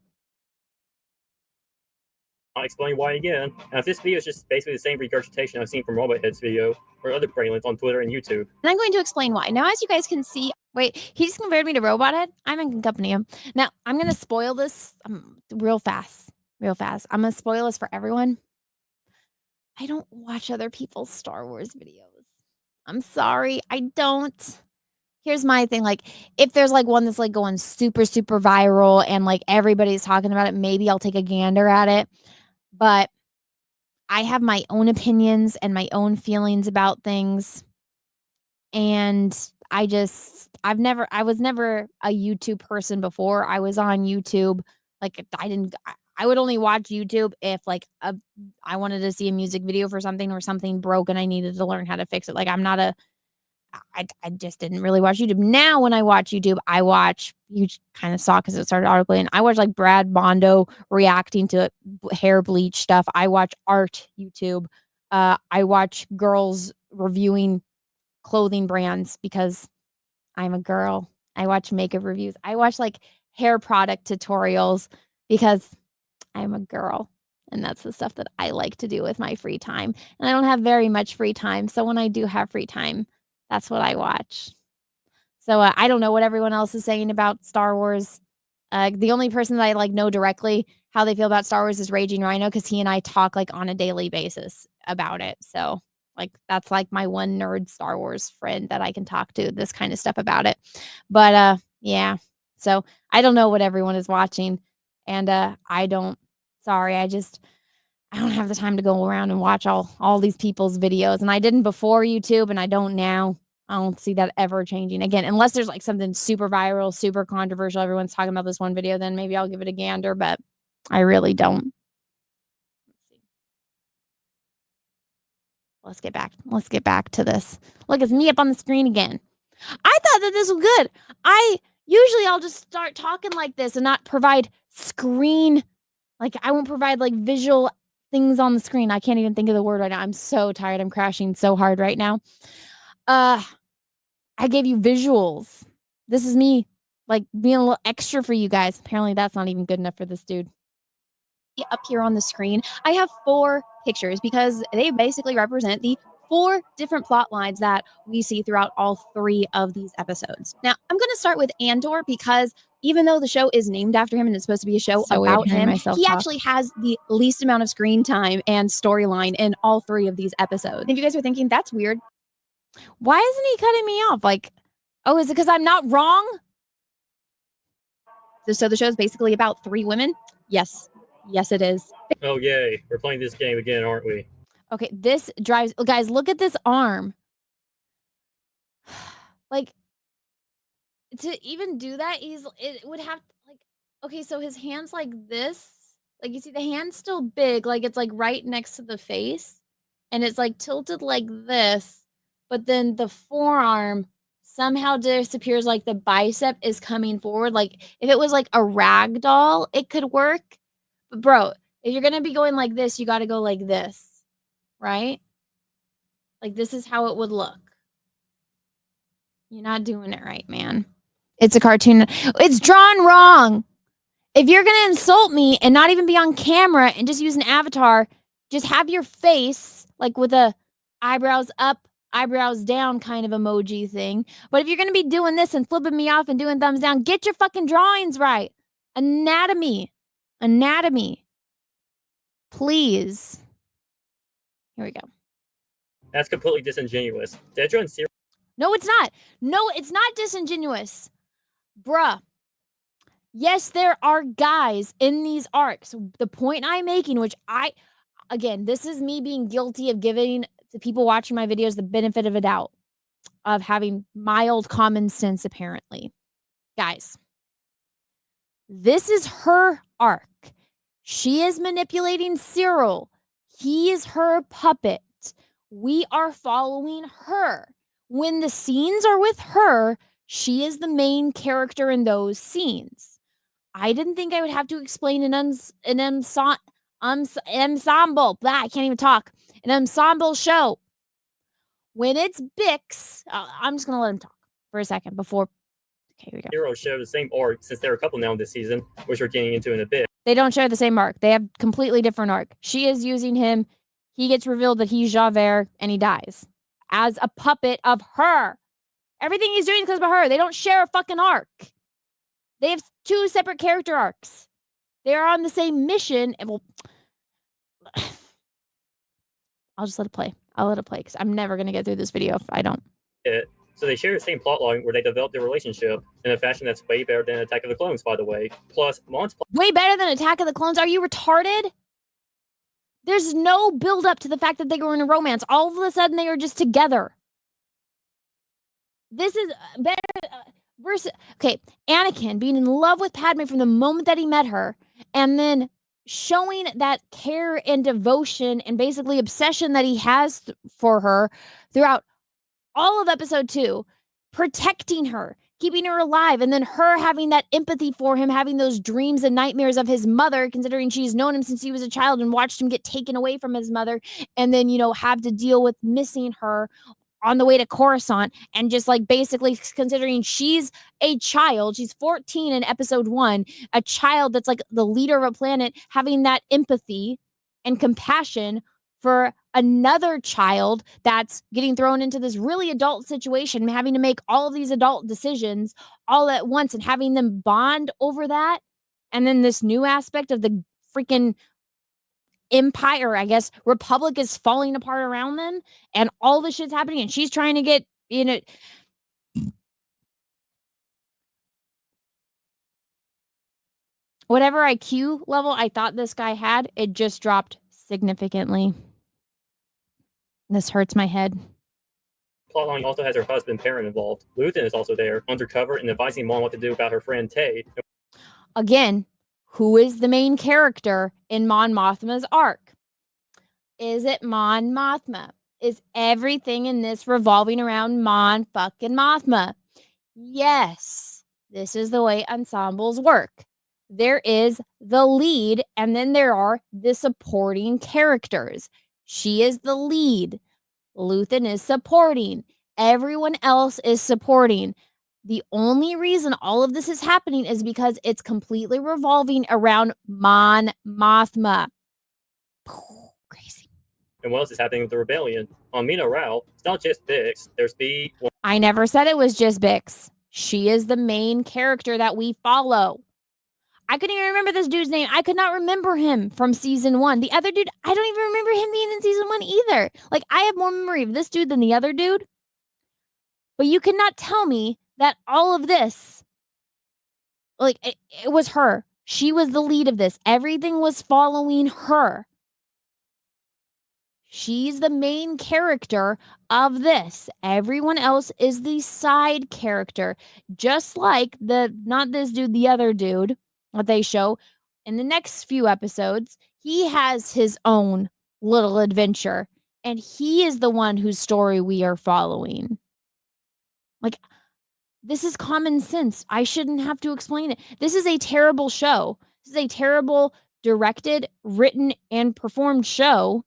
I'll explain why again. Now, if this video is just basically the same regurgitation I've seen from Robot Head's video or other brainlets on Twitter and YouTube. And I'm going to explain why. Now, as you guys can see, wait, he just compared me to Robot Head. I'm in company of him. Now, I'm going to spoil this real fast. I'm going to spoil this for everyone. I don't watch other people's Star Wars videos. I'm sorry. I don't. Here's my thing. Like, if there's like one that's like going super, super viral and like everybody's talking about it, maybe I'll take a gander at it. But I have my own opinions and my own feelings about things. And I was never a YouTube person before. I was on YouTube. Like, I would only watch YouTube if like I wanted to see a music video for something or something broke and I needed to learn how to fix it. Like, I just didn't really watch YouTube. Now when I watch YouTube, you kind of saw because it started articling. I watch like Brad Bondo reacting to hair bleach stuff. I watch art YouTube. I watch girls reviewing clothing brands because I'm a girl. I watch makeup reviews. I watch like hair product tutorials because I'm a girl. And that's the stuff that I like to do with my free time. And I don't have very much free time. So when I do have free time, that's what I watch. So I don't know what everyone else is saying about Star Wars. The only person that I like know directly how they feel about Star Wars is Raging Rhino, because he and I talk like on a daily basis about it. So like that's like my one nerd Star Wars friend that I can talk to this kind of stuff about it. But yeah. So I don't know what everyone is watching, and I don't. Sorry, I don't have the time to go around and watch all these people's videos, and I didn't before YouTube, and I don't now. I don't see that ever changing again, unless there's like something super viral, super controversial. Everyone's talking about this one video, then maybe I'll give it a gander, but I really don't. Let's get back to this. Look, it's me up on the screen again. I thought that this was good. I'll just start talking like this and not provide screen. Like I won't provide like visual things on the screen. I can't even think of the word right now. I'm so tired. I'm crashing so hard right now. I gave you visuals. This is me like being a little extra for you guys. Apparently that's not even good enough for this dude. Up here on the screen, I have 4 pictures because they basically represent the 4 different plot lines that we see throughout all 3 of these episodes. Now, I'm going to start with Andor because even though the show is named after him and it's supposed to be a show about him, he actually has the least amount of screen time and storyline in all 3 of these episodes. If you guys are thinking, that's weird. Why isn't he cutting me off? Like, oh, is it because I'm not wrong? So the show is basically about 3 women? Yes. Yes, it is. Oh, yay. We're playing this game again, aren't we? Okay, this drives... Guys, look at this arm. Like, to even do that, it would have... Like, okay, so his hand's like this. Like, you see, the hand's still big. Like, it's, like, right next to the face. And it's, like, tilted like this. But then the forearm somehow disappears, like the bicep is coming forward. Like, if it was, like, a rag doll, it could work. But bro, if you're going to be going like this, you got to go like this, right? Like this is how it would look. You're not doing it right, man. It's a cartoon. It's drawn wrong. If you're going to insult me and not even be on camera and just use an avatar, just have your face like with a eyebrows up, eyebrows down kind of emoji thing. But if you're going to be doing this and flipping me off and doing thumbs down, get your fucking drawings right. Anatomy. Please. Here we go. That's completely disingenuous. Dedra and Cyril. No, it's not. No, it's not disingenuous. Bruh. Yes, there are guys in these arcs. The point I'm making, again, this is me being guilty of giving the people watching my videos the benefit of a doubt, of having mild common sense, apparently. Guys, this is her arc. She is manipulating Cyril. He is her puppet. We are following her. When the scenes are with her, she is the main character in those scenes. I didn't think I would have to explain an ensemble. I can't even talk. An ensemble show. When it's Bix, I'm just going to let him talk for a second before. Okay, here we go. Heroes share the same arc since they're a couple now this season, which we're getting into in a bit. They don't share the same arc. They have completely different arc. She is using him. He gets revealed that he's Javert and he dies as a puppet of her. Everything he's doing is because of her. They don't share a fucking arc. They have 2 separate character arcs. They are on the same mission. And I'll just let it play. I'll let it play because I'm never going to get through this video if I don't. So they share the same plotline where they develop their relationship in a fashion that's way better than Attack of the Clones, by the way. Plus, way better than Attack of the Clones? Are you retarded? There's no build up to the fact that they were in a romance. All of a sudden, they are just together. This is better. Versus, okay, Anakin being in love with Padme from the moment that he met her, and then showing that care and devotion and basically obsession that he has for her throughout all of episode 2, protecting her, keeping her alive, and then her having that empathy for him, having those dreams and nightmares of his mother, considering she's known him since he was a child and watched him get taken away from his mother, and then, have to deal with missing her on the way to Coruscant, and just like basically considering she's a child, she's 14 in episode 1, a child that's like the leader of a planet, having that empathy and compassion for another child that's getting thrown into this really adult situation, having to make all of these adult decisions all at once and having them bond over that. And then this new aspect of the freaking empire, I guess, republic is falling apart around them and all this shit's happening and she's trying to get, whatever IQ level I thought this guy had, it just dropped significantly. This hurts my head. Plotline also has her husband Perrin involved. Luthen is also there, undercover, and advising Mom what to do about her friend Tay. Again, who is the main character in Mon Mothma's arc? Is it Mon Mothma? Is everything in this revolving around Mon fucking Mothma? Yes, this is the way ensembles work. There is the lead, and then there are the supporting characters. She is the lead. Luthen is supporting. Everyone else is supporting. The only reason all of this is happening is because it's completely revolving around Mon Mothma. Crazy. And what else is happening with the rebellion? On Mina Rao, it's not just Bix. There's B. I never said it was just Bix. She is the main character that we follow. I couldn't even remember this dude's name. I could not remember him from season 1. The other dude, I don't even remember him being in season 1 either. Like, I have more memory of this dude than the other dude. But you cannot tell me that all of this, like, it was her. She was the lead of this. Everything was following her. She's the main character of this. Everyone else is the side character. Just like not this dude, the other dude that they show in the next few episodes. He has his own little adventure, and he is the one whose story we are following. Like, this is common sense. I shouldn't have to explain it. This is a terrible show. This is a terrible directed, written, and performed show.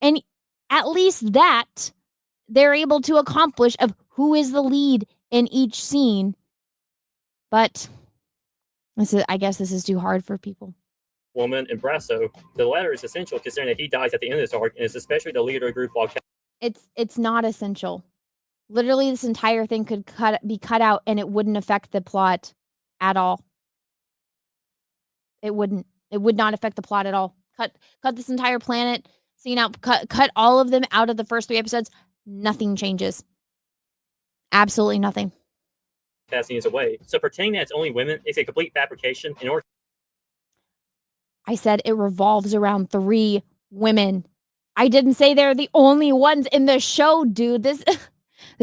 And at least that they're able to accomplish of who is the lead in each scene. But I guess this is too hard for people. Woman and Brasso. The latter is essential considering that he dies at the end of this arc, and is especially the leader of the group while It's not essential. Literally, this entire thing could be cut out and it wouldn't affect the plot at all. It wouldn't. It would not affect the plot at all. Cut this entire planet scene out. Cut all of them out of the first 3 episodes. Nothing changes. Absolutely nothing. Cassian is away. So pretending that it's only women is a complete fabrication in order. I said it revolves around 3 women. I didn't say they're the only ones in the show, dude. This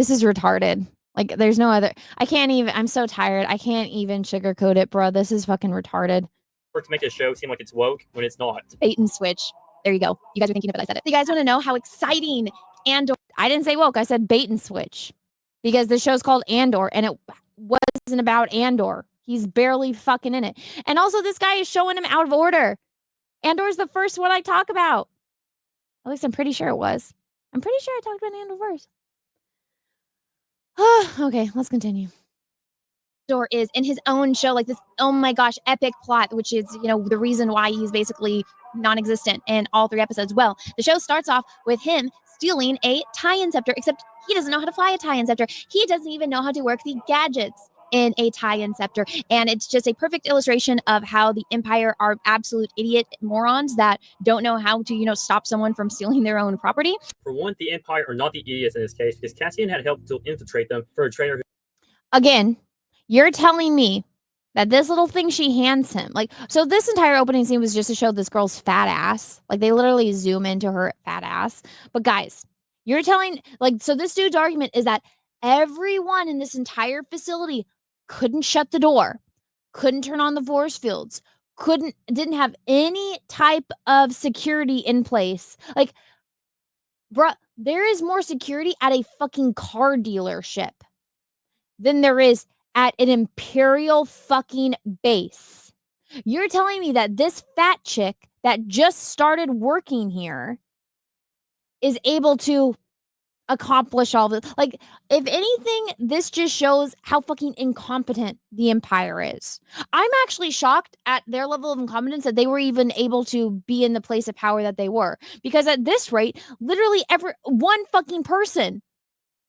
is retarded. Like, there's no other. I can't even. I'm so tired. I can't even sugarcoat it, bro. This is fucking retarded. For it to make the show seem like it's woke when it's not. Bait and switch. There you go. You guys are thinking of it. I said it. You guys want to know how exciting Andor? I didn't say woke. I said bait and switch, because the show's called Andor, and it wasn't about Andor. He's barely fucking in it. And also, this guy is showing him out of order. Andor's the first one I talk about. At least I'm pretty sure it was. I'm pretty sure I talked about Andor first. Okay, let's continue. Andor is in his own show, like this, oh my gosh, epic plot, which is, the reason why he's basically non-existent in all 3 episodes. Well, the show starts off with him stealing a tie-in scepter, except he doesn't know how to fly a tie-in scepter. He doesn't even know how to work the gadgets in a tie-in scepter. And it's just a perfect illustration of how the Empire are absolute idiot morons that don't know how to, stop someone from stealing their own property. For one, the Empire are not the idiots in this case, because Cassian had helped to infiltrate them for a traitor who. Again, you're telling me that this little thing she hands him, so this entire opening scene was just to show this girl's fat ass. Like, they literally zoom into her fat ass. But guys, you're telling, so this dude's argument is that everyone in this entire facility couldn't shut the door, couldn't turn on the force fields, didn't have any type of security in place. Like, bruh, there is more security at a fucking car dealership than there is at an Imperial fucking base. You're telling me that this fat chick that just started working here is able to accomplish all this. Like, if anything, this just shows how fucking incompetent the Empire is. I'm actually shocked at their level of incompetence that they were even able to be in the place of power that they were. Because at this rate, literally one fucking person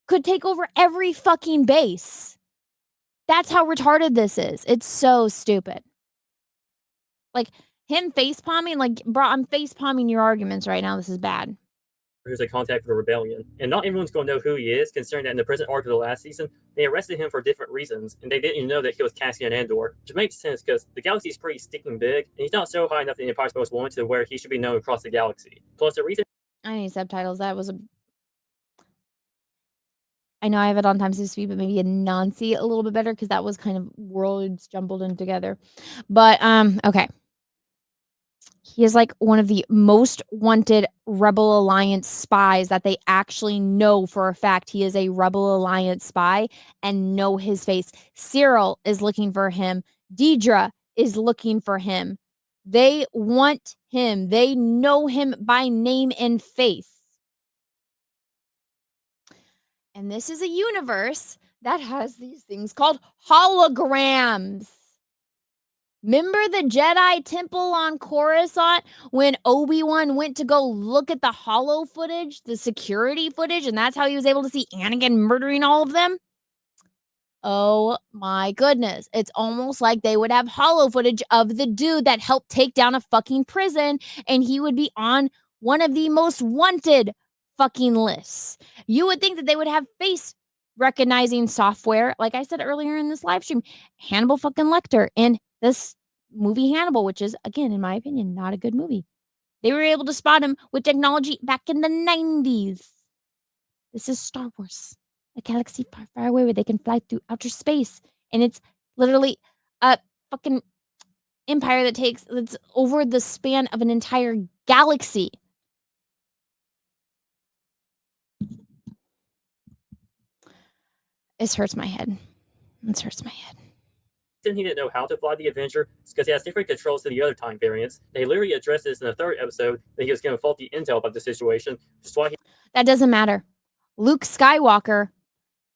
could take over every fucking base. That's how retarded this is. It's so stupid. Like, him face palming, like, bro, I'm face palming your arguments right now. This is bad. Who's a contact for the rebellion. And not everyone's going to know who he is, considering that in the present arc of the last season, they arrested him for different reasons, and they didn't even know that he was Cassian Andor, which makes sense because the galaxy is pretty stinking big, and he's not so high enough in the Empire's Most Wanted to where he should be known across the galaxy. Plus, the reason I need subtitles. That was I know I have it on times to speed, but maybe enunciate a little bit better because that was kind of words jumbled in together. But okay. He is like one of the most wanted Rebel Alliance spies that they actually know for a fact he is a Rebel Alliance spy and know his face. Cyril is looking for him. Deidre is looking for him. They want him. They know him by name and face. And this is a universe that has these things called holograms. Remember the Jedi Temple on Coruscant when Obi-Wan went to go look at the holo footage, the security footage, and that's how he was able to see Anakin murdering all of them? Oh my goodness. It's almost like they would have holo footage of the dude that helped take down a fucking prison, and he would be on one of the most wanted fucking lists. You would think that they would have face recognizing software, like I said earlier in this live stream. Hannibal fucking Lecter in this movie Hannibal, which is, again, in my opinion, not a good movie. They were able to spot him with technology back in the 90s. This is Star Wars, a galaxy far, far away where they can fly through outer space. And it's literally a fucking empire that's over the span of an entire galaxy. This hurts my head. This hurts my head. he didn't know how to fly the Avenger is because he has different controls to the other time variants. They literally addressed this in the third episode that he was given faulty intel about the situation, which is why That doesn't matter. Luke Skywalker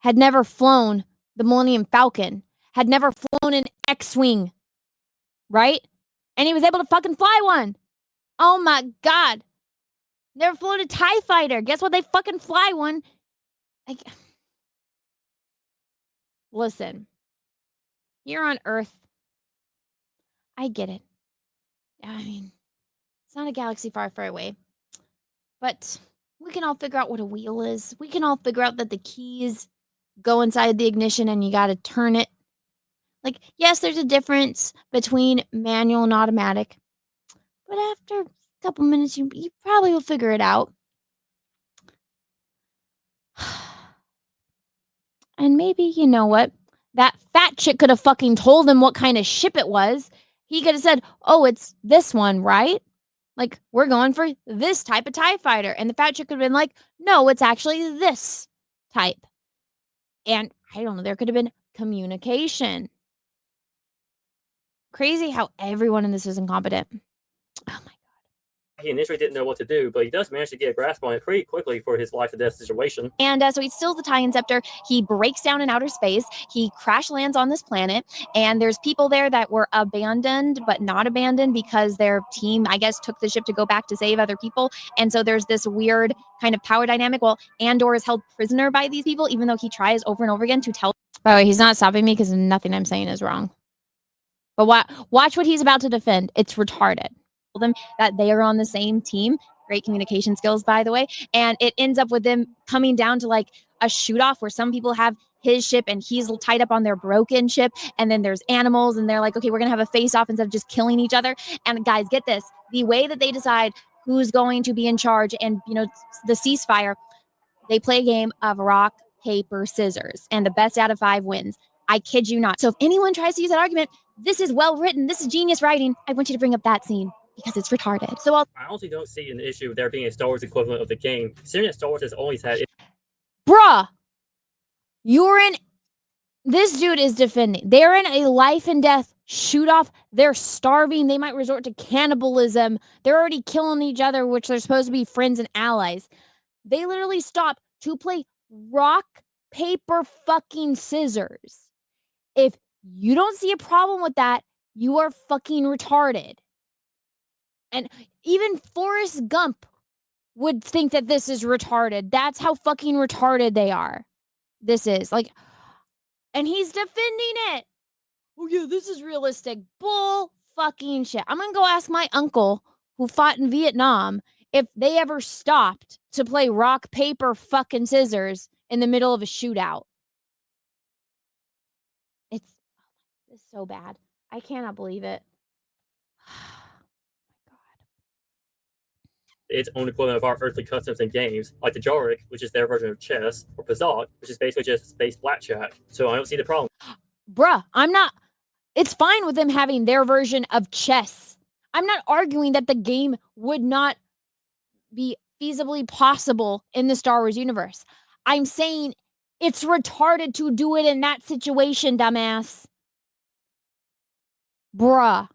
had never flown the Millennium Falcon, had never flown an X-Wing, right? And he was able to fucking fly one. Oh my God. Never flown a TIE fighter. Guess what? They fucking fly one. Listen, here on Earth, I get it. I mean, it's not a galaxy far, far away. But we can all figure out what a wheel is. We can all figure out that the keys go inside the ignition and you got to turn it. Like, yes, there's a difference between manual and automatic. But after a couple minutes, you probably will figure it out. And maybe, you know what? That fat chick could have fucking told him what kind of ship it was. He could have said, oh, it's this one, right? Like, we're going for this type of TIE fighter. And the fat chick could have been like, no, it's actually this type. And I don't know, there could have been communication. Crazy how everyone in this is incompetent. he initially didn't know what to do, but he does manage to get a grasp on it pretty quickly for his life and death situation. And so he steals the tie-in scepter. He breaks down in outer space. He crash lands on this planet. And there's people there that were abandoned, but not abandoned because their team, I guess, took the ship to go back to save other people. And so there's this weird kind of power dynamic. Well, Andor is held prisoner by these people, even though he tries over and over again to tell. By the way, he's not stopping me because nothing I'm saying is wrong. But watch what he's about to defend. It's retarded. Them that they are on the same team. Great communication skills, by the way. And it ends up with them coming down to like a shoot off where some people have his ship and he's tied up on their broken ship. And then there's animals and they're like, okay, we're going to have a face off instead of just killing each other. And guys, get this. The way that they decide who's going to be in charge and, you know, the ceasefire, they play a game of rock, paper, scissors. And the best out of 5 wins. I kid you not. So if anyone tries to use that argument, this is well written. This is genius writing. I want you to bring up that scene. Because it's retarded. So I honestly don't see an issue with there being a Star Wars equivalent of the game, considering that Star Wars has always had bruh, this dude is defending. They're in a life and death shoot off. They're starving. They might resort to cannibalism. They're already killing each other, which they're supposed to be friends and allies. They literally stop to play rock, paper, fucking scissors. If you don't see a problem with that, you are fucking retarded. And even Forrest Gump would think that this is retarded. That's how fucking retarded they are. This is like, and he's defending it. Oh yeah, this is realistic. Bull fucking shit. I'm gonna go ask my uncle who fought in Vietnam if they ever stopped to play rock, paper, fucking scissors in the middle of a shootout. It's so bad. I cannot believe it. its own equivalent of our earthly customs and games, like the Jarik, which is their version of chess, or Pazak, which is basically just space blackjack. So I don't see the problem. Bruh, it's fine with them having their version of chess. I'm not arguing that the game would not be feasibly possible in the Star Wars universe. I'm saying it's retarded to do it in that situation, dumbass. Bruh.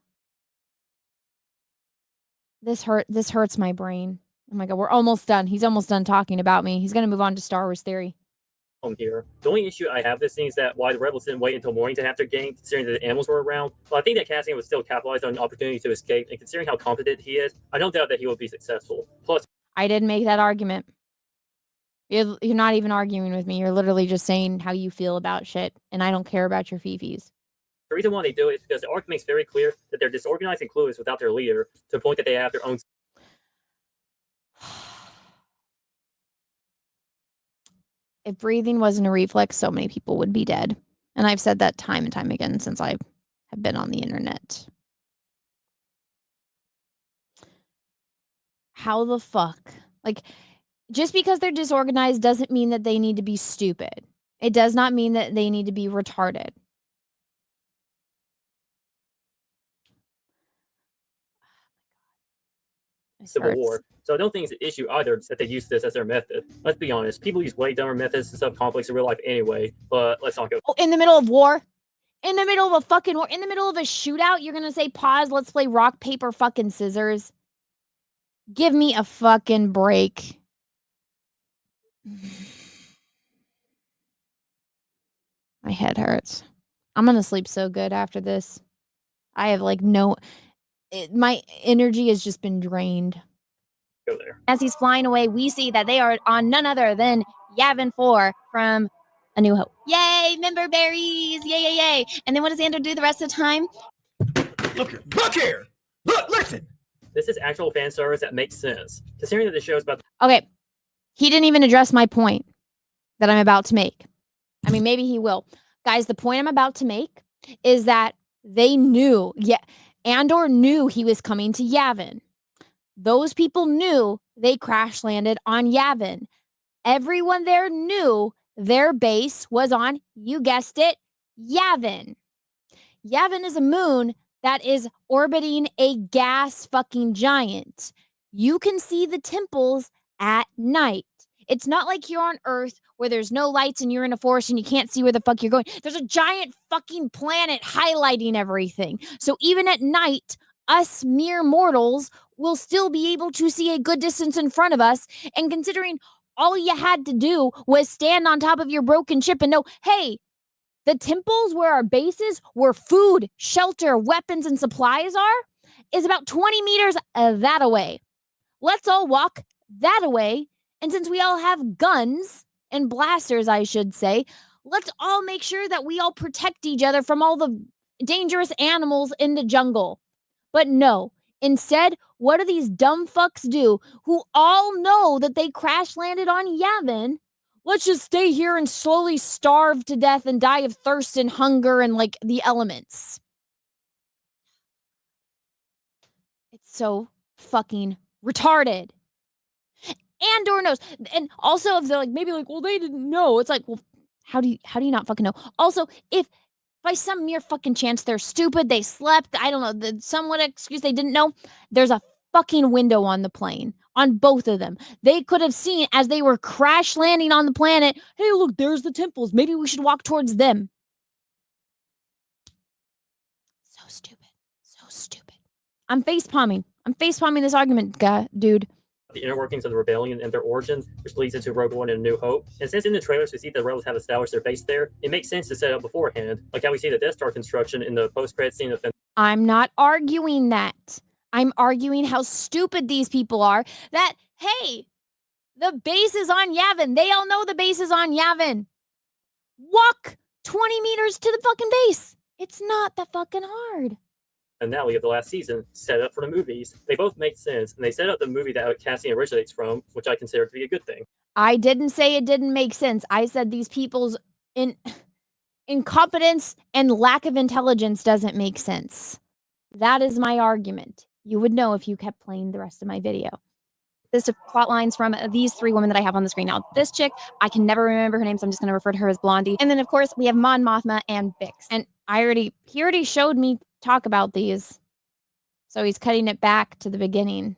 This hurts my brain. Oh my god, we're almost done. He's almost done talking about me. He's gonna move on to Star Wars theory. Here. The only issue I have with this thing is that why the Rebels didn't wait until morning to have their game, considering that the animals were around. Well, I think that Cassian would still capitalize on an opportunity to escape, and considering how competent he is, I don't doubt that he will be successful. Plus, I didn't make that argument. You're not even arguing with me. You're literally just saying how you feel about shit, and I don't care about your fifis. the reason why they do it is because the arc makes very clear that they're disorganized and clueless without their leader, to the point that they have their own. If breathing wasn't a reflex, so many people would be dead. And I've said that time and time again since I have been on the internet. How the fuck? Like, just because they're disorganized doesn't mean that they need to be stupid. It does not mean that they need to be retarded. Civil War. So I don't think it's an issue either that they use this as their method. Let's be honest, people use way dumber methods to solve conflicts in real life anyway, but let's not go. Oh, in the middle of war? In the middle of a fucking war? In the middle of a shootout? You're gonna say, pause, let's play rock, paper, fucking scissors? Give me a fucking break. My head hurts. I'm gonna sleep so good after this. I have like my energy has just been drained. Go there. As he's flying away, we see that they are on none other than Yavin 4 from A New Hope. Yay, member berries! Yay, yay, yay! And then what does Andor do the rest of the time? Look here! Look, listen! This is actual fan service that makes sense, considering that the show is about. Okay, he didn't even address my point that I'm about to make. I mean, maybe he will. Guys, the point I'm about to make is that they knew, Andor knew he was coming to Yavin. Those people knew they crash landed on Yavin. Everyone there knew their base was on, you guessed it, Yavin. Yavin is a moon that is orbiting a gas fucking giant. You can see the temples at night. It's not like you're on Earth where there's no lights and you're in a forest and you can't see where the fuck you're going. There's a giant fucking planet highlighting everything. So even at night, us mere mortals will still be able to see a good distance in front of us. And considering all you had to do was stand on top of your broken ship and know, hey, the temples where our bases, where food, shelter, weapons, and supplies are, is about 20 meters that away. Let's all walk that away. And since we all have guns and blasters, I should say, let's all make sure that we all protect each other from all the dangerous animals in the jungle. But no, instead, what do these dumb fucks do who all know that they crash landed on Yavin? Let's just stay here and slowly starve to death and die of thirst and hunger and like the elements. It's so fucking retarded. Andor knows. And also if they're like, maybe like, well, they didn't know. It's like, well, how do you not fucking know? Also, if by some mere fucking chance they're stupid, they slept, I don't know, somewhat excuse they didn't know, there's a fucking window on the plane, on both of them. They could have seen as they were crash landing on the planet, hey, look, there's the temples. Maybe we should walk towards them. So stupid. So stupid. I'm face palming this argument, dude. the inner workings of the rebellion and their origins, which leads into Rogue One and A New Hope. And since in the trailers we see the rebels have established their base there, it makes sense to set up beforehand, like how we see the Death Star construction in the post-credit scene of I'm not arguing that. I'm arguing how stupid these people are that, hey, the base is on Yavin. They all know the base is on Yavin. Walk 20 meters to the fucking base. It's not that fucking hard. finale of the last season set up for the movies. They both make sense, and they set up the movie that Cassian originates from, which I consider to be a good thing. I didn't say it didn't make sense. I said these people's incompetence and lack of intelligence doesn't make sense. That is my argument. You would know if you kept playing the rest of my video. This is plot lines from these three women that I have on the screen. Now, this chick, I can never remember her name, so I'm just going to refer to her as Blondie. And then, of course, we have Mon Mothma and Bix. And he already showed me talk about these. So he's cutting it back to the beginning.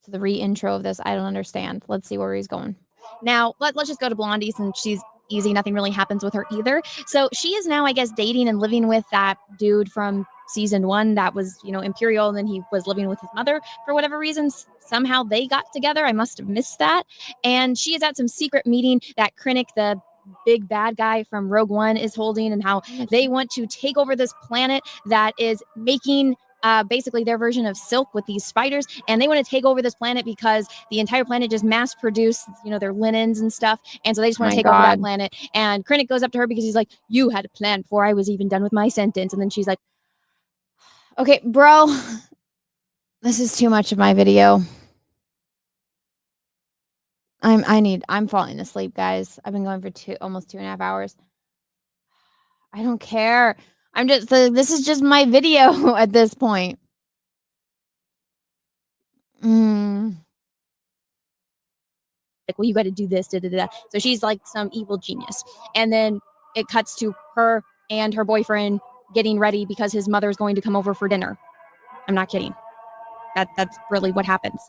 To the re-intro of this. I don't understand. Let's see where he's going. Now, let's just go to Blondie since she's easy. Nothing really happens with her either. So she is now, I guess, dating and living with that dude from season 1 that was, Imperial, and then he was living with his mother for whatever reasons. Somehow they got together. I must have missed that. And she is at some secret meeting that Krennic, the big bad guy from Rogue One, is holding, and how they want to take over this planet that is making basically their version of silk with these spiders, and they want to take over this planet because the entire planet just mass produced, their linens and stuff, and so they just want to take over that planet. And Krennic goes up to her because he's like, "You had a plan before I was even done with my sentence," and then she's like, "Okay, bro, this is too much of my video. I'm falling asleep, guys. I've been going for almost 2.5 hours. I don't care. This is just my video at this point." Like, well, you got to do this, da, da, da. So she's like some evil genius. And then it cuts to her and her boyfriend getting ready because his mother is going to come over for dinner. I'm not kidding. That's really what happens.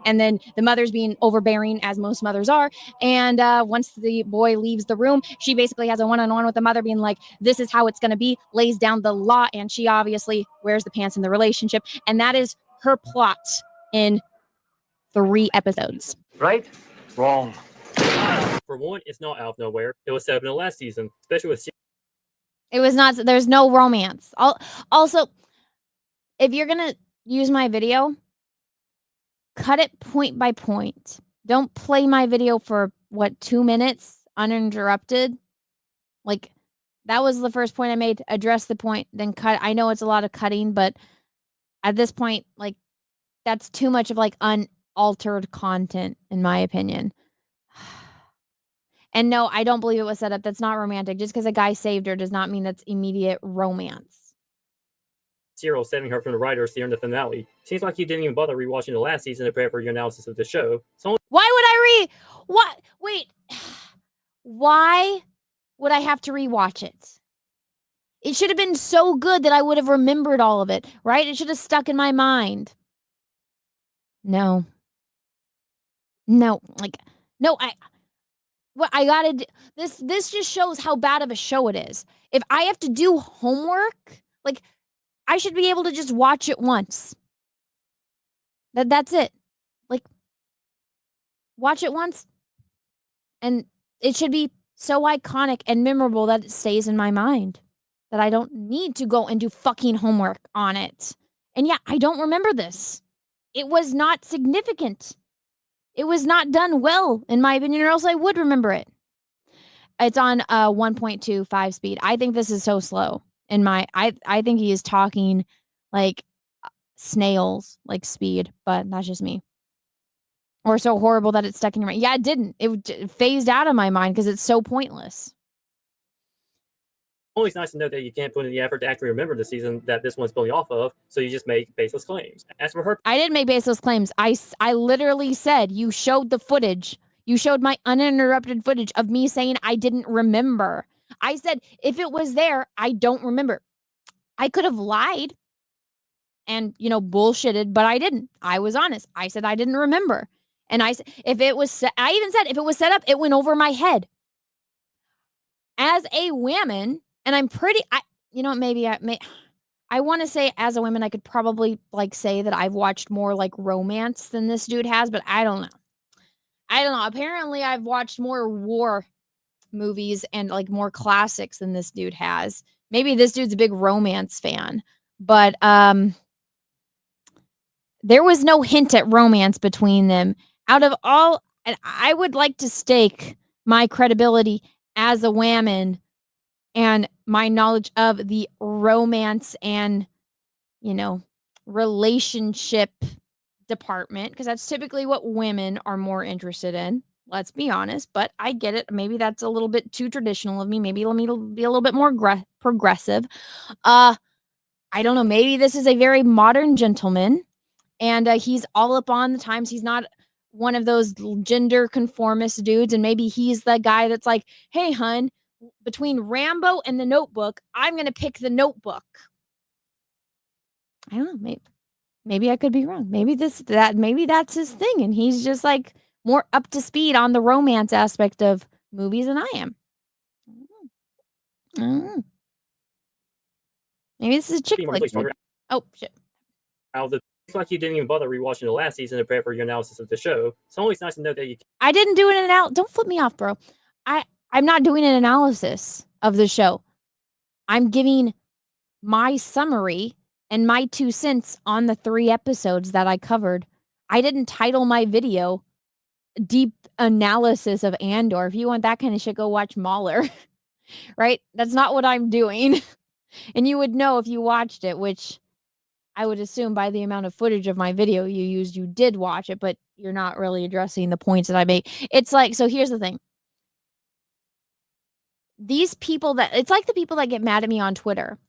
And then the mother's being overbearing, as most mothers are. And once the boy leaves the room, she basically has a one-on-one with the mother being like, this is how it's going to be, lays down the law. And she obviously wears the pants in the relationship. And that is her plot in 3 episodes. Right? Wrong. For one, it's not out of nowhere. It was set up in the last season, especially with... It was not. There's no romance. Also, if you're going to use my video, cut it point by point. Don't play my video for 2 minutes uninterrupted. Like, that was the first point I made. Address the point, then cut. I know it's a lot of cutting, but at this point, like, that's too much of like unaltered content, in my opinion. And no, I don't believe it was set up. That's not romantic. Just because a guy saved her does not mean that's immediate romance. Cyril saving her from the writers here in the finale. Seems like you didn't even bother rewatching the last season to prepare for your analysis of the show. So why would I what? Wait. Why would I have to rewatch it? It should have been so good that I would have remembered all of it, right? It should have stuck in my mind. No, I gotta do this just shows how bad of a show it is. If I have to do homework, like, I should be able to just watch it once. That's it. Like, watch it once, and it should be so iconic and memorable that it stays in my mind, that I don't need to go and do fucking homework on it. And yeah, I don't remember this. It was not significant. It was not done well, in my opinion, or else I would remember it. It's on 1.25 speed. I think this is so slow. I think he is talking like snails, like speed, but that's just me. Or so horrible that it's stuck in your mind. Yeah, it didn't. It phased out of my mind because it's so pointless. always nice to know that you can't put in the effort to actually remember the season that this one's building off of, so you just make baseless claims. As for her, I didn't make baseless claims. I literally said you showed the footage. You showed my uninterrupted footage of me saying I didn't remember. I said, if it was there, I don't remember. I could have lied and, bullshitted, but I didn't. I was honest. I said I didn't remember. And I even said, if it was set up, it went over my head. As a woman, and I'm pretty, maybe I want to say as a woman, I could probably like say that I've watched more like romance than this dude has, but I don't know. Apparently, I've watched more war movies and like more classics than this dude has. Maybe this dude's a big romance fan, but there was no hint at romance between them. Out of all, and I would like to stake my credibility as a woman and my knowledge of the romance and, relationship department, because that's typically what women are more interested in. Let's be honest, but I get it. Maybe that's a little bit too traditional of me. Maybe let me be a little bit more progressive. I don't know. Maybe this is a very modern gentleman, and he's all up on the times. He's not one of those gender conformist dudes, and maybe he's the guy that's like, "Hey, hun, between Rambo and The Notebook, I'm gonna pick The Notebook." I don't know. Maybe I could be wrong. Maybe maybe that's his thing, and he's just like more up to speed on the romance aspect of movies than I am. I don't know. Maybe this is a chick flick. Oh shit! It's like you didn't even bother rewatching the last season to prepare for your analysis of the show. It's always nice to know that you. I didn't do an analysis. Don't flip me off, bro. I'm not doing an analysis of the show. I'm giving my summary and my 2 cents on the 3 episodes that I covered. I didn't title my video "Deep Analysis of Andor." If you want that kind of shit, go watch Mahler. Right? That's not what I'm doing. And you would know if you watched it, which I would assume by the amount of footage of my video you used, you did watch it, but you're not really addressing the points that I make. It's like, so here's the thing. These people it's like the people that get mad at me on Twitter.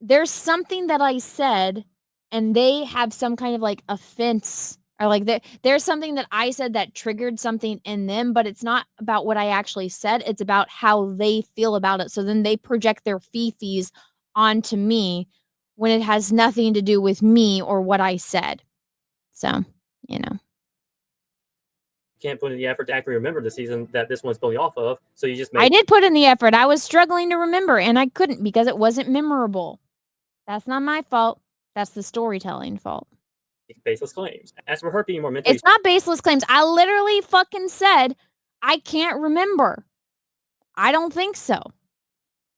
There's something that I said and they have some kind of like offense, or like there's something that I said that triggered something in them, but it's not about what I actually said. It's about how they feel about it. So then they project their fifis onto me when it has nothing to do with me or what I said. So, Can't put in the effort to actually remember the season that this one's building off of, so you just I did put in the effort. I was struggling to remember, and I couldn't because it wasn't memorable. That's not my fault. That's the storytelling fault. Baseless claims. As for her being more mentally, it's not baseless claims. I literally fucking said I can't remember. I don't think so.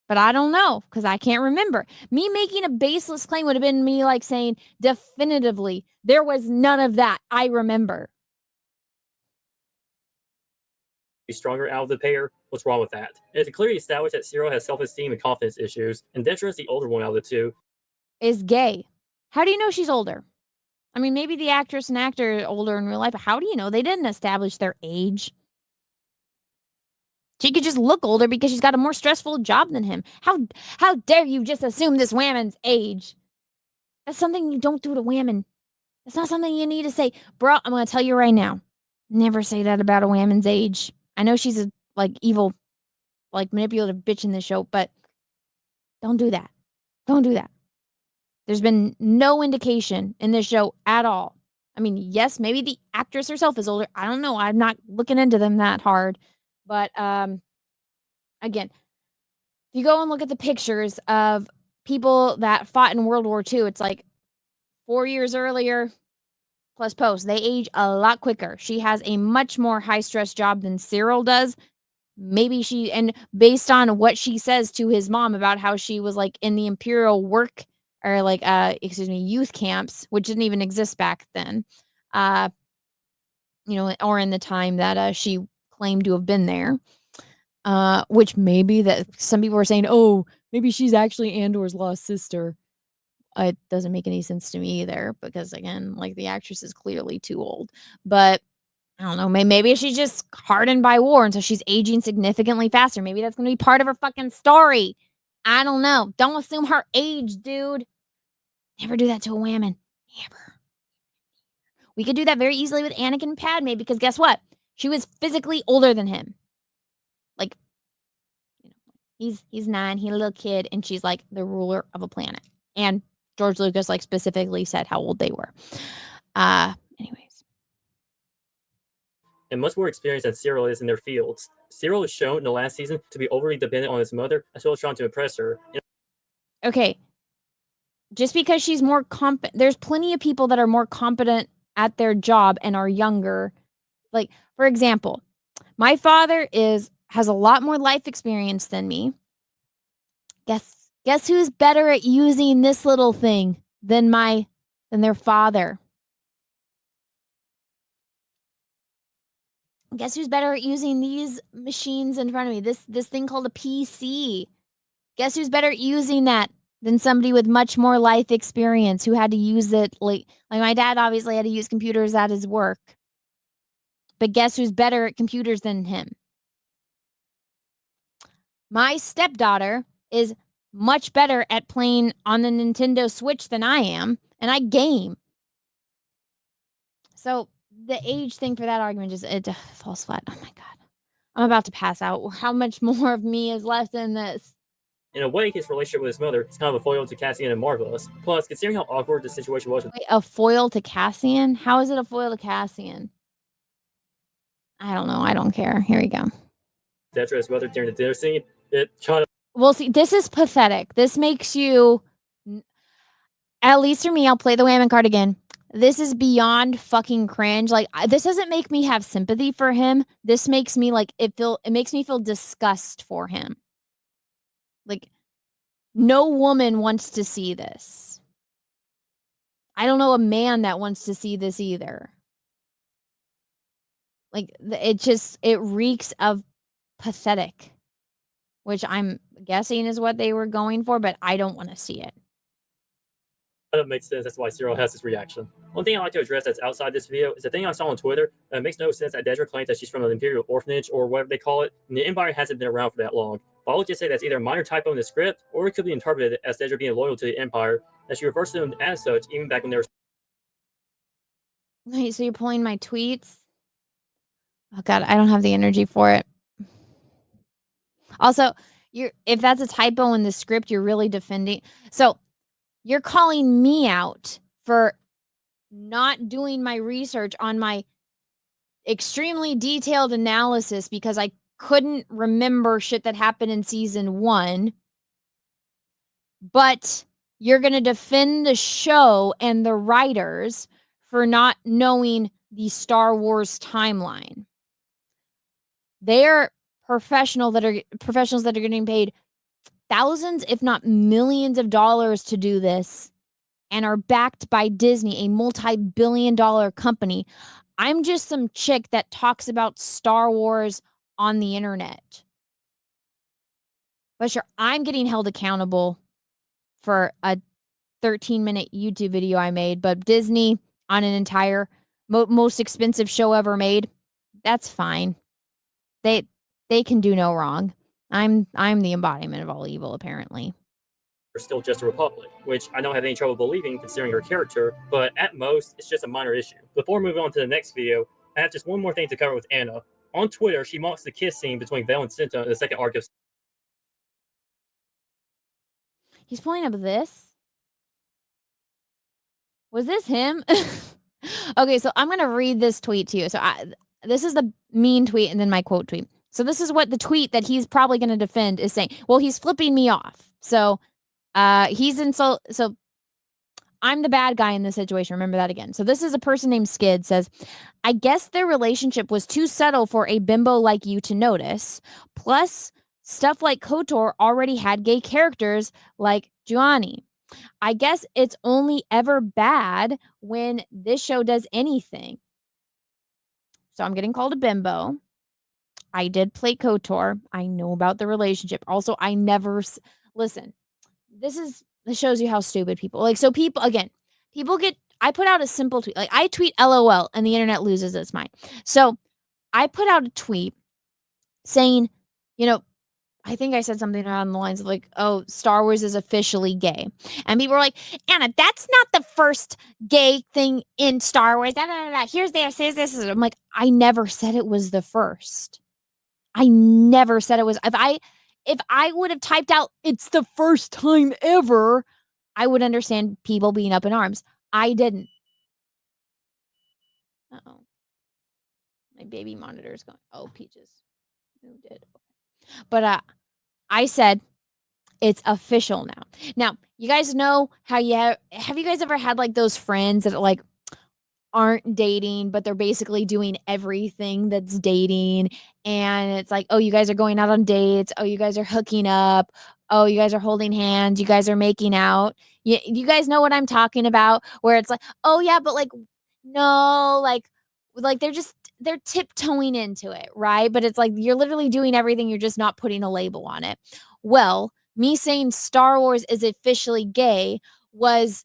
But I don't know because I can't remember. Me making a baseless claim would have been me like saying definitively there was none of that. I remember. be stronger out of the pair. What's wrong with that? It's clearly established that Cyril has self-esteem and confidence issues, and Detra is the older one out of the two. Is gay. How do you know she's older? I mean, maybe the actress and actor are older in real life, but how do you know? They didn't establish their age. She could just look older because she's got a more stressful job than him. How dare you just assume this woman's age? That's something you don't do to women. That's not something you need to say. Bro, I'm going to tell you right now. Never say that about a woman's age. I know she's a evil, manipulative bitch in this show, but don't do that. Don't do that. There's been no indication in this show at all. I mean, yes, maybe the actress herself is older. I don't know. I'm not looking into them that hard. But again, if you go and look at the pictures of people that fought in World War II, it's like 4 years earlier plus post. They age a lot quicker. She has a much more high-stress job than Cyril does. Maybe and based on what she says to his mom about how she was in the Imperial work or youth camps, which didn't even exist back then, or in the time that she claimed to have been there, which maybe that some people were saying, oh, maybe she's actually Andor's lost sister. It doesn't make any sense to me either because, again, the actress is clearly too old. But I don't know. Maybe she's just hardened by war, and so she's aging significantly faster. Maybe that's going to be part of her fucking story. I don't know. Don't assume her age, dude. Never do that to a woman. Never. We could do that very easily with Anakin and Padme because guess what? She was physically older than him. He's 9. He's a little kid, and she's the ruler of a planet. And George Lucas specifically said how old they were. Anyways. And much more experienced than Cyril is in their fields. Cyril is shown in the last season to be overly dependent on his mother, as well as trying to impress her. Okay. just because she's more competent, there's plenty of people that are more competent at their job and are younger. Like, for example, my father has a lot more life experience than me. Guess who's better at using this little thing than their father? Guess who's better at using these machines in front of me? This thing called a PC. Guess who's better at using that than somebody with much more life experience who had to use it like my dad obviously had to use computers at his work. But guess who's better at computers than him? My stepdaughter is much better at playing on the Nintendo Switch than I am, and I game. So the age thing for that argument just it falls flat. Oh my god. I'm about to pass out. How much more of me is left in this? In a way, his relationship with his mother is kind of a foil to Cassian and Marvelous. Plus, considering how awkward the situation was with Wait, a foil to Cassian? How is it a foil to Cassian? I don't know. I don't care. Here we go. Detra's mother during the dinner scene, it kind of... Well, see, this is pathetic. This makes you, at least for me, I'll play the Whammon card again. This is beyond fucking cringe. Like, this doesn't make me have sympathy for him. This makes me it makes me feel disgust for him. Like, no woman wants to see this. I don't know a man that wants to see this either. Like, it reeks of pathetic, which I'm guessing is what they were going for, but I don't want to see it. That makes sense. That's why Cyril has this reaction. One thing I'd like to address that's outside this video is the thing I saw on Twitter. It makes no sense that Dedra claims that she's from an Imperial orphanage or whatever they call it, and the Empire hasn't been around for that long. But I would just say that's either a minor typo in the script, or it could be interpreted as Dedra being loyal to the Empire, that she refers to them as such even back when they were... Wait, so you're pulling my tweets? Oh god, I don't have the energy for it. Also, if that's a typo in the script, you're really defending. So you're calling me out for not doing my research on my extremely detailed analysis because I couldn't remember shit that happened in season 1. But you're going to defend the show and the writers for not knowing the Star Wars timeline. They're professionals that are getting paid thousands, if not millions of dollars to do this and are backed by Disney, a multi-billion-dollar company. I'm just some chick that talks about Star Wars on the internet. But sure, I'm getting held accountable for a 13-minute YouTube video I made, but Disney on an entire most expensive show ever made, that's fine. They can do no wrong. I'm the embodiment of all evil, apparently. Still just a republic, which I don't have any trouble believing considering her character, but at most, it's just a minor issue. Before moving on to the next video, I have just one more thing to cover with Anna. On Twitter, she mocks the kiss scene between Vel and Cinta in the second arc of... He's pulling up this? Was this him? Okay, so I'm going to read this tweet to you. So this is the mean tweet and then my quote tweet. So this is what the tweet that he's probably going to defend is saying. Well, he's flipping me off. So so I'm the bad guy in this situation. Remember that again. So this is a person named Skid says, I guess their relationship was too subtle for a bimbo like you to notice. Plus, stuff like KOTOR already had gay characters like Giovanni. I guess it's only ever bad when this show does anything. So I'm getting called a bimbo. I did play KOTOR. I know about the relationship. Also, I never... Listen, this shows you how stupid people... so people get... I put out a simple tweet. Like, I tweet LOL and the internet loses its mind. So I put out a tweet saying, I think I said something around the lines of like, oh, Star Wars is officially gay. And people were like, Anna, that's not the first gay thing in Star Wars. Da, da, da, da. Here's this. I'm like, I never said it was the first. I never said it was. If I would have typed out, it's the first time ever, I would understand people being up in arms. I didn't. Uh-oh. My baby monitor is going. Oh, Peaches moved it. But I said, It's official now. Now, you guys know how have you guys ever had like those friends that like aren't dating, but they're basically doing everything that's dating. And it's like, oh, you guys are going out on dates. Oh, you guys are hooking up. Oh, you guys are holding hands. You guys are making out. You guys know what I'm talking about, where it's like, oh yeah, but like, no, like they're tiptoeing into it, right? But it's like you're literally doing everything. You're just not putting a label on it. Well, me saying Star Wars is officially gay was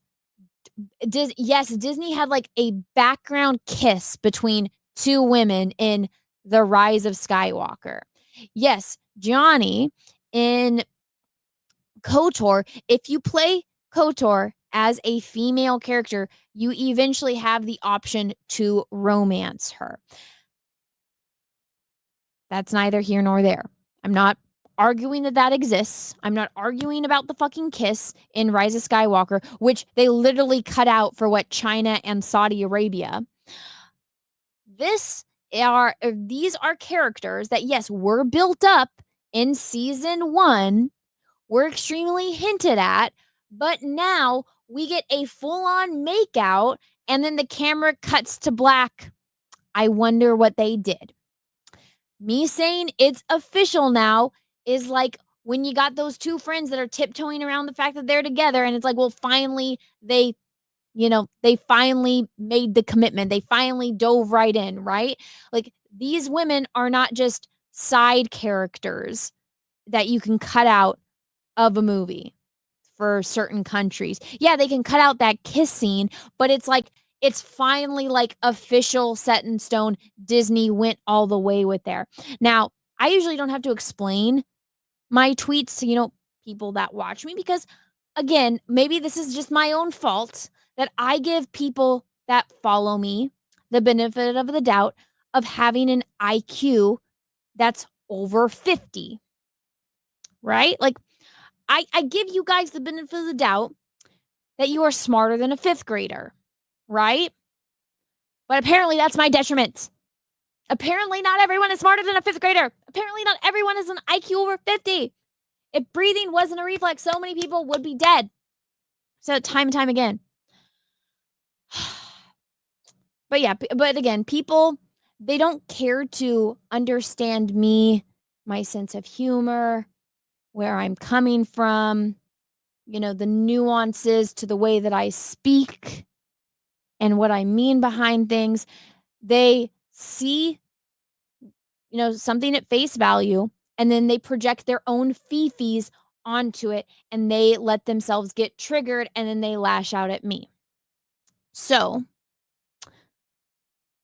yes, Disney had like a background kiss between two women in The Rise of Skywalker. Yes, Johnny in KOTOR, if you play KOTOR as a female character, you eventually have the option to romance her. That's neither here nor there. I'm not arguing that exists. I'm not arguing about the fucking kiss in Rise of Skywalker, which they literally cut out for what China and Saudi Arabia. These are characters that, yes, were built up in season 1, were extremely hinted at, but now we get a full-on makeout and then the camera cuts to black. I wonder what they did. Me saying it's official now is like when you got those two friends that are tiptoeing around the fact that they're together and it's like, well, finally they finally made the commitment. They finally dove right in, right? Like these women are not just side characters that you can cut out of a movie for certain countries. Yeah, they can cut out that kiss scene, but it's like it's finally like official set in stone. Disney went all the way with there. Now, I usually don't have to explain my tweets to, people that watch me because again, maybe this is just my own fault that I give people that follow me the benefit of the doubt of having an IQ that's over 50. Right? Like I give you guys the benefit of the doubt that you are smarter than a 5th grader, right? But apparently that's my detriment. Apparently not everyone is smarter than a 5th grader. Apparently not everyone is an IQ over 50. If breathing wasn't a reflex, so many people would be dead. So time and time again. But yeah, but again, people, they don't care to understand me, my sense of humor, where I'm coming from, the nuances to the way that I speak and what I mean behind things. They see, something at face value, and then they project their own fifis onto it, and they let themselves get triggered, and then they lash out at me. So,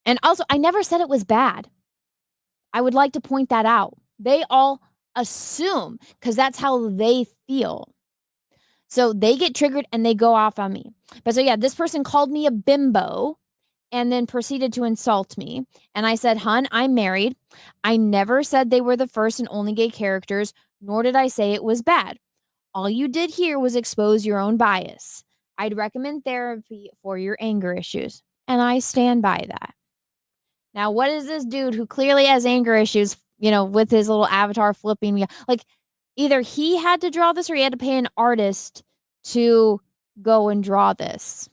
and also, I never said it was bad. I would like to point that out. They all assume, because that's how they feel. So they get triggered and they go off on me. But so yeah, this person called me a bimbo and then proceeded to insult me. And I said, hun, I'm married. I never said they were the first and only gay characters, nor did I say it was bad. All you did here was expose your own bias. I'd recommend therapy for your anger issues. And I stand by that. Now, what is this dude who clearly has anger issues, with his little avatar flipping me? Like, either he had to draw this or he had to pay an artist to go and draw this.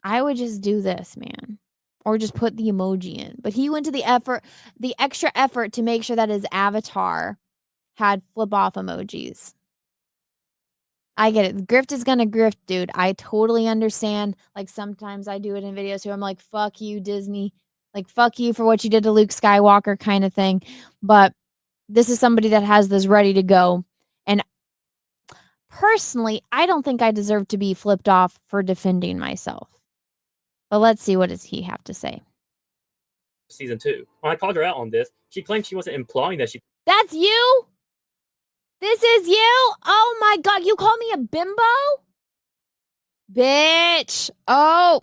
I would just do this, man. Or just put the emoji in. But he went to the extra effort to make sure that his avatar had flip off emojis. I get it. Grift is gonna grift, dude. I totally understand. Like sometimes I do it in videos where I'm like, fuck you, Disney. Like, fuck you for what you did to Luke Skywalker kind of thing. But this is somebody that has this ready to go. And personally, I don't think I deserve to be flipped off for defending myself. But let's see, what does he have to say? Season 2. When I called her out on this, she claimed she wasn't implying that she... That's you? This is you? Oh my God, you call me a bimbo? Bitch. Oh,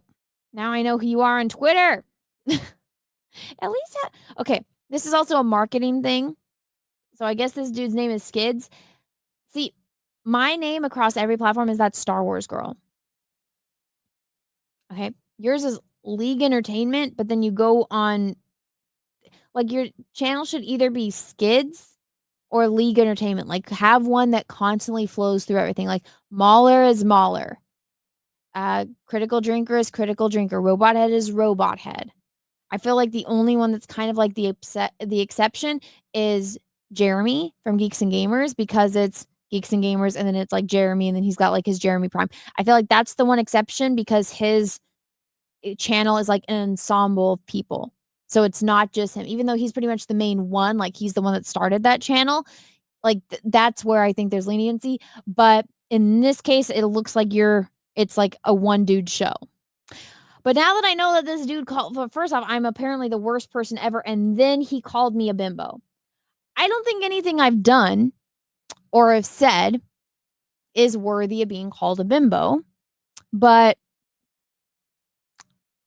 now I know who you are on Twitter. At least, okay, this is also a marketing thing. So I guess this dude's name is Skids. See, my name across every platform is That Star Wars Girl. Okay, yours is League Entertainment, but then you go on, like, your channel should either be Skids or League Entertainment. Like, have one that constantly flows through everything. Like, Mauler is Mauler. Critical Drinker is Critical Drinker. Robot Head is Robot Head. I feel like the only one that's kind of like the exception is Jeremy from Geeks and Gamers, because it's Geeks and Gamers and then it's like Jeremy and then he's got like his Jeremy Prime. I feel like that's the one exception because his channel is like an ensemble of people. So it's not just him, even though he's pretty much the main one, like he's the one that started that channel. Like that's where I think there's leniency. But in this case, it looks like it's like a one dude show. But now that I know that this dude called, first off, I'm apparently the worst person ever. And then he called me a bimbo. I don't think anything I've done or have said is worthy of being called a bimbo. But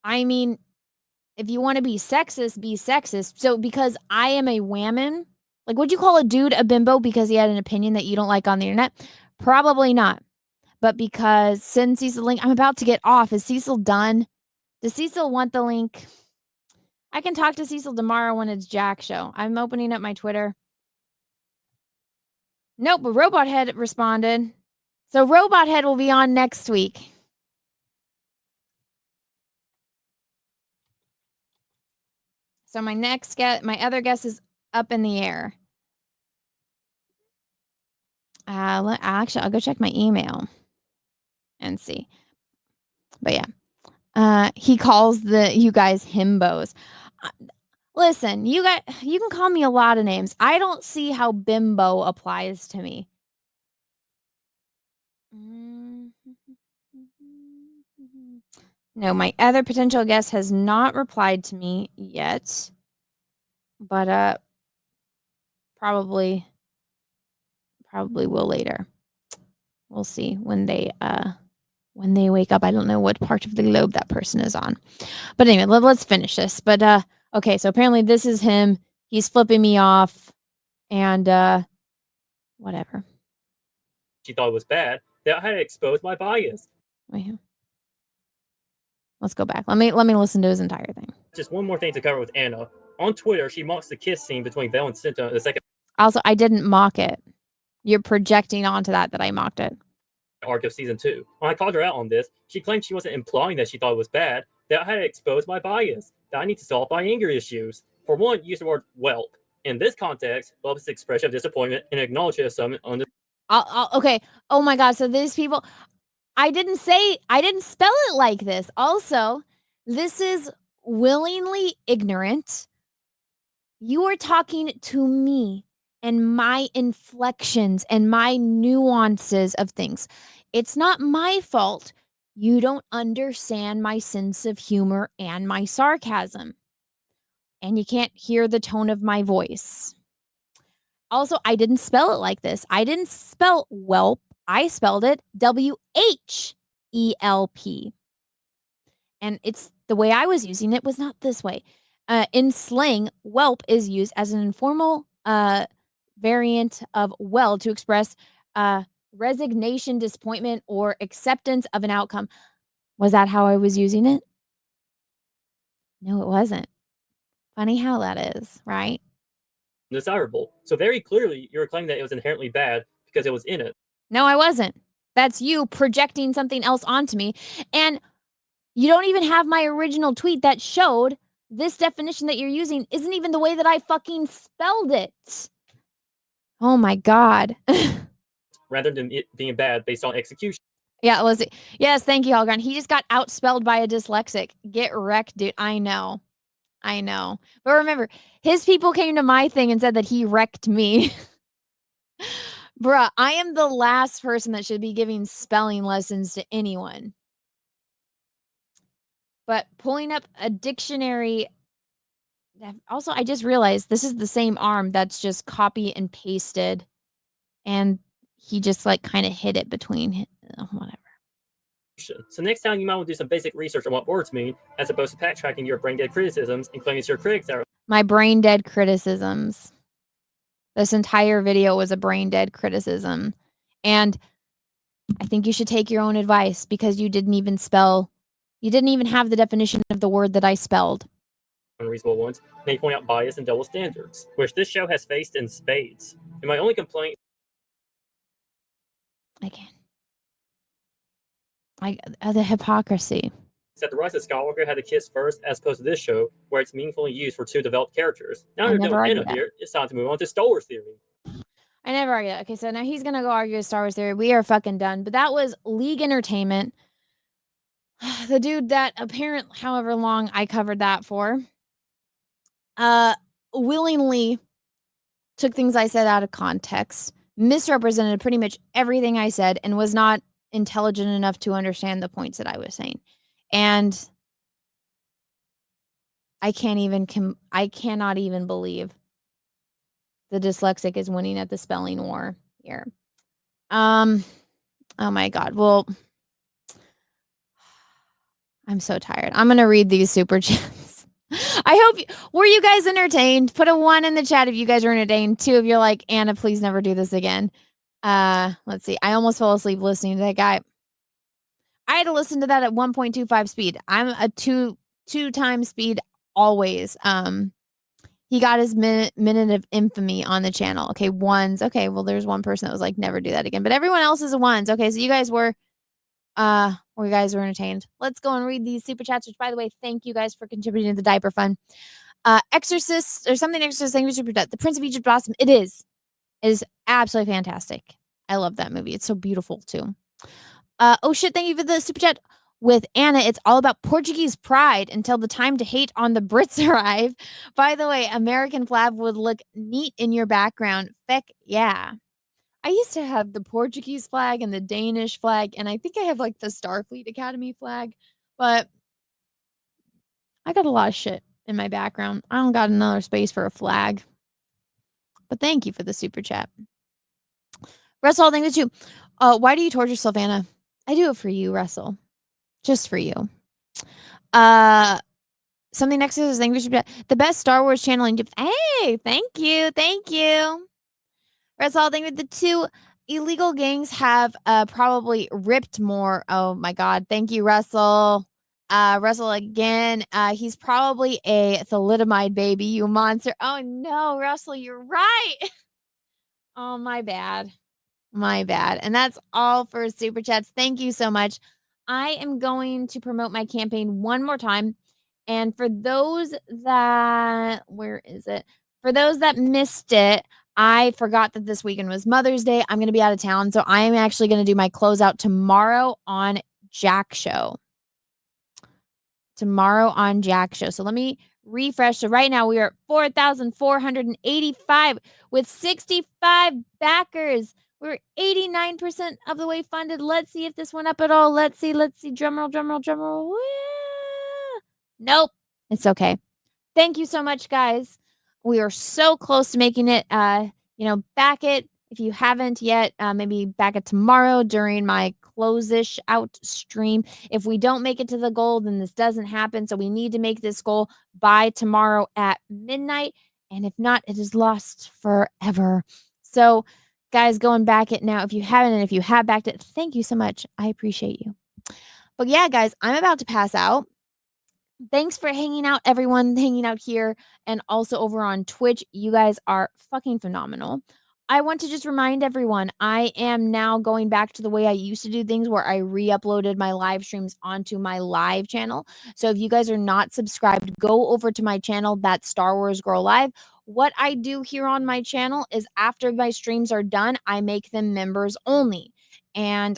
I mean, if you want to be sexist, be sexist. So because I am a woman, like, would you call a dude a bimbo because he had an opinion that you don't like on the internet? Probably not. But because send Cecil the link, I'm about to get off. Is Cecil done? Does Cecil want the link? I can talk to Cecil tomorrow when it's Jack show. I'm opening up my Twitter. Nope, but Robot Head responded. So Robot Head will be on next week. So my other guess is up in the air. Actually, I'll go check my email and see. But yeah, he calls you guys himbos. Listen, you can call me a lot of names. I don't see how bimbo applies to me. No, my other potential guest has not replied to me yet. But probably will later. We'll see when they wake up. I don't know what part of the globe that person is on. But anyway, let's finish this. But okay, so apparently this is him. He's flipping me off and whatever. She thought it was bad that I had exposed my bias. Wait. Let's go back. Let me listen to his entire thing. Just one more thing to cover with Anna. On Twitter, she mocks the kiss scene between Vel and Cinta in the second Also, I didn't mock it. You're projecting onto that I mocked it. arc of season 2. When I called her out on this, she claimed she wasn't implying that she thought it was bad, that I had exposed my bias, that I need to solve my anger issues. For one, use the word whelp. In this context, whelp is the expression of disappointment and acknowledge it as something okay. Oh my God. So these people, I didn't spell it like this. Also, this is willingly ignorant. You are talking to me and my inflections and my nuances of things. It's not my fault you don't understand my sense of humor and my sarcasm. And you can't hear the tone of my voice. Also, I didn't spell it like this. I didn't spell whelp. I spelled it WHELP. And it's the way I was using it was not this way. In slang, whelp is used as an informal variant of well to express resignation, disappointment, or acceptance of an outcome. Was that how I was using it? No, it wasn't. Funny how that is, right? desirable. So very clearly, you're claiming that it was inherently bad because it was in it. No, I wasn't. That's you projecting something else onto me. And you don't even have my original tweet that showed this definition that you're using isn't even the way that I fucking spelled it. Oh my God. Rather than it being bad based on execution. Yeah, was it? Yes, thank you, Holgren. He just got outspelled by a dyslexic. Get wrecked, dude. I know. But remember, his people came to my thing and said that he wrecked me. Bruh, I am the last person that should be giving spelling lessons to anyone. But pulling up a dictionary. Also, I just realized this is the same arm that's just copy and pasted. And he just like kind of hid it between whatever. So next time you might want to do some basic research on what words mean, as opposed to backtracking your brain dead criticisms and claiming it's your critics that are my brain dead criticisms. This entire video was a brain dead criticism. And I think you should take your own advice because you didn't even have the definition of the word that I spelled. unreasonable ones. They point out bias and double standards, which this show has faced in spades. And my only complaint The hypocrisy. is that The Rise of Skywalker had a kiss first, as opposed to this show, where it's meaningfully used for two developed characters. Now I they're never done with argued Anna that. here, it's time to move on to Star Wars theory. I never argue that. Okay, so now he's gonna go argue with Star Wars theory. We are fucking done. But that was League Entertainment. The dude that apparently, however long I covered that for, willingly took things I said out of context, misrepresented pretty much everything I said, and was not intelligent enough to understand the points that I was saying. And I cannot even believe the dyslexic is winning at the spelling war here. Oh my God. Well, I'm so tired. I'm going to read these super chats. Were you guys entertained? Put a 1 in the chat if you guys were entertained. 2 if you're like, Anna, please never do this again. Let's see. I almost fell asleep listening to that guy. I had to listen to that at 1.25 speed. I'm a two times speed always. He got his minute of infamy on the channel. Okay, 1s. Okay, well, there's one person that was like, never do that again. But everyone else is a 1s. Okay, so you guys were entertained. Let's go and read these super chats, which, by the way, thank you guys for contributing to the diaper fund. Exorcist or something Exorcist, thank you, super chat. The Prince of Egypt Blossom. It is absolutely fantastic. I love that movie. It's so beautiful too. Oh shit, thank you for the super chat. With Anna, it's all about Portuguese pride until the time to hate on the Brits arrive. By the way, American flag would look neat in your background. Feck yeah. I used to have the Portuguese flag and the Danish flag, and I think I have like the Starfleet Academy flag, but I got a lot of shit in my background. I don't got another space for a flag. But thank you for the super chat. Russell, thank you. Why do you torture yourself, Anna? I do it for you, Russell. Just for you. Something next to this thing. The best Star Wars channel in Japan. Hey, thank you. Thank you. Russell, thank you. The 2 illegal gangs have probably ripped more. Oh my God. Thank you, Russell. Russell again. He's probably a thalidomide baby, you monster. Oh no, Russell, you're right. Oh, my bad. My bad. And that's all for super chats. Thank you so much. I am going to promote my campaign one more time. And for those that, where is it? For those that missed it, I forgot that this weekend was Mother's Day. I'm going to be out of town. So I am actually going to do my closeout tomorrow on Jack Show. Tomorrow on Jack Show. So let me refresh. So right now we are at 4,485 with 65 backers. We're 89% of the way funded. Let's see if this went up at all. Let's see. Drum roll, drum roll, drum roll. Nope. It's okay. Thank you so much, guys. We are so close to making it. Back it if you haven't yet. Maybe back it tomorrow during my close-ish out stream. If we don't make it to the goal, then this doesn't happen. So we need to make this goal by tomorrow at midnight. And if not, it is lost forever. So, guys, go and back it now if you haven't. And if you have backed it, thank you so much. I appreciate you. But yeah, guys, I'm about to pass out. Thanks for hanging out, everyone hanging out here and also over on Twitch. You guys are fucking phenomenal. I want to just remind everyone, I am now going back to the way I used to do things where I re-uploaded my live streams onto my live channel. So if you guys are not subscribed, go over to my channel, That's Star Wars Girl Live. What I do here on my channel is after my streams are done, I make them members only. And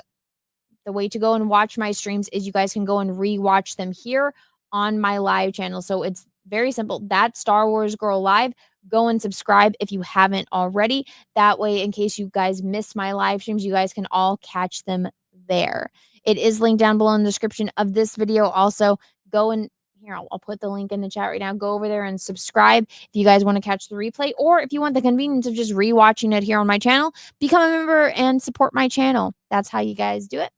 the way to go and watch my streams is you guys can go and re-watch them here on my live channel. So it's very simple. That's Star Wars Girl Live. Go and subscribe if you haven't already. That way, in case you guys miss my live streams, you guys can all catch them there. It is linked down below in the description of this video. Also, go and here, I'll put the link in the chat right now. Go over there and subscribe if you guys want to catch the replay, or if you want the convenience of just rewatching it here on my channel, become a member and support my channel. That's how you guys do it.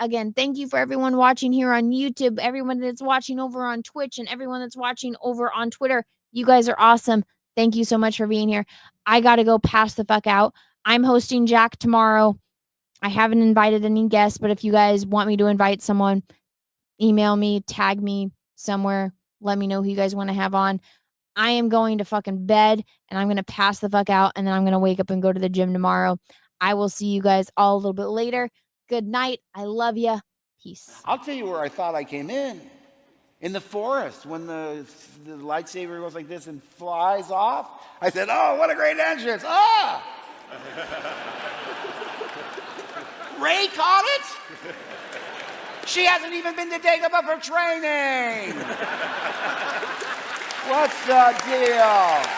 Again, thank you for everyone watching here on YouTube, everyone that's watching over on Twitch, and everyone that's watching over on Twitter. You guys are awesome. Thank you so much for being here. I got to go pass the fuck out. I'm hosting Jack tomorrow. I haven't invited any guests, but if you guys want me to invite someone, email me, tag me somewhere. Let me know who you guys want to have on. I am going to fucking bed and I'm going to pass the fuck out and then I'm going to wake up and go to the gym tomorrow. I will see you guys all a little bit later. Good night. I love you. Peace. I'll tell you where I thought I came in the forest, when the lightsaber goes like this and flies off. I said, oh, what a great entrance. Ah! Ray caught it? She hasn't even been to Dagobah for training. What's the deal?